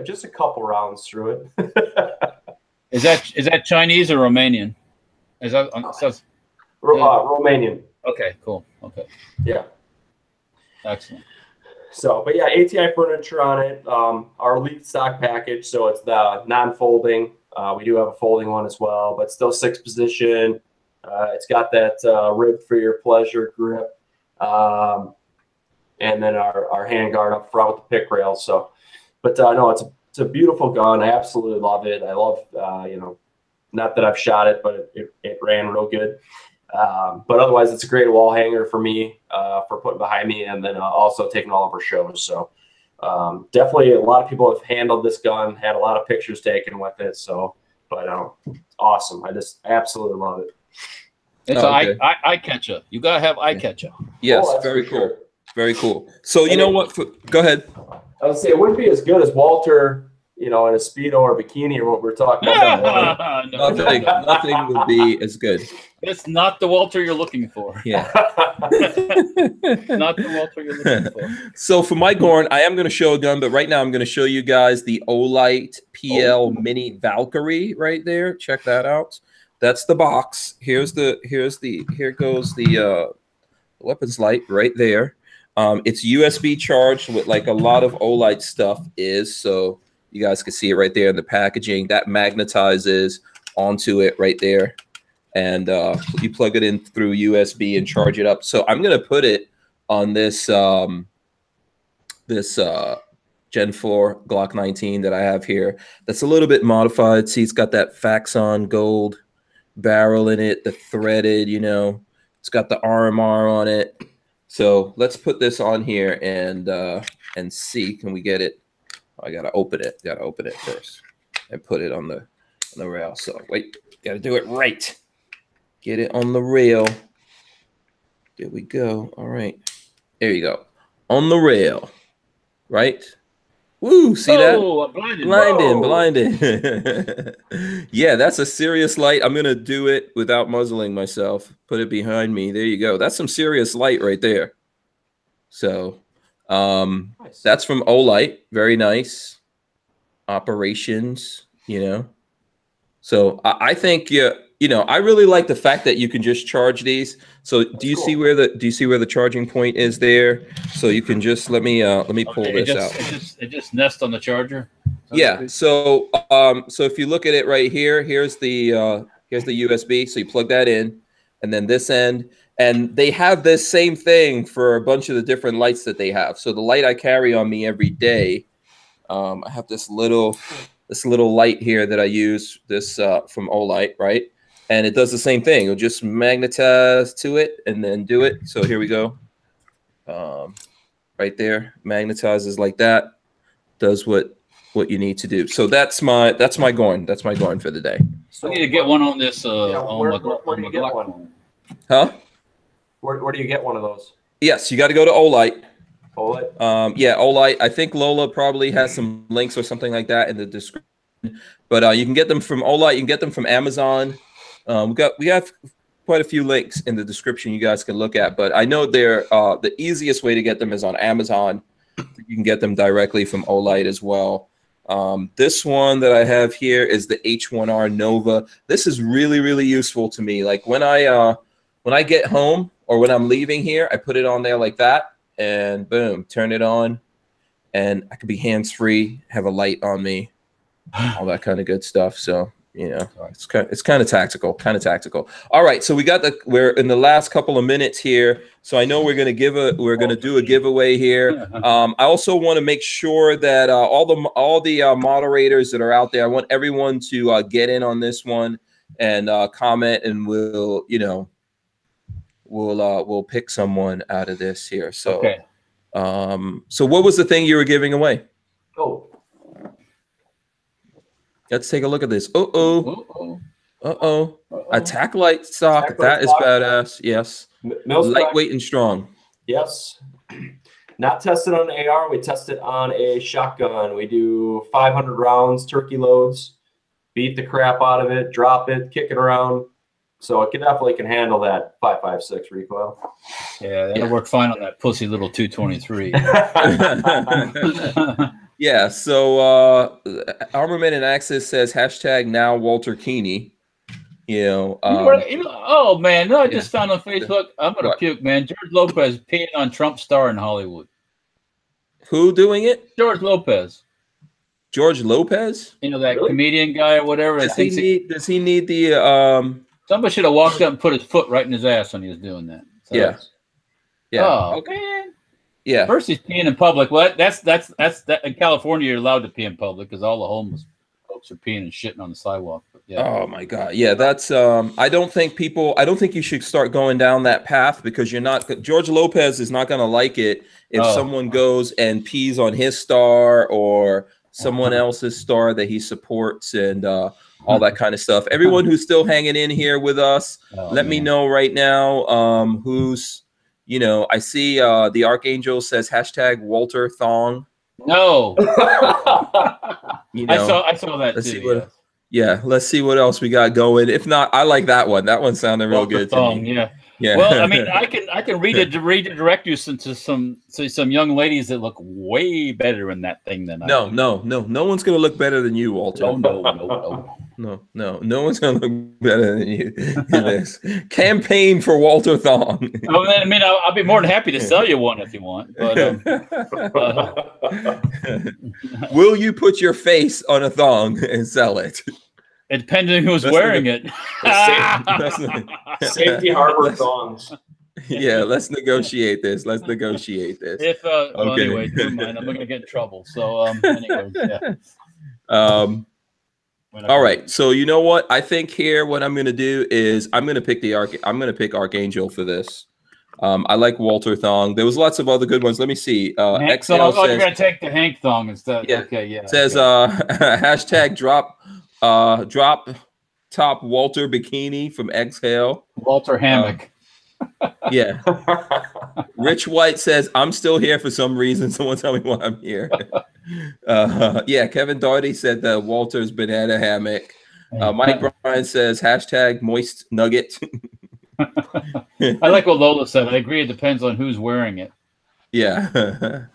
just a couple rounds through it. Is that Chinese or Romanian? Is that Romanian? Okay, cool. Okay. Yeah. Excellent. So, but yeah, ATI furniture on it. Our elite stock package, so it's the non-folding. We do have a folding one as well, but still 6 position. It's got that rib for your pleasure grip, and then our hand guard up front with the pick rail. So, but no, it's a beautiful gun. I absolutely love it. I love not that I've shot it, but it ran real good. But otherwise, it's a great wall hanger for me, for putting behind me, and then also taking all of our shows. So definitely a lot of people have handled this gun, had a lot of pictures taken with it. So, but awesome. I just absolutely love it. It's eye catcher. You gotta have eye catcher. Yes, very cool. Sure. Very cool. So you know what? Go ahead. I would say it wouldn't be as good as Walter, in a Speedo or bikini or what we're talking about. Nothing would be as good. It's not the Walter you're looking for. Yeah. Not the Walter you're looking for. So for my Gorn, I am going to show a gun, but right now I'm going to show you guys the Olight PL Mini Valkyrie right there. Check that out. That's the box. Here goes the weapons light right there. It's USB charged with like a lot of Olight stuff is, so you guys can see it right there in the packaging. That magnetizes onto it right there. And you plug it in through USB and charge it up. So I'm going to put it on this Gen 4 Glock 19 that I have here. That's a little bit modified. See, it's got that Faxon gold barrel in it, the threaded, it's got the RMR on it. So let's put this on here and see, can we get it? I got to open it. Got to open it first and put it on the rail. So wait, got to do it right. Get it on the rail. There we go. All right. There you go. On the rail. Right? Woo, see that? Blinded. Yeah, that's a serious light. I'm going to do it without muzzling myself. Put it behind me. There you go. That's some serious light right there. So nice. That's from Olight. Very nice. Operations, So I think, I really like the fact that you can just charge these. So do you see where the charging point is there? So you can just let me pull this out. It just nests on the charger. Yeah. So if you look at it right here, here's the USB. So you plug that in, and then this end, and they have this same thing for a bunch of the different lights that they have. So the light I carry on me every day, I have this little light here that I use, this from Olight, right? And it does the same thing. It'll just magnetize to it and then do it. So here we go. Right there, magnetizes like that. Does what you need to do. So that's my Gorn. That's my Gorn for the day. So I need to get one on this. Where do you get one? Huh? Where do you get one of those? Yes, you got to go to Olight. Olight. Yeah, Olight. I think Lola probably has some links or something like that in the description. But you can get them from Olight. You can get them from Amazon. We have quite a few links in the description you guys can look at. But I know they're the easiest way to get them is on Amazon. You can get them directly from Olight as well. This one that I have here is the H1R Nova. This is really, really useful to me. Like when I get home or when I'm leaving here, I put it on there like that, and boom, turn it on, and I can be hands-free, have a light on me, all that kind of good stuff. So, you know, it's kind of tactical, All right, so we're in the last couple of minutes here. So I know we're gonna do a giveaway here. I also want to make sure that all the moderators that are out there, I want everyone to get in on this one and comment, and we'll pick someone out of this here. So, okay. So what was the thing you were giving away? Oh. Let's take a look at this. Attack light stock. That is badass. Yes. Lightweight and strong. Yes. Not tested on an AR. We tested on a shotgun. We do 500 rounds, turkey loads, beat the crap out of it, drop it, kick it around. So it definitely can handle that 5.56 recoil. Yeah, that'll work fine on that pussy little 223. Yeah, so Armament and Access says hashtag now Walter Keeney. Oh man, no, I just found on Facebook. I'm gonna puke, man. George Lopez peeing on Trump star in Hollywood. Who doing it? George Lopez. George Lopez? You know, that comedian guy or whatever. Does he need the Somebody should have walked up and put his foot right in his ass when he was doing that. So yeah. Oh, okay. Yeah. First he's peeing in public. Well, that's in California you're allowed to pee in public because all the homeless folks are peeing and shitting on the sidewalk. But yeah. Oh my God. Yeah, that's I don't think you should start going down that path, because George Lopez is not gonna like it if someone goes and pees on his star or someone else's star that he supports and all that kind of stuff. Everyone who's still hanging in here with us, let me know right now who's, I see the Archangel says hashtag Walter Thong. No. I saw that too. Let's see what else we got going. If not, I like that one. That one sounded real good to me. Yeah. Well, I mean, I can redirect you to some young ladies that look way better in that thing than I do. No one's gonna look better than you, Walter. No one's gonna look better than you in this. Campaign for Walter Thong. I mean, I'll be more than happy to sell you one if you want. But will you put your face on a thong and sell it? It depends on who's wearing it. Safety harbor thongs. Yeah, let's negotiate this. If well, anyway, never mind. I'm not gonna get in trouble. So anyways, yeah. All right. So you know what? I think here what I'm gonna do is I'm gonna pick Archangel for this. I like Walter Thong. There was lots of other good ones. Let me see. Hank Thong. You're gonna take the Hank Thong instead. Yeah. Okay, yeah. Says hashtag drop top Walter bikini from Exhale. Walter Hammock. Yeah. Rich White says, I'm still here for some reason. Someone tell me why I'm here. Yeah, Kevin Doherty said the Walter's banana hammock. Mike Bryan says hashtag moist nugget. I like what Lola said. I agree. It depends on who's wearing it. Yeah.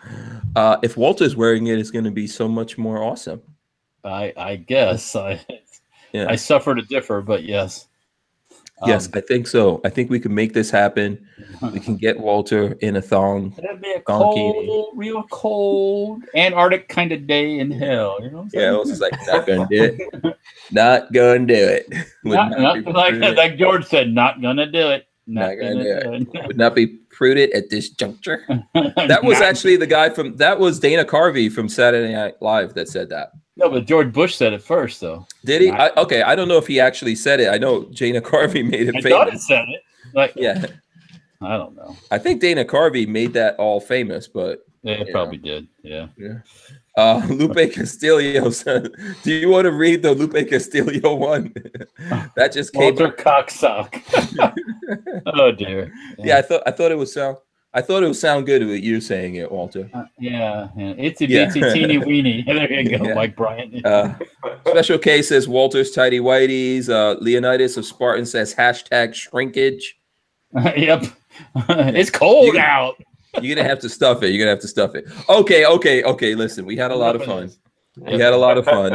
If Walter's wearing it, it's going to be so much more awesome. I guess. I suffer to differ, but yes. Yes, I think so. I think we can make this happen. We can get Walter in a thong. That'd be a cold, real cold Antarctic kind of day in hell. You know what I'm saying? Yeah, it was just like, not gonna do it. Not gonna do it. Like George said, not gonna do it. Not gonna do it. Would not be prudent at this juncture. That was actually the guy that was Dana Carvey from Saturday Night Live that said that. No, but George Bush said it first, though. Did he? Okay, I don't know if he actually said it. I know Dana Carvey made it famous. I thought he said it. Yeah. I don't know. I think Dana Carvey made that all famous, but... Yeah, it probably did, yeah. Lupe Castillo said, do you want to read the Lupe Castillo one? That just came... Walter Cocksock. Oh, dear. Yeah, I thought it was sound... I thought it would sound good with you saying it, Walter. Yeah. Itsy bitsy teeny weeny. There you go, Yeah. Mike Bryant. Special K says Walter's tidy whities. Leonidas of Spartan says hashtag shrinkage. Yep. It's cold out. You're gonna have to stuff it. You're gonna have to stuff it. Okay. Listen, we had a lot of fun. We had a lot of fun.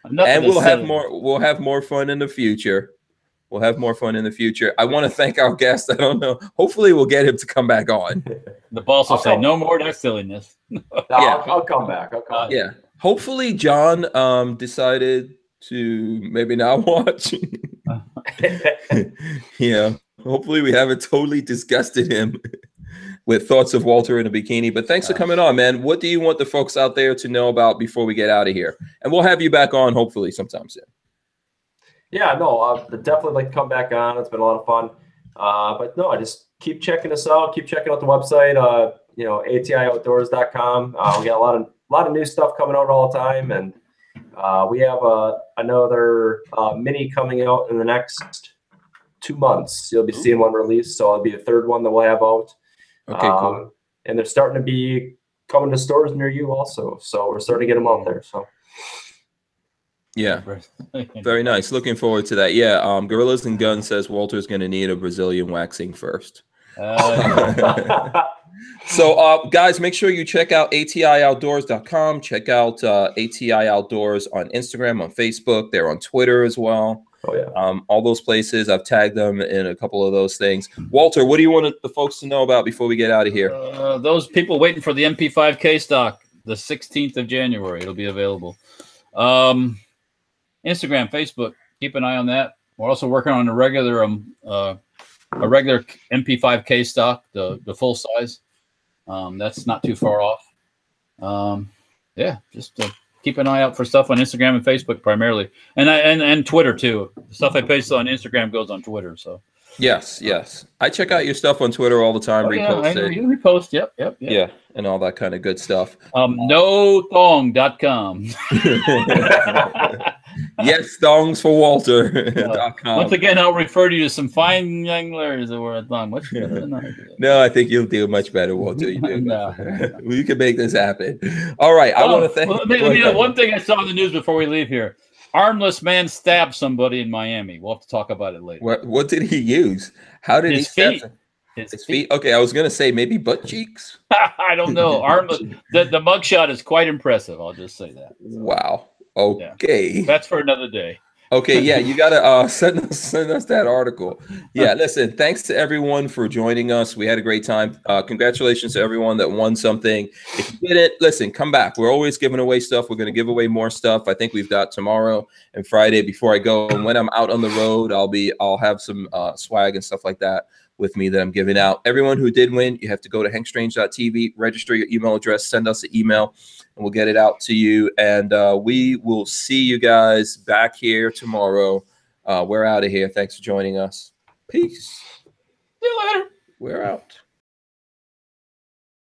And we'll have more. We'll have more fun in the future. We'll have more fun in the future. I want to thank our guest. I don't know. Hopefully, we'll get him to come back on. The boss will say, "No more that silliness." I'll come back. Yeah. Hopefully, John decided to maybe not watch. Yeah. Hopefully, we haven't totally disgusted him with thoughts of Walter in a bikini. But thanks for coming on, man. What do you want the folks out there to know about before we get out of here? And we'll have you back on hopefully sometime soon. Yeah, no, I'd definitely like to come back on. It's been a lot of fun. But no, I just keep checking us out. Keep checking out the website, atioutdoors.com. We got a lot of new stuff coming out all the time. And we have another mini coming out in the next 2 months. You'll be seeing one released. So it'll be the third one that we'll have out. Okay, cool. And they're starting to be coming to stores near you also. So we're starting to get them out there. So. Yeah, very nice. Looking forward to that. Yeah, Gorillas and Guns says Walter's going to need a Brazilian waxing first. So, guys, make sure you check out atioutdoors.com. Check out ATI Outdoors on Instagram, on Facebook. They're on Twitter as well. Oh, yeah. All those places. I've tagged them in a couple of those things. Walter, what do you want the folks to know about before we get out of here? Those people waiting for the MP5K stock, the 16th of January. It'll be available. Instagram, Facebook, keep an eye on that. We're also working on a regular MP5K stock, the full size. That's not too far off. Yeah, just keep an eye out for stuff on Instagram and Facebook primarily, and Twitter too. The stuff I post on Instagram goes on Twitter. So yes, I check out your stuff on Twitter all the time. Repost it. You repost, yep. Yeah, and all that kind of good stuff. NoThong.com. Yes, thongs for Walter.com. Once again, I'll refer you to some fine anglers that wear a thong. Much better than I do. No, I think you'll do much better, Walter. You do. You can make this happen. All right. I want to thank one thing I saw in the news before we leave here. Armless man stabbed somebody in Miami. We'll have to talk about it later. What did he use? How did he stab his feet? Okay, I was going to say maybe butt cheeks. I don't know. Armless. The mugshot is quite impressive. I'll just say that. Wow. Okay, yeah. That's for another day. Okay, yeah, you gotta send us that article. Yeah, listen, thanks to everyone for joining us. We had a great time. Congratulations to everyone that won something. If you didn't, listen, come back. We're always giving away stuff. We're gonna give away more stuff. I think we've got tomorrow and Friday before I go. And when I'm out on the road, I'll have some swag and stuff like that with me that I'm giving out. Everyone who did win, you have to go to hankstrange.tv, register your email address, send us an email, and we'll get it out to you. And we will see you guys back here tomorrow. We're out of here. Thanks for joining us. Peace. See you later. We're out.